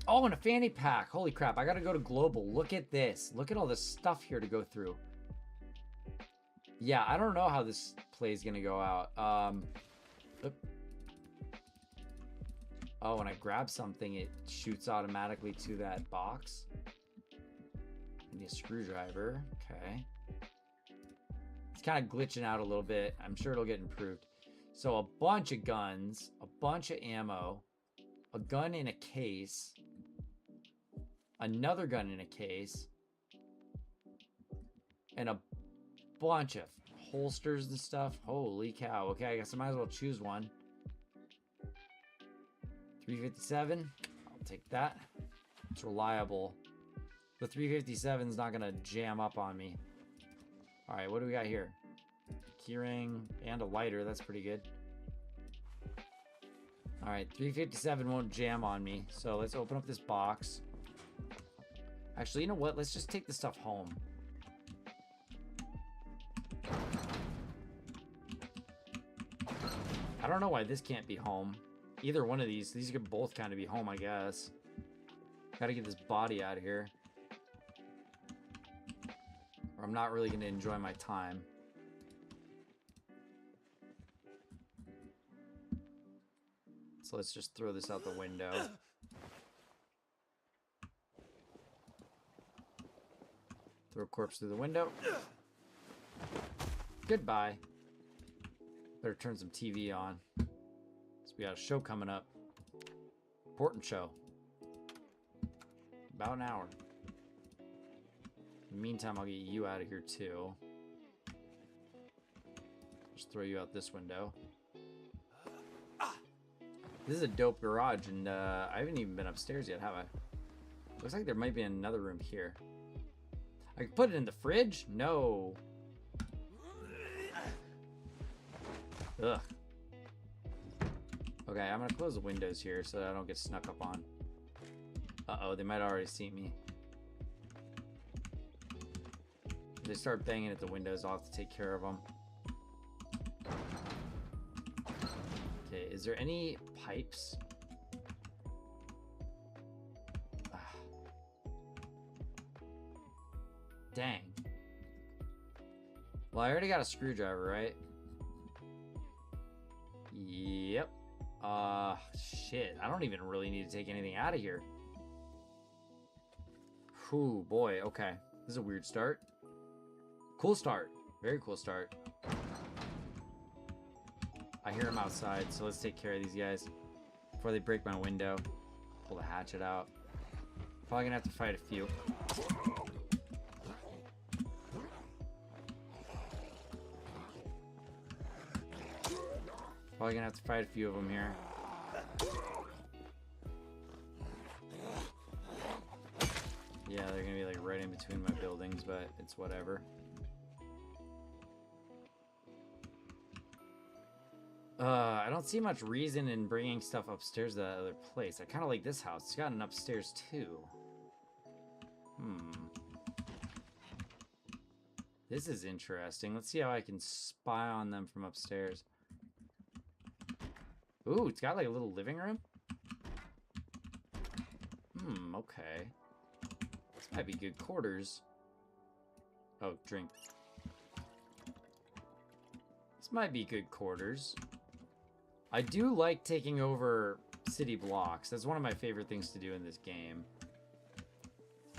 Oh, and a fanny pack. Holy crap, I gotta go to global. Look at this. Look at all this stuff here to go through. Yeah, I don't know how this play is gonna go out. Oh, when I grab something, it shoots automatically to that box. Need a screwdriver. Okay. It's kind of glitching out a little bit. I'm sure it'll get improved. So a bunch of guns, a bunch of ammo, a gun in a case, another gun in a case, and a bunch of... holsters and stuff. Holy cow. Okay, I guess I might as well choose one. 357. I'll take that. It's reliable. The 357 is not going to jam up on me. All right, what do we got here? Keyring and a lighter. That's pretty good. All right, 357 won't jam on me. So let's open up this box. Actually, you know what? Let's just take the stuff home. I don't know why this can't be home. Either one of these could both kind of be home, I guess. Gotta get this body out of here, or I'm not really gonna enjoy my time. So let's just throw this out the window. Throw a corpse through the window. Goodbye. Better turn some TV on. So we got a show coming up. Important show. About an hour. In the meantime, I'll get you out of here too. Just throw you out this window. This is a dope garage, and I haven't even been upstairs yet, have I? Looks like there might be another room here. I can put it in the fridge? No. Ugh. Okay, I'm gonna close the windows here so that I don't get snuck up on. Uh-oh, they might already see me. If they start banging at the windows, I'll have to take care of them. Okay, is there any pipes? Dang. Well, I already got a screwdriver, right? Yep. Shit. I don't even really need to take anything out of here. Whew, boy. Okay. This is a weird start. Cool start. Very cool start. I hear them outside, so let's take care of these guys before they break my window. Pull the hatchet out. Probably gonna have to fight a few. Probably gonna have to fight a few of them here. Yeah, they're gonna be like right in between my buildings, but it's whatever. I don't see much reason in bringing stuff upstairs to that other place. I kind of like this house. It's got an upstairs too. This is interesting. Let's see how I can spy on them from upstairs. Ooh, it's got like a little living room. Okay. This might be good quarters. Oh, drink. This might be good quarters. I do like taking over city blocks. That's one of my favorite things to do in this game.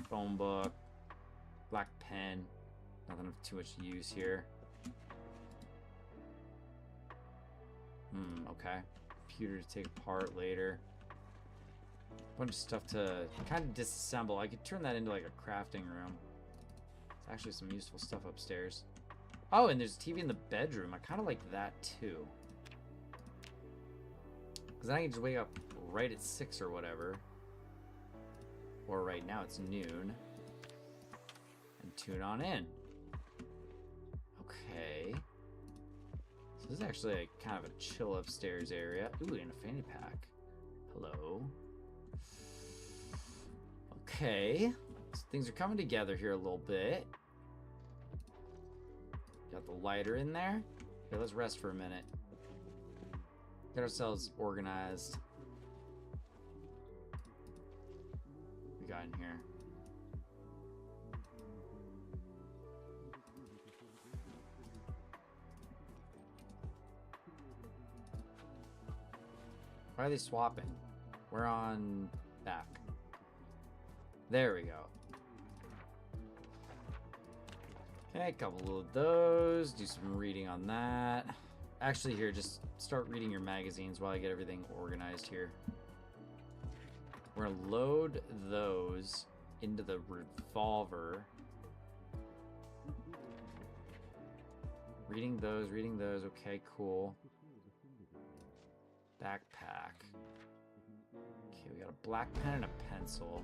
Phone book. Black pen. Nothing of too much use here. Okay. Computer to take apart later. Bunch of stuff to kind of disassemble. I could turn that into like a crafting room. There's actually some useful stuff upstairs. Oh, and there's a TV in the bedroom. I kind of like that too. Because then I can just wake up right at 6 or whatever. Or right now it's noon. And tune on in. Okay. So this is actually a kind of a chill upstairs area. Ooh, and a fanny pack. Hello. Okay. So things are coming together here a little bit. Got the lighter in there. Okay, let's rest for a minute. Get ourselves organized. What we got in here? Why are they swapping? We're on back. There we go. Okay, a couple of those. Do some reading on that. Actually, here, just start reading your magazines while I get everything organized here. We're gonna load those into the revolver. Reading those. Okay, cool. Backpack. Okay, we got a black pen and a pencil.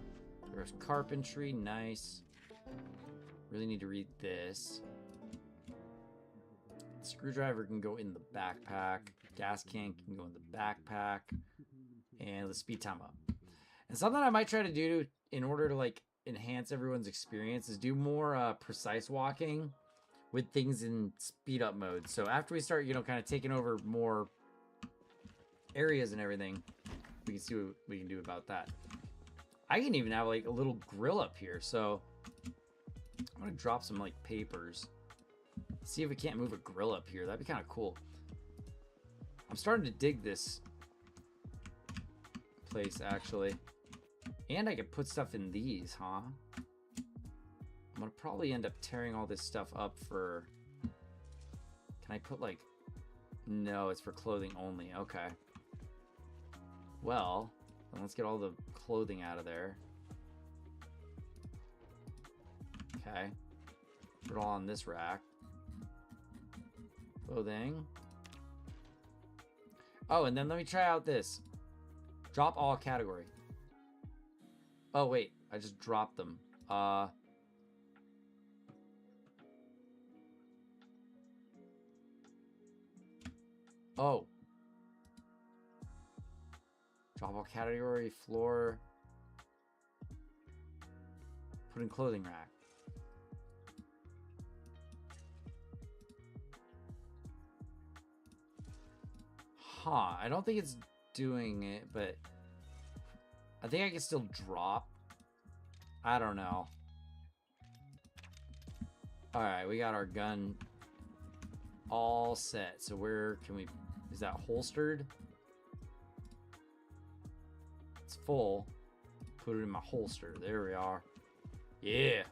There's carpentry, nice. Really need to read this. Screwdriver can go in the backpack. Gas can go in the backpack. And let's speed time up. And something I might try to do in order to like enhance everyone's experience is do more precise walking with things in speed up mode. So after we start, you know, kind of taking over more areas and everything, we can see what we can do about that. I can even have like a little grill up here. So I'm gonna drop some like papers. See if we can't move a grill up here. That'd be kind of cool. I'm starting to dig this place actually. And I could put stuff in these, huh? I'm gonna probably end up tearing all this stuff up for... Can I put like... No, it's for clothing only. Okay. Well, then let's get all the clothing out of there. Okay. Put it all on this rack. Clothing. Oh, and then let me try out this. Drop all category. Oh, wait. I just dropped them. Oh. Drop all category, floor. Put in clothing rack. Huh. I don't think it's doing it, but I think I can still drop. I don't know. Alright, we got our gun all set. So where can we... Is that holstered? It's full. Put it in my holster. There we are. Yeah.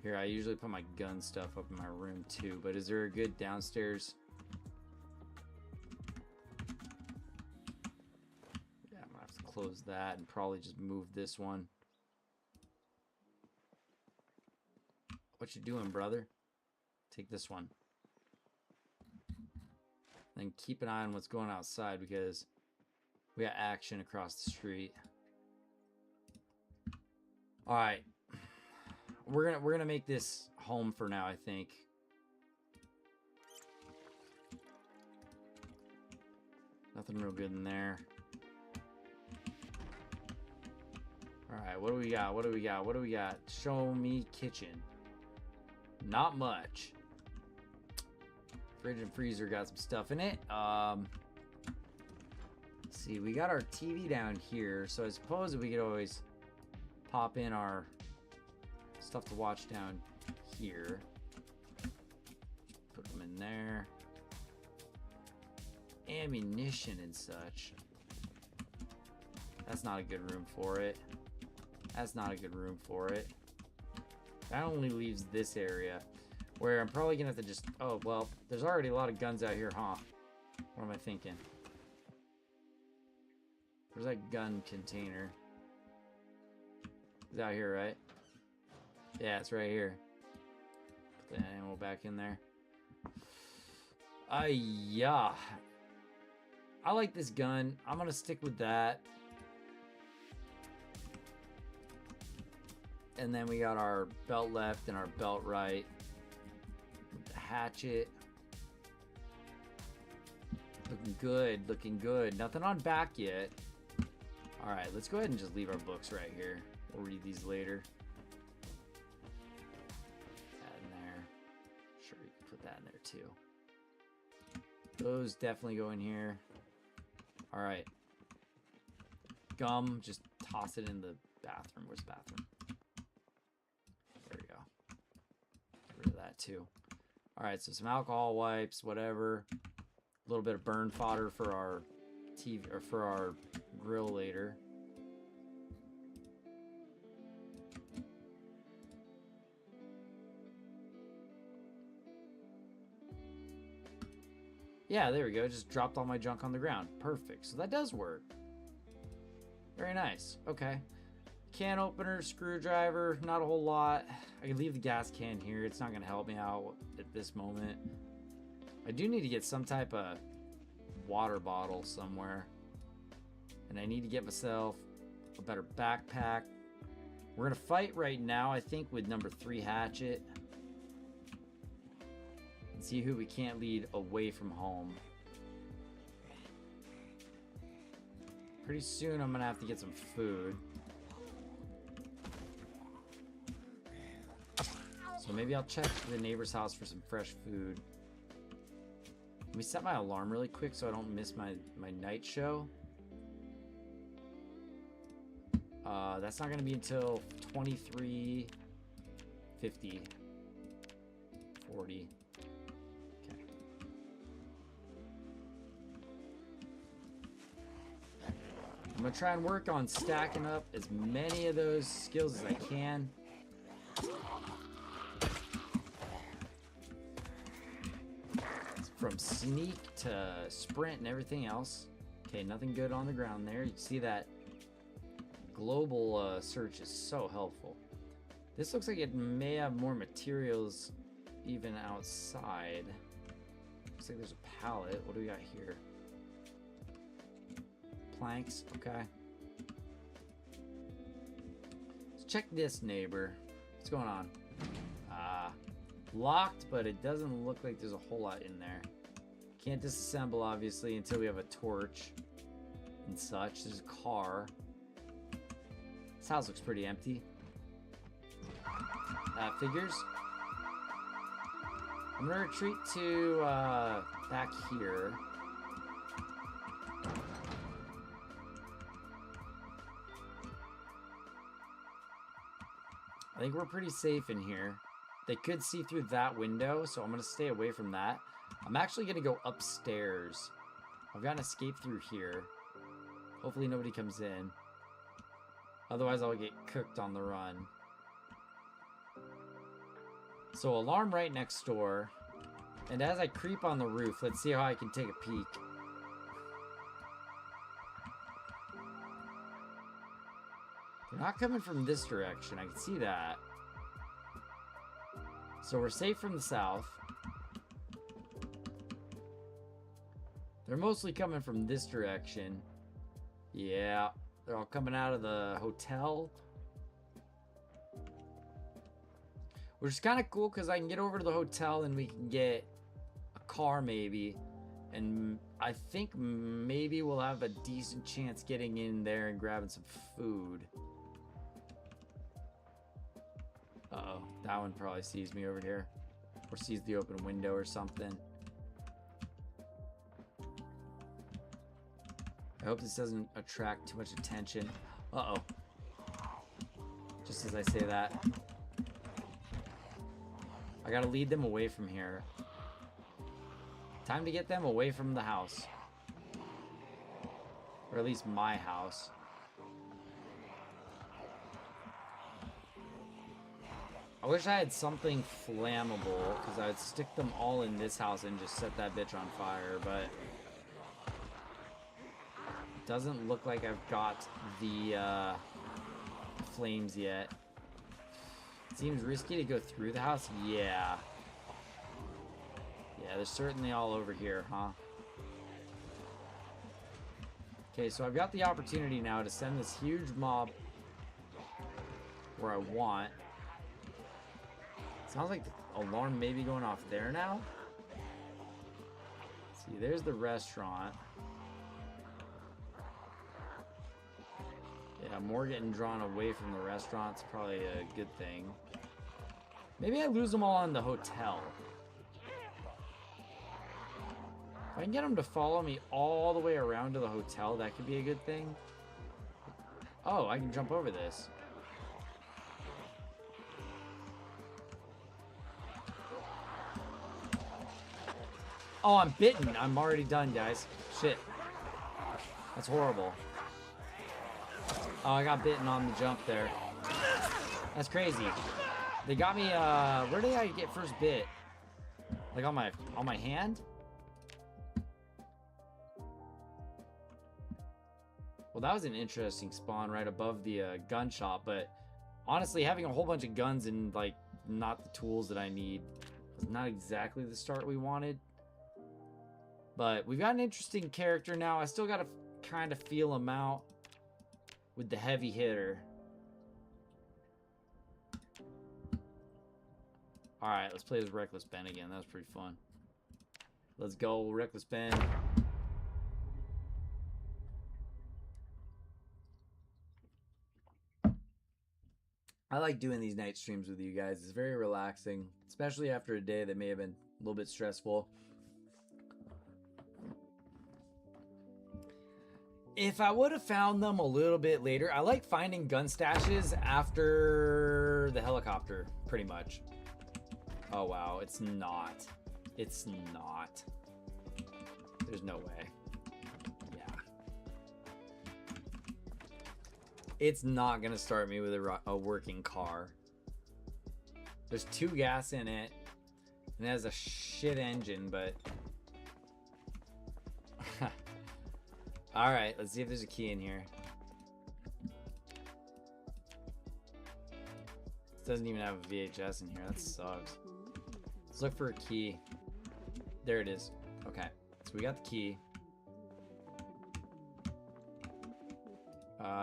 Here, I usually put my gun stuff up in my room too, but is there a good downstairs? Yeah, I'm gonna have to close that and probably just move this one. What you doing, brother? Take this one. Then keep an eye on what's going outside because we got action across the street. All right, we're gonna make this home for now, I think. Nothing real good in there. All right, what do we got? What do we got? What do we got? Show me kitchen. Not much. Fridge and freezer got some stuff in it. Let's see, we got our TV down here, so I suppose that we could always pop in our stuff to watch down here. Put them in there. Ammunition and such. That's not a good room for it. That's not a good room for it. That only leaves this area where I'm probably gonna have to just... Oh, well, there's already a lot of guns out here, huh? What am I thinking? Where's that gun container? It's out here, right? Yeah, it's right here. Put the ammo back in there. Yeah. I like this gun. I'm gonna stick with that. And then we got our belt left and our belt right. The hatchet. Looking good, looking good. Nothing on back yet. Alright, let's go ahead and just leave our books right here. We'll read these later. That in there. Sure, you can put that in there too. Those definitely go in here. Alright. Gum, just toss it in the bathroom. Where's the bathroom? There we go. Get rid of that too. Alright, so some alcohol wipes, whatever. A little bit of burn fodder for our TV or for our grill later. Yeah, there we go. Just dropped all my junk on the ground. Perfect. So that does work. Very nice. Okay. Can opener, screwdriver, not a whole lot. I can leave the gas can here. It's not going to help me out at this moment. I do need to get some type of water bottle somewhere. And I need to get myself a better backpack. We're going to fight right now, I think, with number 3 hatchet. And see who we can't lead away from home. Pretty soon I'm going to have to get some food. So maybe I'll check the neighbor's house for some fresh food. Let me set my alarm really quick so I don't miss my night show. That's not going to be until 23:50. 40. Okay. I'm going to try and work on stacking up as many of those skills as I can. From sneak to sprint and everything else. Okay, nothing good on the ground there. You can see that global search is so helpful. This looks like it may have more materials even outside. Looks like there's a pallet. What do we got here? Planks, okay. Let's check this neighbor. What's going on? Locked, but it doesn't look like there's a whole lot in there. Can't disassemble, obviously, until we have a torch and such. There's a car. This house looks pretty empty. Figures. I'm gonna retreat to back here. I think we're pretty safe in here. They could see through that window, so I'm going to stay away from that. I'm actually going to go upstairs. I've got an escape through here. Hopefully nobody comes in. Otherwise, I'll get cooked on the run. So, alarm right next door. And as I creep on the roof, let's see how I can take a peek. They're not coming from this direction. I can see that. So we're safe from the south. They're mostly coming from this direction. Yeah, they're all coming out of the hotel. Which is kind of cool because I can get over to the hotel and we can get a car maybe. And I think maybe we'll have a decent chance getting in there and grabbing some food. Uh-oh, that one probably sees me over here. Or sees the open window or something. I hope this doesn't attract too much attention. Uh-oh. Just as I say that. I gotta lead them away from here. Time to get them away from the house. Or at least my house. I wish I had something flammable, because I would stick them all in this house and just set that bitch on fire, but it doesn't look like I've got the flames yet. It seems risky to go through the house. Yeah. Yeah, they're certainly all over here, huh? Okay, so I've got the opportunity now to send this huge mob where I want. Sounds like the alarm may be going off there now. Let's see, there's the restaurant. Yeah, more getting drawn away from the restaurant's probably a good thing. Maybe I lose them all in the hotel. If I can get them to follow me all the way around to the hotel, that could be a good thing. Oh, I can jump over this. Oh, I'm bitten. I'm already done, guys. Shit. That's horrible. Oh, I got bitten on the jump there. That's crazy. They got me, where did I get first bit? Like on my hand? Well, that was an interesting spawn right above the gun shop, but honestly, having a whole bunch of guns and like not the tools that I need was not exactly the start we wanted. But we've got an interesting character now. I still got to kind of feel him out with the heavy hitter. All right, let's play as Reckless Ben again. That was pretty fun. Let's go, Reckless Ben. I like doing these night streams with you guys. It's very relaxing, especially after a day that may have been a little bit stressful. If I would have found them a little bit later, I like finding gun stashes after the helicopter, pretty much. Oh, wow. It's not. It's not. There's no way. Yeah. It's not going to start me with a working car. There's 2 gas in it. And it has a shit engine, but... Alright, let's see if there's a key in here. It doesn't even have a VHS in here. That sucks. Let's look for a key. There it is. Okay, so we got the key.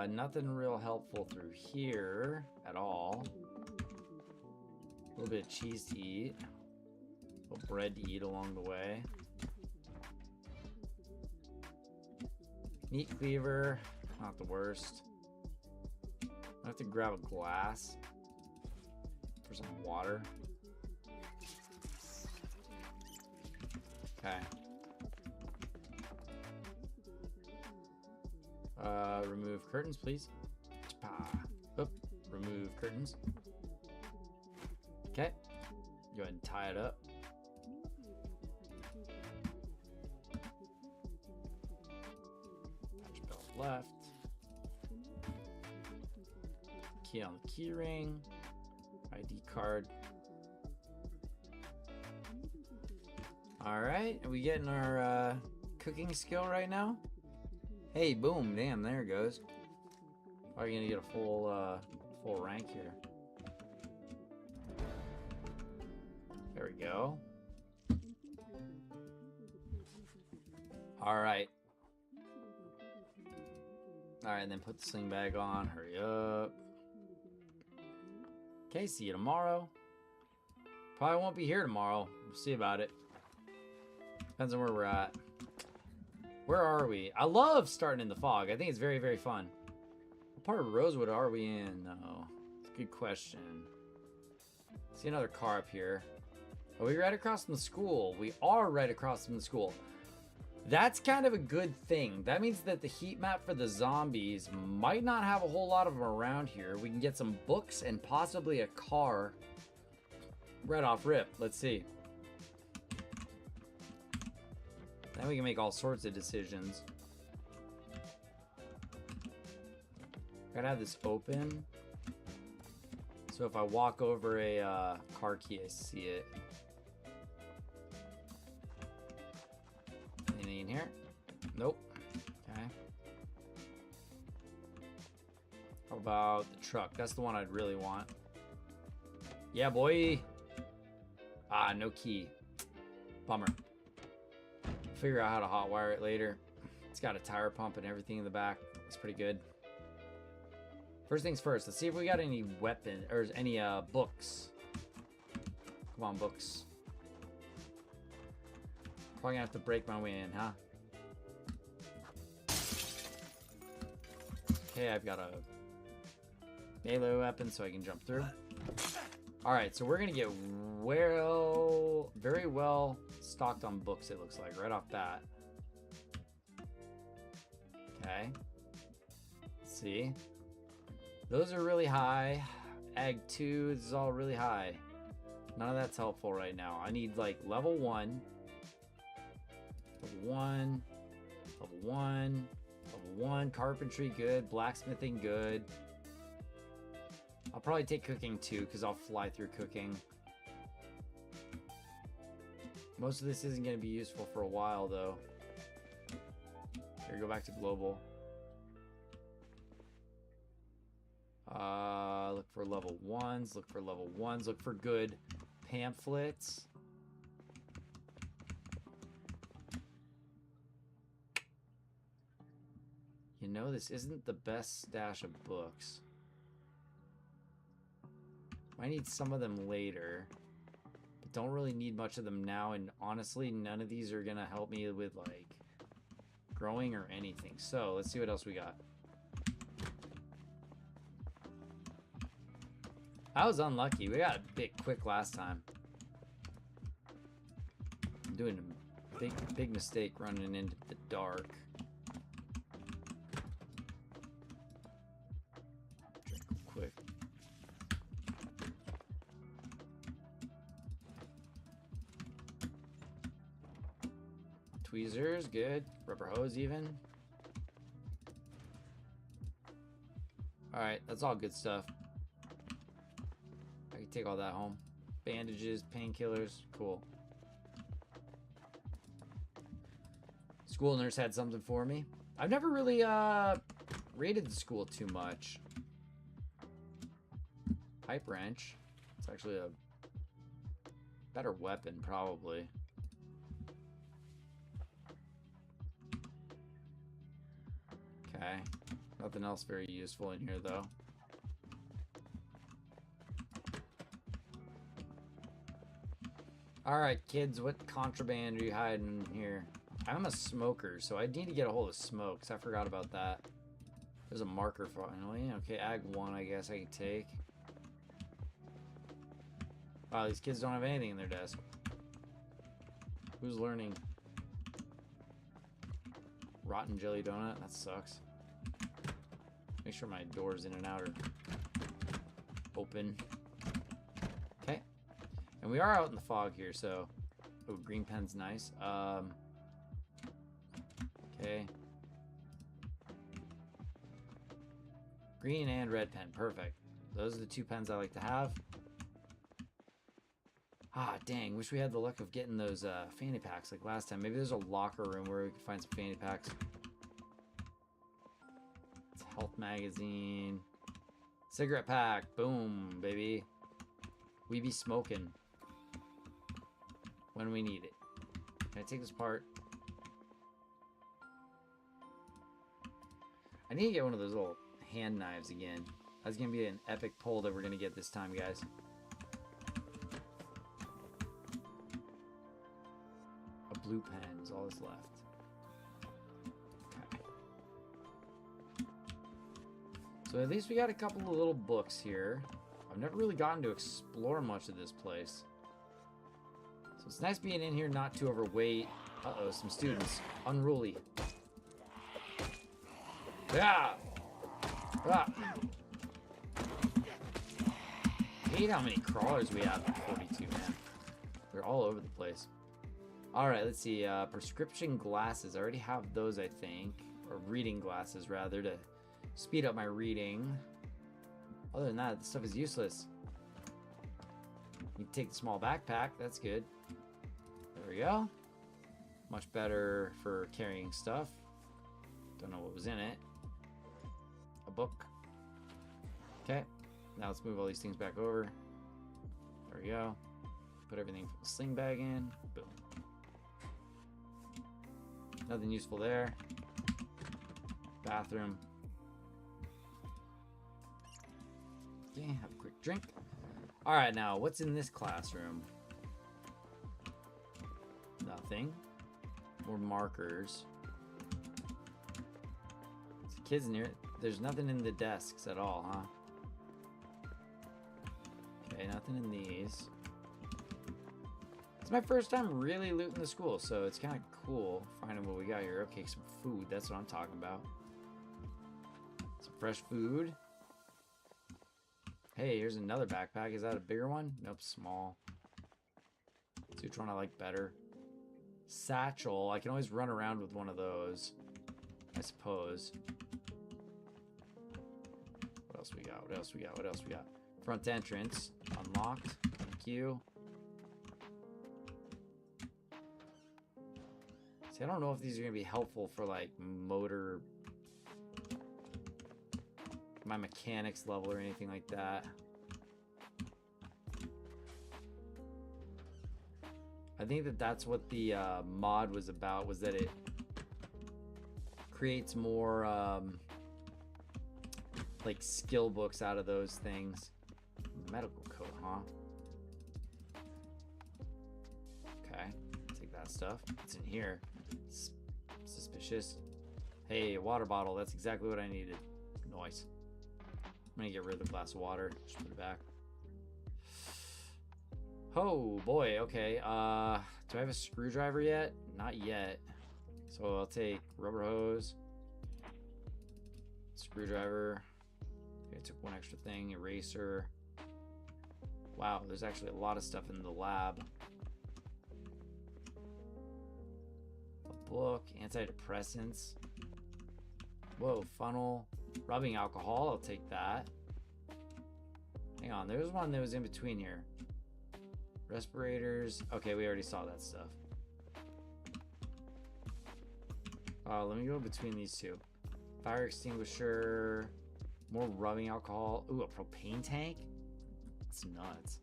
Nothing real helpful through here at all. A little bit of cheese to eat. A little bread to eat along the way. Meat cleaver, not the worst. I have to grab a glass for some water. Okay. Remove curtains, please. Oop. Remove curtains. Okay. Go ahead and tie it up. Patch belt left. Key on the key ring. ID card. Alright, are we getting our cooking skill right now? Hey, boom, damn, there it goes. Are you gonna get a full rank here? There we go. Alright. Alright, and then put the sling bag on, hurry up. Okay, see you tomorrow. Probably won't be here tomorrow. We'll see about it. Depends on where we're at. Where are we? I love starting in the fog. I think it's very, very fun. What part of Rosewood are we in, though? It's a good question. See another car up here. Are we right across from the school? We are right across from the school. That's kind of a good thing. That means that the heat map for the zombies might not have a whole lot of them around here. We can get some books and possibly a car right off rip. Let's see. Then we can make all sorts of decisions. Gotta have this open. So if I walk over a car key, I see it. Anything in here? Nope. Okay. How about the truck? That's the one I'd really want. Yeah, boy. Ah, no key. Bummer. Figure out how to hotwire it later. It's got a tire pump and everything in the back. It's pretty good. First things first, let's see if we got any weapon or any books. Come on, books. Probably gonna have to break my way in, huh? Okay, I've got a melee weapon so I can jump through. Alright, so we're gonna get very well stocked on books, it looks like, right off that. Okay. Let's see. Those are really high. Ag 2, this is all really high. None of that's helpful right now. I need like level 1. Level 1. Level 1. Level 1. Carpentry, good. Blacksmithing, good. I'll probably take cooking too, because I'll fly through cooking. Most of this isn't going to be useful for a while, though. Here, go back to global. Look for level 1s. Look for level 1s. Look for good pamphlets. You know, this isn't the best stash of books. Might need some of them later. But don't really need much of them now. And honestly, none of these are going to help me with, like, growing or anything. So, let's see what else we got. I was unlucky. We got a bit quick last time. I'm doing a big mistake running into the dark. Drink quick. Tweezers, good. Rubber hose even. Alright, that's all good stuff. I can take all that home. Bandages, painkillers, cool. School nurse had something for me. I've never really raided the school too much. Pipe wrench. It's actually a better weapon, probably. Okay. Nothing else very useful in here, though. Alright, kids, what contraband are you hiding here? I'm a smoker, so I need to get a hold of smokes. I forgot about that. There's a marker finally. Okay, Ag 1, I guess I can take. Wow, these kids don't have anything in their desk. Who's learning? Rotten jelly donut? That sucks. Make sure my doors in and out are open. Okay. And we are out in the fog here, so... Oh, green pen's nice. Okay. Green and red pen. Perfect. Those are the two pens I like to have. Ah, dang. Wish we had the luck of getting those fanny packs like last time. Maybe there's a locker room where we could find some fanny packs. It's a health magazine. Cigarette pack. Boom, baby. We be smoking when we need it. Can I take this apart? I need to get one of those little hand knives again. That's going to be an epic pull that we're going to get this time, guys. A blue pen is all that's left. Okay. So at least we got a couple of little books here. I've never really gotten to explore much of this place. So it's nice being in here, not too overweight. Uh-oh, some students. Unruly. Yeah! Ah. I hate how many crawlers we have in 42, man. They're all over the place. Alright, let's see. Prescription glasses. I already have those, I think. Or reading glasses, rather, to speed up my reading. Other than that, this stuff is useless. You can take the small backpack. That's good. There we go. Much better for carrying stuff. Don't know what was in it. A book. Okay. Now let's move all these things back over. There we go. Put everything from the sling bag in. Boom. Nothing useful there. Bathroom. Okay, have a quick drink. Alright, now, what's in this classroom? Nothing. More markers. There's kids in here. There's nothing in the desks at all, huh? Okay, nothing in these. It's my first time really looting the school, so it's kind of cool finding what we got here. Okay, some food. That's what I'm talking about. Some fresh food. Hey, here's another backpack. Is that a bigger one? Nope, small. See which one I like better. Satchel. I can always run around with one of those, I suppose. What else we got? What else we got? What else we got? Front entrance. Unlocked. Thank you. See, I don't know if these are going to be helpful for, like, motor my mechanics level or anything like that. I think that that's what the mod was about, was that it creates more like skill books out of those things. Medical coat, huh? Okay, take that stuff. What's in here? Suspicious. Hey, a water bottle. That's exactly what I needed. Nice. I'm gonna get rid of the glass of water. Just put it back. Oh boy. Okay. Do I have a screwdriver yet? Not yet. So I'll take rubber hose, screwdriver. Okay, I took one extra thing. Eraser. Wow, there's actually a lot of stuff in the lab. A book, antidepressants. Whoa, funnel, rubbing alcohol. I'll take that. Hang on, there's one that was in between here. Respirators. Okay, we already saw that stuff. Let me go between these two. Fire extinguisher. More rubbing alcohol. Ooh, a propane tank? That's nuts.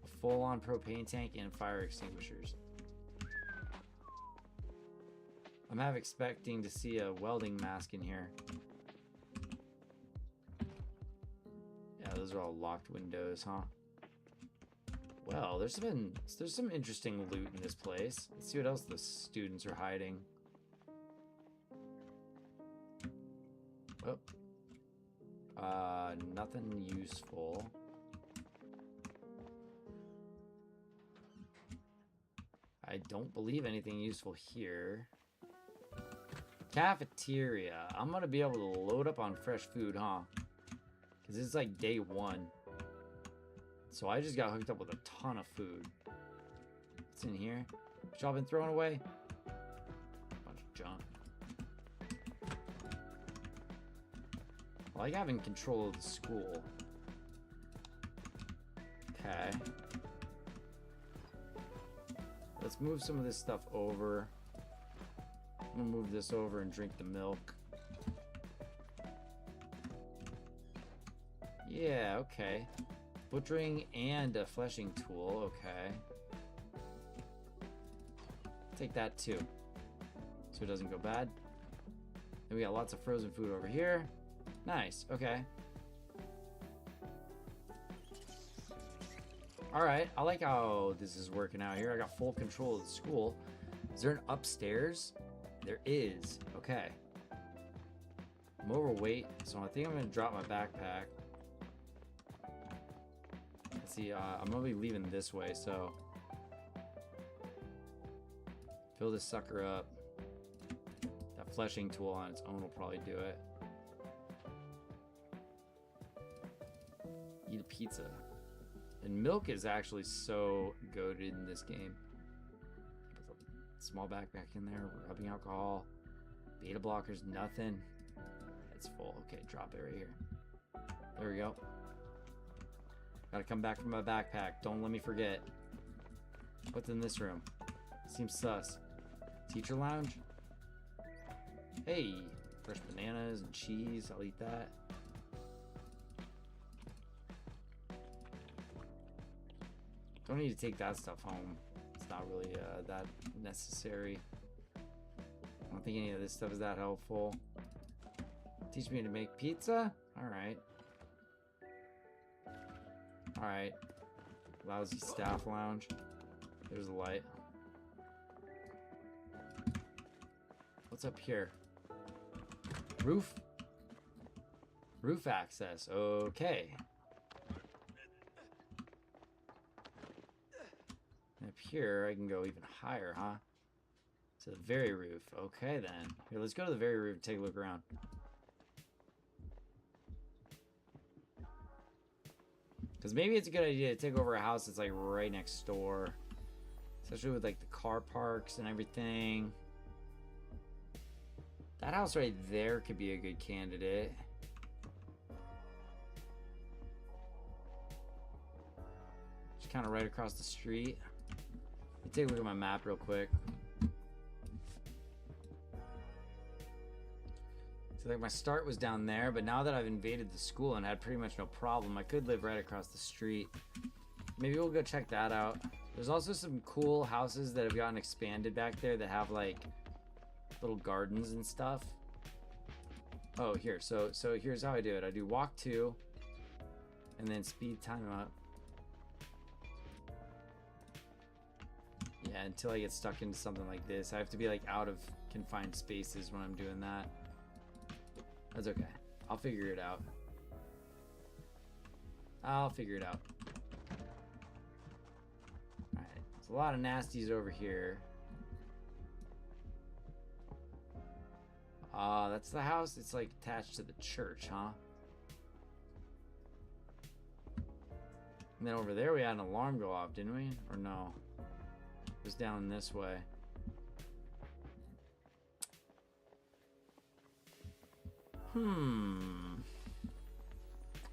A full-on propane tank and fire extinguishers. I'm half expecting to see a welding mask in here. Yeah, those are all locked windows, huh? Well, there's some interesting loot in this place. Let's see what else the students are hiding. Oh. Nothing useful. I don't believe anything useful here. Cafeteria. I'm gonna be able to load up on fresh food, huh? Because it's like day 1. So I just got hooked up with a ton of food. What's in here? What y'all been throwing away? Bunch of junk. I like having control of the school. Okay. Let's move some of this stuff over. I'm gonna move this over and drink the milk. Yeah, okay. Butchering and a fleshing tool, okay. Take that too, so it doesn't go bad. Then we got lots of frozen food over here. Nice, okay. Alright, I like how this is working out here. I got full control of the school. Is there an upstairs? There is, okay. I'm overweight, so I think I'm gonna drop my backpack. Let's see, I'm gonna be leaving this way, so fill this sucker up. That fleshing tool on its own will probably do it. Eat a pizza. And milk is actually so goated in this game. Put a small backpack in there, rubbing alcohol, beta blockers, nothing. It's full. Okay, drop it right here. There we go. Gotta come back from my backpack. Don't let me forget. What's in this room? Seems sus. Teacher lounge? Hey, fresh bananas and cheese. I'll eat that. Don't need to take that stuff home. It's not really that necessary. I don't think any of this stuff is that helpful. Teach me to make pizza? Alright. Alright. Lousy staff lounge. There's the light. What's up here? Roof? Roof access. Okay. Up here, I can go even higher, huh? To the very roof. Okay, then. Here, let's go to the very roof and take a look around. Because maybe it's a good idea to take over a house that's, like, right next door. Especially with, like, the car parks and everything. That house right there could be a good candidate. Just kind of right across the street. Let me take a look at my map real quick. So like my start was down there, but now that I've invaded the school and had pretty much no problem, I could live right across the street. Maybe we'll go check that out. There's also some cool houses that have gotten expanded back there that have like little gardens and stuff. Oh, here. So here's how I do it. I do walk 2 and then speed time up. Yeah, until I get stuck into something like this. I have to be like out of confined spaces when I'm doing that. That's okay. I'll figure it out. Alright, there's a lot of nasties over here. That's the house. It's like attached to the church, huh? And then over there we had an alarm go off, didn't we? Or no? It was down this way.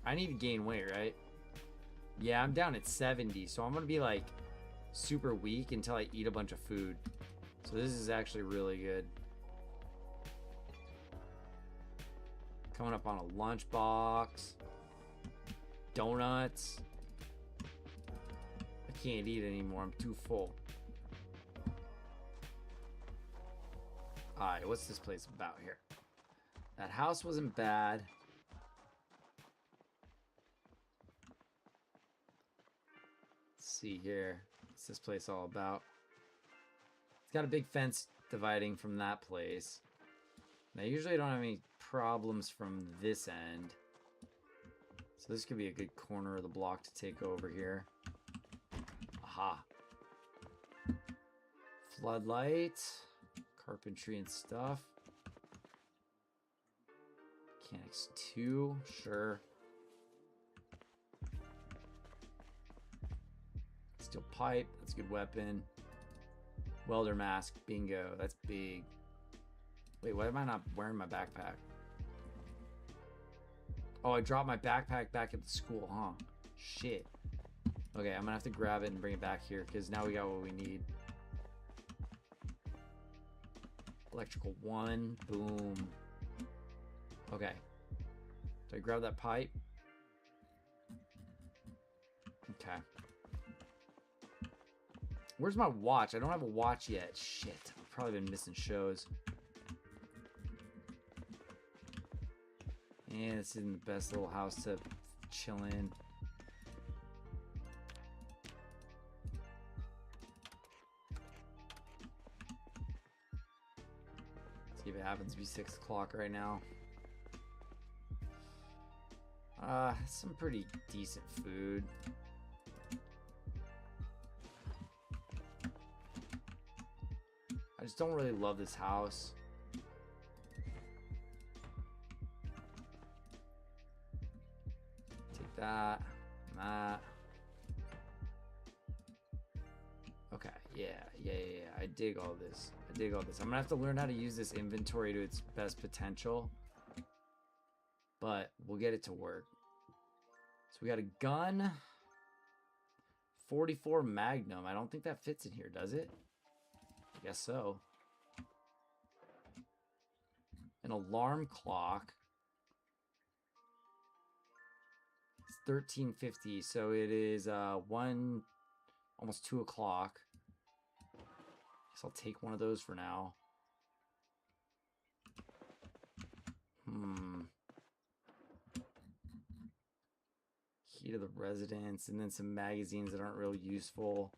I need to gain weight, right? Yeah, I'm down at 70, so I'm gonna be like super weak until I eat a bunch of food. So this is actually really good. Coming up on a lunchbox. Donuts. I can't eat anymore, I'm too full. Alright, what's this place about here? That house wasn't bad. Let's see here. What's this place all about? It's got a big fence dividing from that place. Now, I usually don't have any problems from this end. So this could be a good corner of the block to take over here. Aha. Floodlight. Carpentry and stuff. Mechanics 2, sure. Steel pipe, that's a good weapon. Welder mask, bingo, that's big. Wait, why am I not wearing my backpack? Oh, I dropped my backpack back at the school, huh? Shit. Okay, I'm gonna have to grab it and bring it back here because now we got what we need. Electrical 1, boom. Okay. Do I grab that pipe? Okay. Where's my watch? I don't have a watch yet. Shit. I've probably been missing shows. And this isn't the best little house to chill in. Let's see if it happens to be 6 o'clock right now. Some pretty decent food. I just don't really love this house. Take that, and that. Okay, yeah. I dig all this. I'm gonna have to learn how to use this inventory to its best potential. But we'll get it to work. So we got a gun. 44 Magnum. I don't think that fits in here, does it? I guess so. An alarm clock. It's 13:50, so it is almost 2 o'clock. Guess I'll take one of those for now. Key to the residence, and then some magazines that aren't real useful.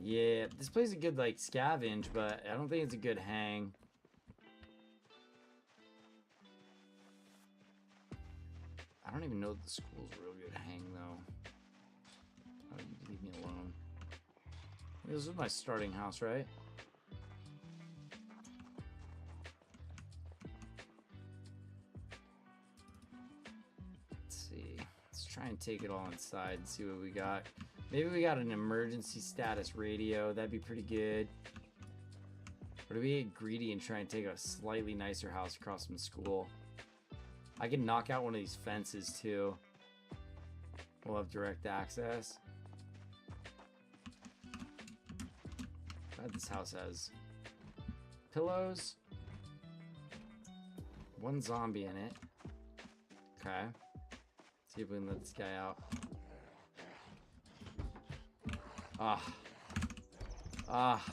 Yeah, this place is a good like scavenge, but I don't think it's a good hang. I don't even know if the school's a real good hang though. Oh, you leave me alone. This is my starting house, right? Try and take it all inside and see what we got. Maybe we got an emergency status radio. That'd be pretty good. Or do we get greedy and try and take a slightly nicer house across from the school? I can knock out one of these fences too. We'll have direct access. God, this house has pillows. One zombie in it. Okay. See if we can let this guy out. Ah. Ah.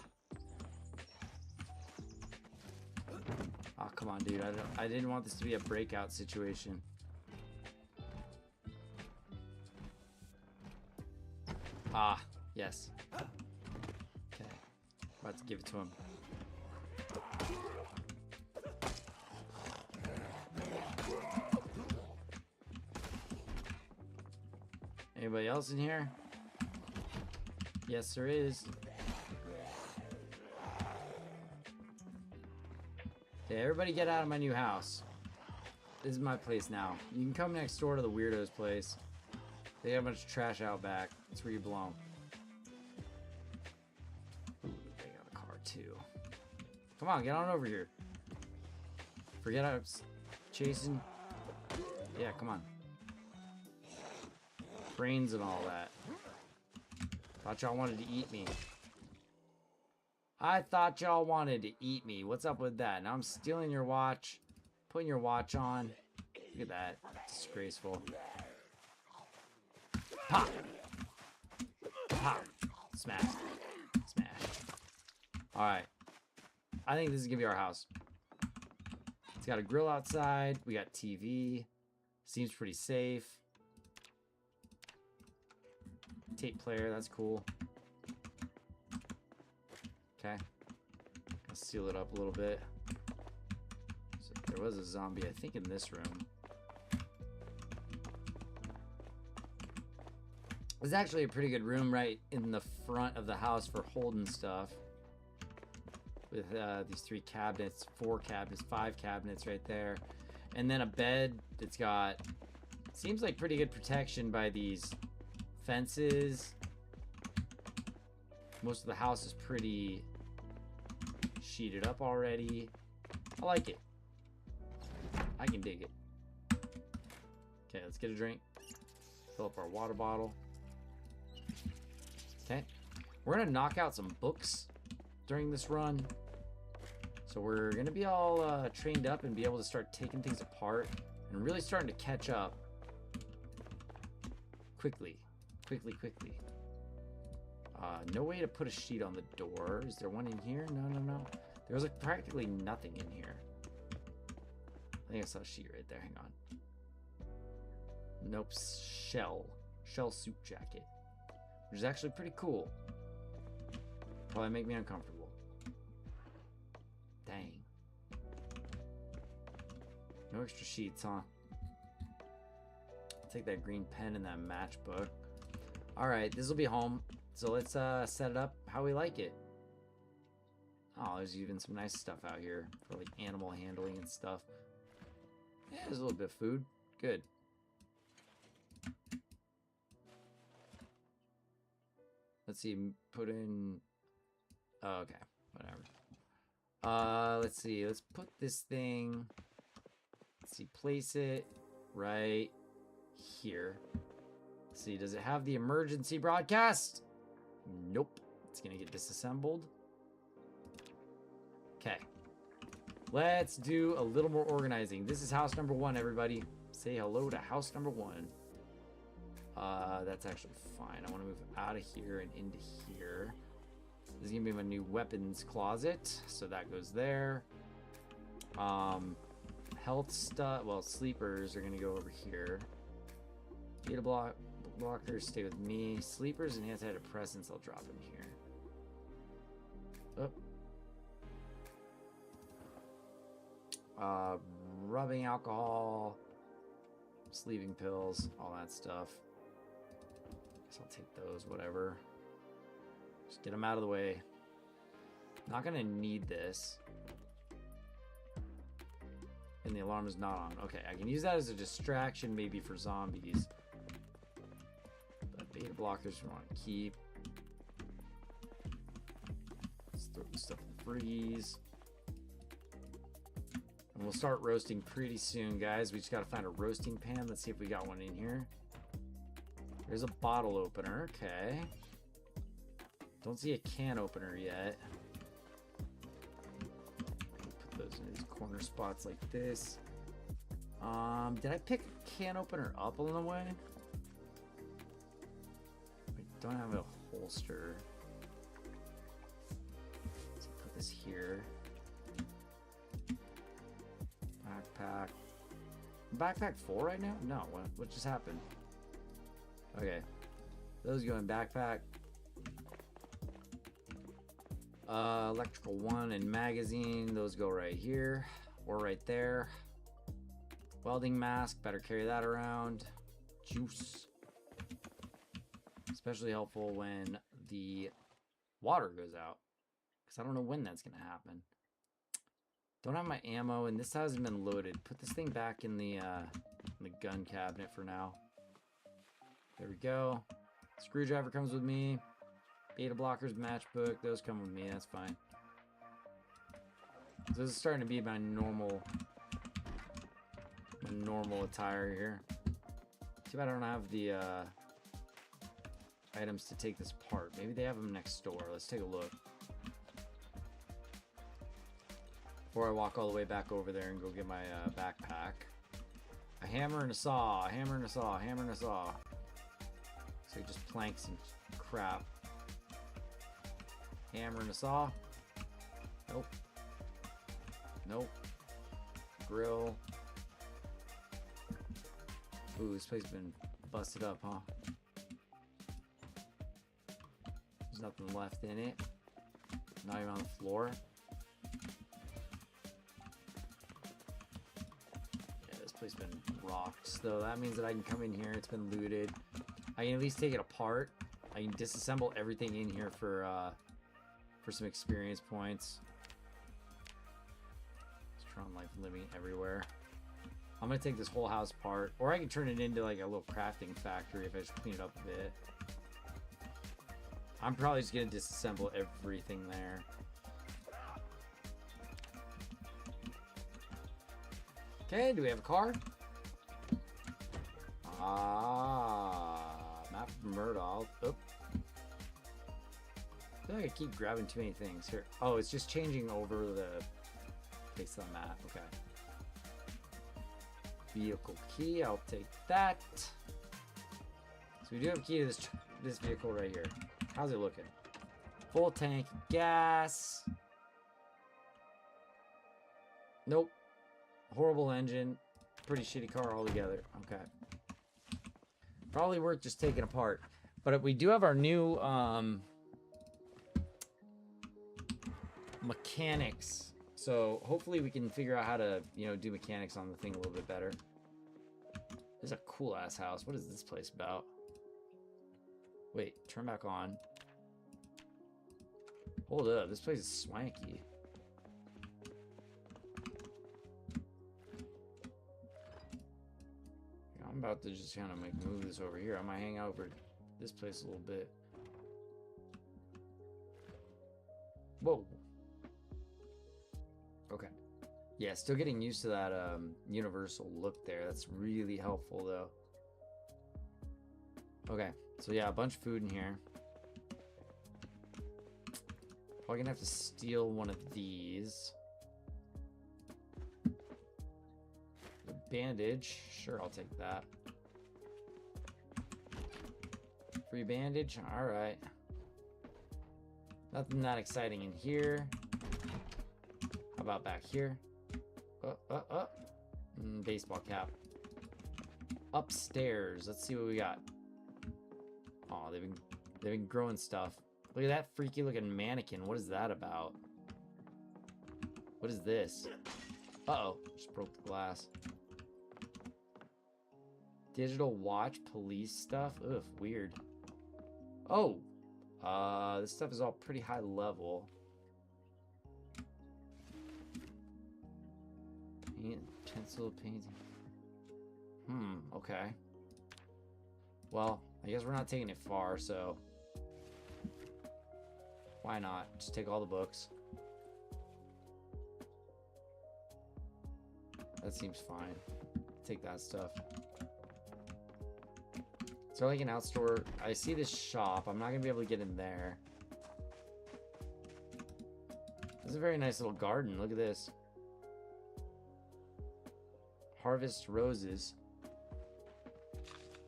Oh, come on, dude. I didn't want this to be a breakout situation. Ah, yes. Okay. About to give it to him. Anybody else in here? Yes, there is. Okay, everybody get out of my new house. This is my place now. You can come next door to the weirdo's place. They have a bunch of trash out back. That's where you belong. Ooh, they got a car too. Come on, get on over here. Forget I was chasing. Yeah, come on. Brains and all that. Thought y'all wanted to eat me. I thought y'all wanted to eat me. What's up with that? Now I'm stealing your watch. Putting your watch on. Look at that. Disgraceful. Pop! Pop! Smash. Smash. Alright. I think this is gonna be our house. It's got a grill outside. We got TV. Seems pretty safe. Tape player, that's cool. Okay. I'll seal it up a little bit. So there was a zombie, I think, in this room. There's actually a pretty good room right in the front of the house for holding stuff. With these 3 cabinets, 4 cabinets, 5 cabinets right there. And then a bed that's got, seems like pretty good protection by these fences. Most of the house is pretty sheeted up already. I like it. I can dig it. Okay, let's get a drink. Fill up our water bottle. Okay. We're gonna knock out some books during this run. So we're gonna be all trained up and be able to start taking things apart and really starting to catch up quickly. Quickly. No way to put a sheet on the door. Is there one in here? No. There's like practically nothing in here. I think I saw a sheet right there. Hang on. Nope. Shell suit jacket. Which is actually pretty cool. Probably make me uncomfortable. Dang. No extra sheets, huh? Take that green pen and that matchbook. Alright, this will be home. So let's set it up how we like it. Oh, there's even some nice stuff out here for like animal handling and stuff. Yeah, there's a little bit of food. Good. Let's see, put in... Oh, okay, whatever. Let's see, let's put this thing... Let's see, place it right here. Let's see, does it have the emergency broadcast? Nope. It's gonna get disassembled. Okay. Let's do a little more organizing. This is house number 1, everybody. Say hello to house number 1. That's actually fine. I want to move out of here and into here. This is gonna be my new weapons closet, so that goes there. Health stuff, well, sleepers are gonna go over here. Beta blockers stay with me. Sleepers and antidepressants, I'll drop in here. Oh. Rubbing alcohol, sleeping pills, all that stuff. Guess I'll take those, whatever. Just get them out of the way. Not gonna need this. And the alarm is not on. Okay, I can use that as a distraction maybe for zombies. But beta blockers we want to keep. Let's throw this stuff in the freeze. And we'll start roasting pretty soon, guys. We just gotta find a roasting pan. Let's see if we got one in here. There's a bottle opener, okay. Don't see a can opener yet. Put those in these corner spots like this. Did I pick a can opener up along the way? I don't have a holster. Let's put this here. Backpack. Backpack full right now? No, what just happened? Okay. Those go in backpack. Electrical 1 and magazine. Those go right here or right there. Welding mask. Better carry that around. Juice. Especially helpful when the water goes out. Because I don't know when that's going to happen. Don't have my ammo, and this hasn't been loaded. Put this thing back in the gun cabinet for now. There we go. Screwdriver comes with me. Beta blockers, matchbook, those come with me. That's fine. So this is starting to be my normal attire here. Too bad I don't have the items to take this apart. Maybe they have them next door. Let's take a look. Before I walk all the way back over there and go get my backpack. A hammer and a saw, a hammer and a saw, a hammer and a saw. So just planks and crap. Hammer and a saw. Nope. Nope. Grill. Ooh, this place has been busted up, huh? There's nothing left in it. Not even on the floor. Yeah, this place has been rocked. So that means that I can come in here. It's been looted. I can at least take it apart. I can disassemble everything in here for some experience points. Strong life living everywhere. I'm gonna take this whole house apart, or I can turn it into like a little crafting factory if I just clean it up a bit. I'm probably just gonna disassemble everything there. Okay, do we have a car? Map of Murdoch. Oh. I feel like I keep grabbing too many things here. Oh, it's just changing over the place on that. Okay. Vehicle key. I'll take that. So we do have a key to this vehicle right here. How's it looking? Full tank of gas. Nope. Horrible engine. Pretty shitty car altogether. Okay. Probably worth just taking apart. But we do have our new mechanics, so hopefully we can figure out how to, you know, do mechanics on the thing a little bit better. This is a cool ass house. What is this place about? Wait, turn back on. Hold up, this place is swanky. I'm about to just kind of move this over here. I might hang out over this place a little bit. Whoa. Okay. Yeah, still getting used to that universal look there. That's really helpful though. Okay, so yeah, a bunch of food in here. Probably gonna have to steal one of these. A bandage, sure, I'll take that. Free bandage, all right. Nothing that exciting in here. How about back here? Baseball cap. Upstairs, let's see what we got. Oh, they've been growing stuff. Look at that freaky looking mannequin. What is that about? What is this? Uh-oh, just broke the glass. Digital watch, police stuff. Ugh, weird. Oh, this stuff is all pretty high level. Paint, pencil painting. Okay. Well, I guess we're not taking it far, so why not? Just take all the books. That seems fine. Take that stuff. Is there like an outstore? I see this shop. I'm not gonna be able to get in there. This is a very nice little garden. Look at this. harvest roses.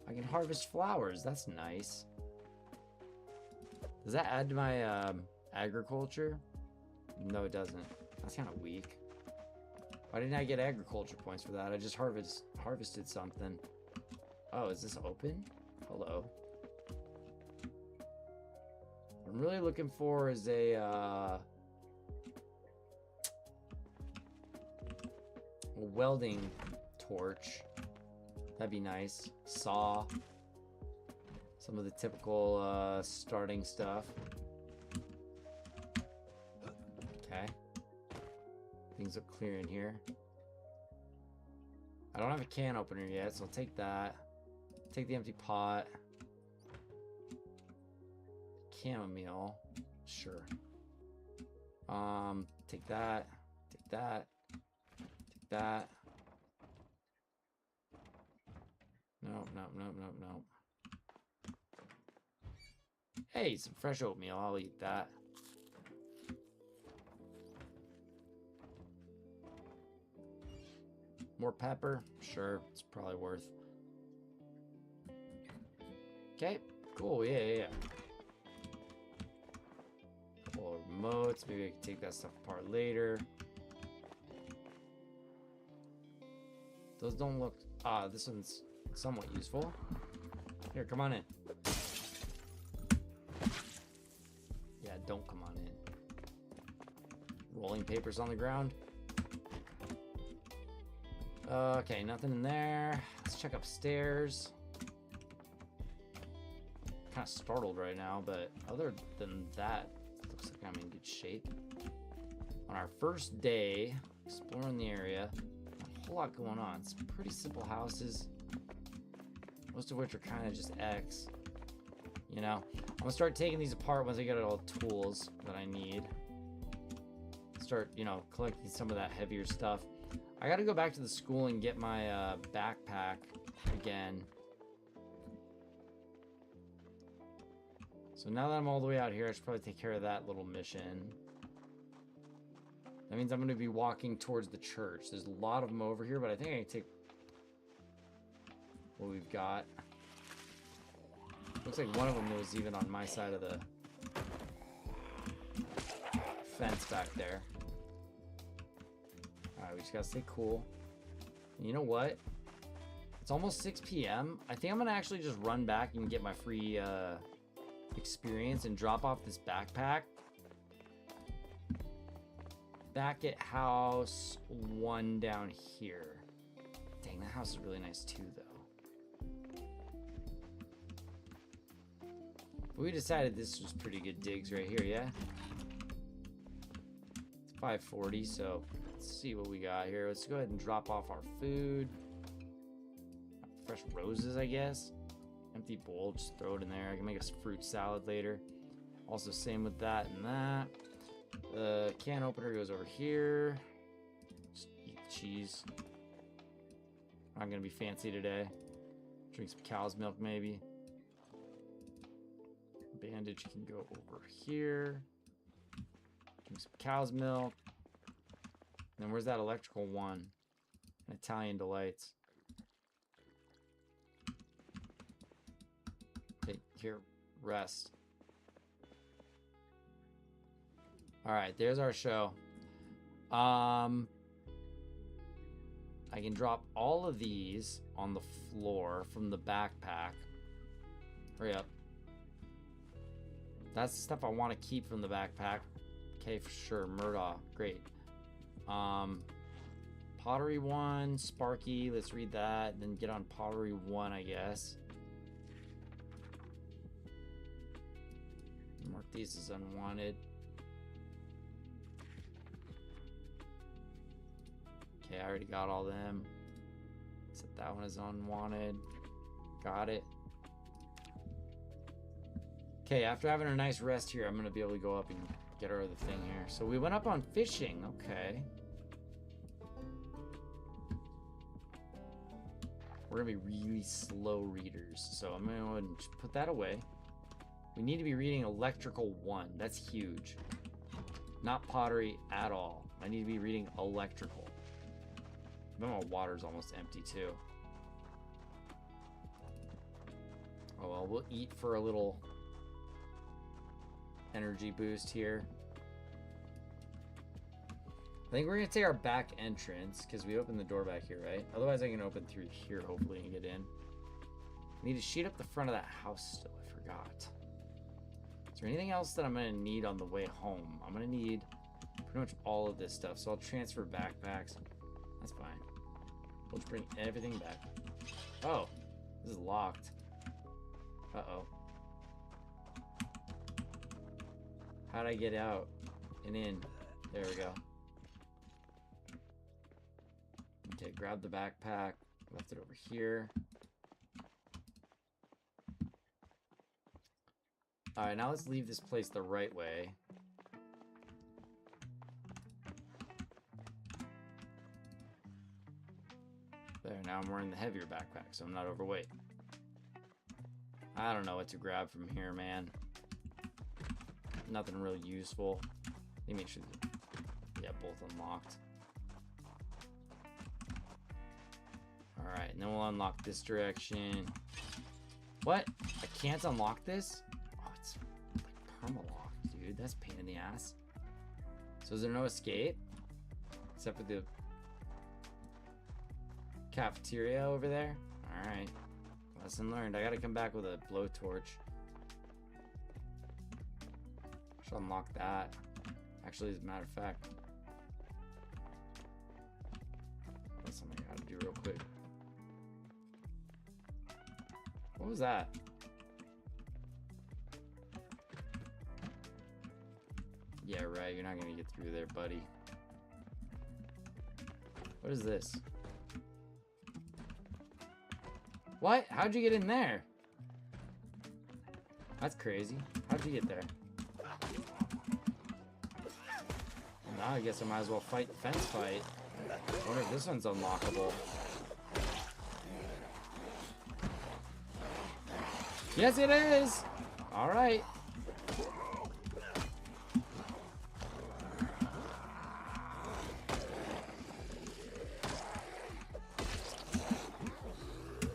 I can harvest flowers. That's nice. Does that add to my agriculture? No, it doesn't. That's kind of weak. Why didn't I get agriculture points for that? I just harvested something. Oh, is this open? Hello. What I'm really looking for is a welding torch. That'd be nice. Saw. Some of the typical starting stuff. Okay. Things look clear in here. I don't have a can opener yet, so I'll take that. Take the empty pot. Chamomile. Sure. Take that. Take that. Take that. No. Hey, some fresh oatmeal. I'll eat that. More pepper? Sure, it's probably worth. Okay, cool. Yeah. Couple of remotes. Maybe I can take that stuff apart later. Those don't look. This one's somewhat useful. Here, come on in. Yeah, don't come on in. Rolling papers on the ground. Okay, nothing in there. Let's check upstairs. Kind of startled right now, but other than that, looks like I'm in good shape. On our first day, exploring the area, not a whole lot going on. It's pretty simple houses, most of which are kind of just X. You know, I'm gonna start taking these apart once I get all the tools that I need. Start, you know, collecting some of that heavier stuff. I gotta go back to the school and get my backpack again. So now that I'm all the way out here, I should probably take care of that little mission. That means I'm gonna be walking towards the church. There's a lot of them over here, but I think I can take what we've got. Looks like one of them was even on my side of the fence back there. Alright, we just gotta stay cool. And you know what? It's almost 6 p.m. I think I'm gonna actually just run back and get my free experience and drop off this backpack back at house 1 down here. Dang, that house is really nice too, though. But we decided this was pretty good digs right here, yeah? It's 5:40, so let's see what we got here. Let's go ahead and drop off our food. Fresh roses, I guess. Empty bowl, just throw it in there. I can make a fruit salad later. Also, same with that and that. The can opener goes over here. Just eat the cheese. I'm gonna be fancy today. Drink some cow's milk, maybe. Bandage can go over here. Drink some cow's milk. And then where's that electrical one? An Italian Delights. Okay, here, rest. Alright, there's our show. I can drop all of these on the floor from the backpack. Hurry up. That's the stuff I want to keep from the backpack. Okay, for sure. Murdoch. Great. Pottery 1, Sparky. Let's read that. Then get on Pottery 1, I guess. Mark these as unwanted. Okay, I already got all them. Set that one as unwanted. Got it. Okay, after having a nice rest here, I'm going to be able to go up and get our other thing here. So we went up on fishing. Okay. We're going to be really slow readers. So I'm going to go ahead and put that away. We need to be reading Electrical 1. That's huge. Not pottery at all. I need to be reading electrical. But my water's almost empty too. Oh well, we'll eat for a little energy boost here. I think we're gonna take our back entrance because we opened the door back here, right? Otherwise I can open through here hopefully and get in. I need to sheet up the front of that house still, I forgot. Is there anything else that I'm gonna need on the way home? I'm gonna need pretty much all of this stuff, so I'll transfer backpacks. That's fine. We'll just bring everything back. Oh, this is locked. Uh-oh. How'd I get out and in? There we go. Okay, grab the backpack. Left it over here. Alright, now let's leave this place the right way. There, now I'm wearing the heavier backpack, so I'm not overweight. I don't know what to grab from here, man. Nothing really useful. Let me make sure that, yeah, both unlocked. Alright, and then we'll unlock this direction. What? I can't unlock this? Oh, it's like perma-locked, dude. That's a pain in the ass. So is there no escape? Except for the cafeteria over there? Alright. Lesson learned. I gotta come back with a blowtorch. Should unlock that. Actually, as a matter of fact. That's something I gotta do real quick. What was that? Yeah, right. You're not gonna get through there, buddy. What is this? What? How'd you get in there? That's crazy. How'd you get there? Well, now I guess I might as well fight the fence fight. I wonder if this one's unlockable. Yes, it is! Alright.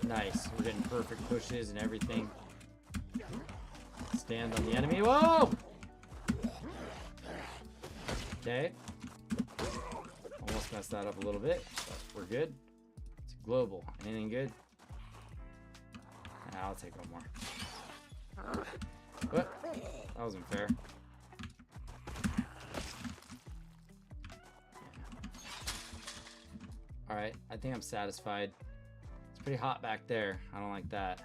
Nice. We're getting perfect pushes and everything. Stand on the enemy. Whoa! Okay. Almost messed that up a little bit, but we're good. It's global. Anything good? Nah, I'll take one more. What? That wasn't fair. Alright, I think I'm satisfied. It's pretty hot back there. I don't like that.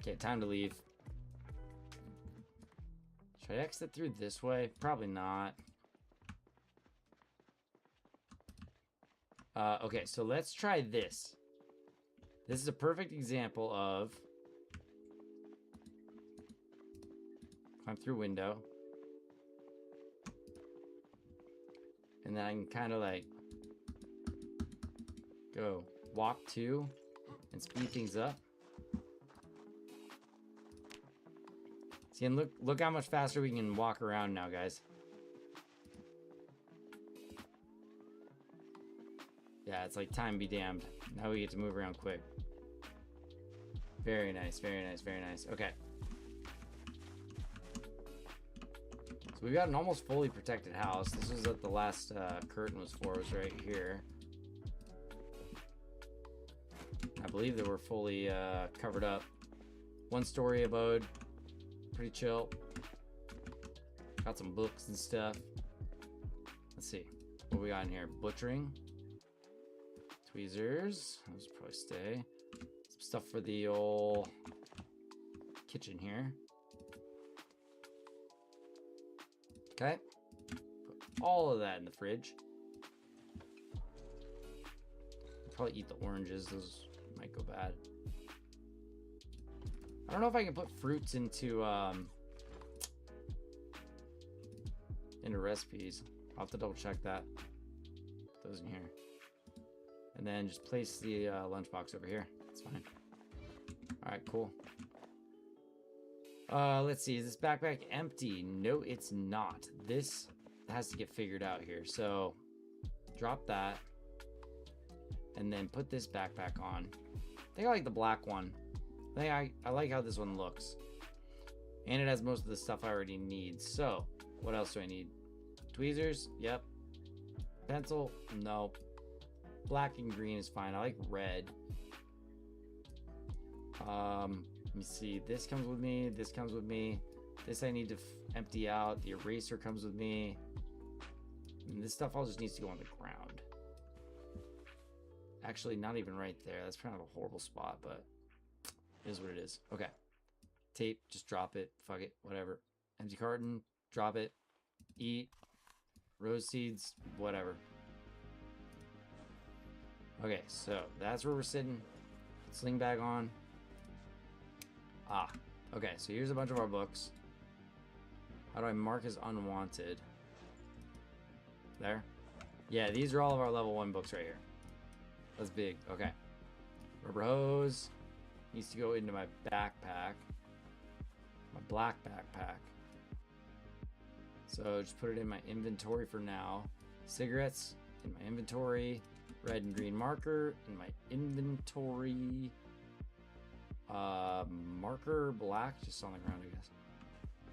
Okay, time to leave. Should I exit through this way? Probably not. Okay, so let's try this. This is a perfect example of climb through window. And then I can kind of like go walk to and speed things up. See, and look how much faster we can walk around now, guys. Yeah, it's like time be damned. Now we get to move around quick. Very nice, very nice, very nice. Okay. So we've got an almost fully protected house. This was what the last curtain was for, was right here. I believe that we're fully covered up. One story abode. Pretty chill. Got some books and stuff. Let's see. What we got in here? Butchering. Tweezers. Those probably stay. Some stuff for the old kitchen here. Okay. Put all of that in the fridge. Probably eat the oranges. Those might go bad. I don't know if I can put fruits into recipes. I'll have to double check that. Put those in here. And then just place the lunchbox over here. That's fine. Alright, cool. Let's see. Is this backpack empty? No, it's not. This has to get figured out here. So drop that, and then put this backpack on. I think I like the black one. I like how this one looks. And it has most of the stuff I already need. So, what else do I need? Tweezers? Yep. Pencil? No. Black and green is fine. I like red. Let me see. This comes with me. This comes with me. This I need to empty out. The eraser comes with me. And this stuff all just needs to go on the ground. Actually, not even right there. That's kind of a horrible spot, but it is what it is. Okay. Tape, just drop it. Fuck it. Whatever. Empty carton, drop it. Eat. Rose seeds, whatever. Okay, so that's where we're sitting. Sling bag on. Ah, okay, so here's a bunch of our books. How do I mark as unwanted? There. Yeah, these are all of our level 1 books right here. That's big. Okay. Rubber hose needs to go into my backpack. My black backpack. So just put it in my inventory for now. Cigarettes in my inventory. Red and green marker in my inventory. Marker black just on the ground, I guess.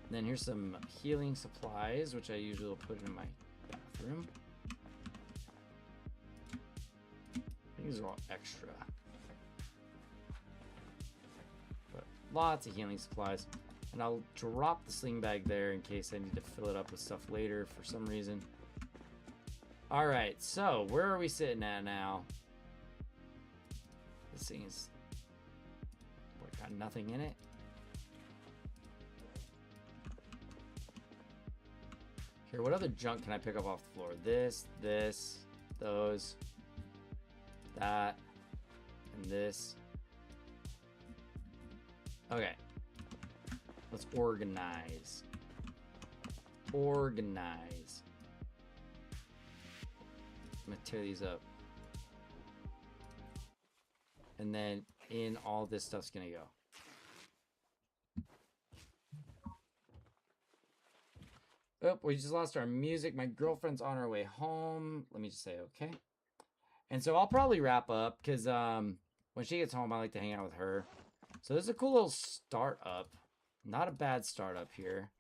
And then here's some healing supplies, which I usually will put in my bathroom. These are all extra. But lots of healing supplies. And I'll drop the sling bag there in case I need to fill it up with stuff later for some reason. Alright, so where are we sitting at now? This thing is... What, got nothing in it? Here, what other junk can I pick up off the floor? This, those, that, and this. Okay. Let's organize. Organize. I'm gonna tear these up. And then in all this stuff's gonna go. Oh, we just lost our music. My girlfriend's on her way home. Let me just say okay. And so I'll probably wrap up because when she gets home, I like to hang out with her. So this is a cool little startup. Not a bad startup here.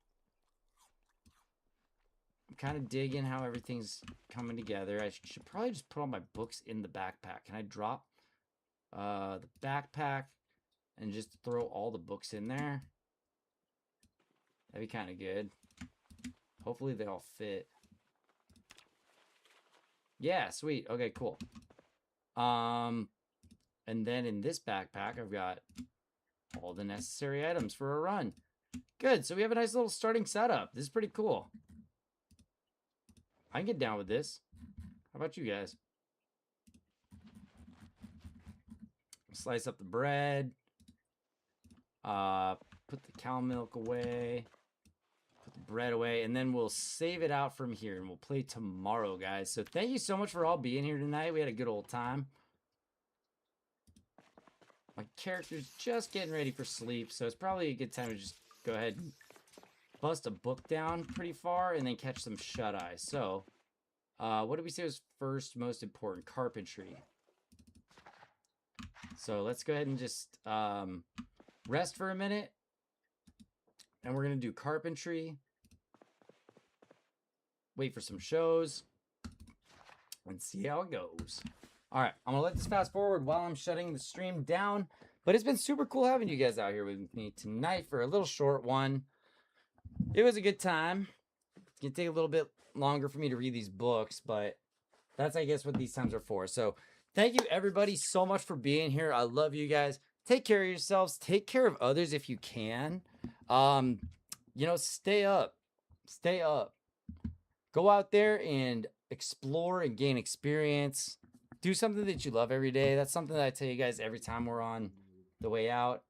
I'm kind of digging how everything's coming together. I should probably just put all my books in the backpack. Can I drop the backpack and just throw all the books in there? That'd be kind of good. Hopefully they all fit. Yeah, sweet. Okay, cool. And then in this backpack, I've got all the necessary items for a run. Good, so we have a nice little starting setup. This is pretty cool. I can get down with this. How about you guys? Slice up the bread. Put the cow milk away. Put the bread away. And then we'll save it out from here. And we'll play tomorrow, guys. So thank you so much for all being here tonight. We had a good old time. My character's just getting ready for sleep. So it's probably a good time to just go ahead and bust a book down pretty far. And then catch some shut-eye. So what did we say was first most important? Carpentry. So let's go ahead and just rest for a minute. And we're going to do carpentry. Wait for some shows. And see how it goes. All right. I'm going to let this fast forward while I'm shutting the stream down. But it's been super cool having you guys out here with me tonight for a little short one. It was a good time. It's going to take a little bit longer for me to read these books. But that's, I guess, what these times are for. So thank you, everybody, so much for being here. I love you guys. Take care of yourselves. Take care of others if you can. You know, stay up. Stay up. Go out there and explore and gain experience. Do something that you love every day. That's something that I tell you guys every time we're on the way out.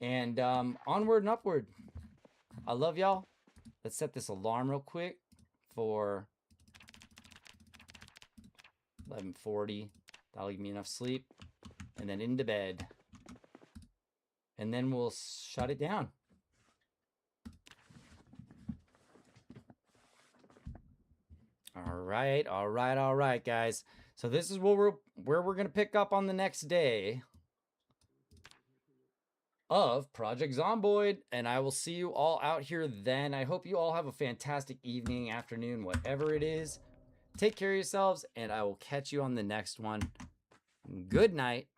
And onward and upward. I love y'all. Let's set this alarm real quick for 11:40. That'll give me enough sleep. And then into bed. And then we'll shut it down. All right, guys. So this is where we're gonna pick up on the next day of Project Zomboid, and I will see you all out here then. I hope you all have a fantastic evening, afternoon, whatever it is. Take care of yourselves, and I will catch you on the next one. Good night.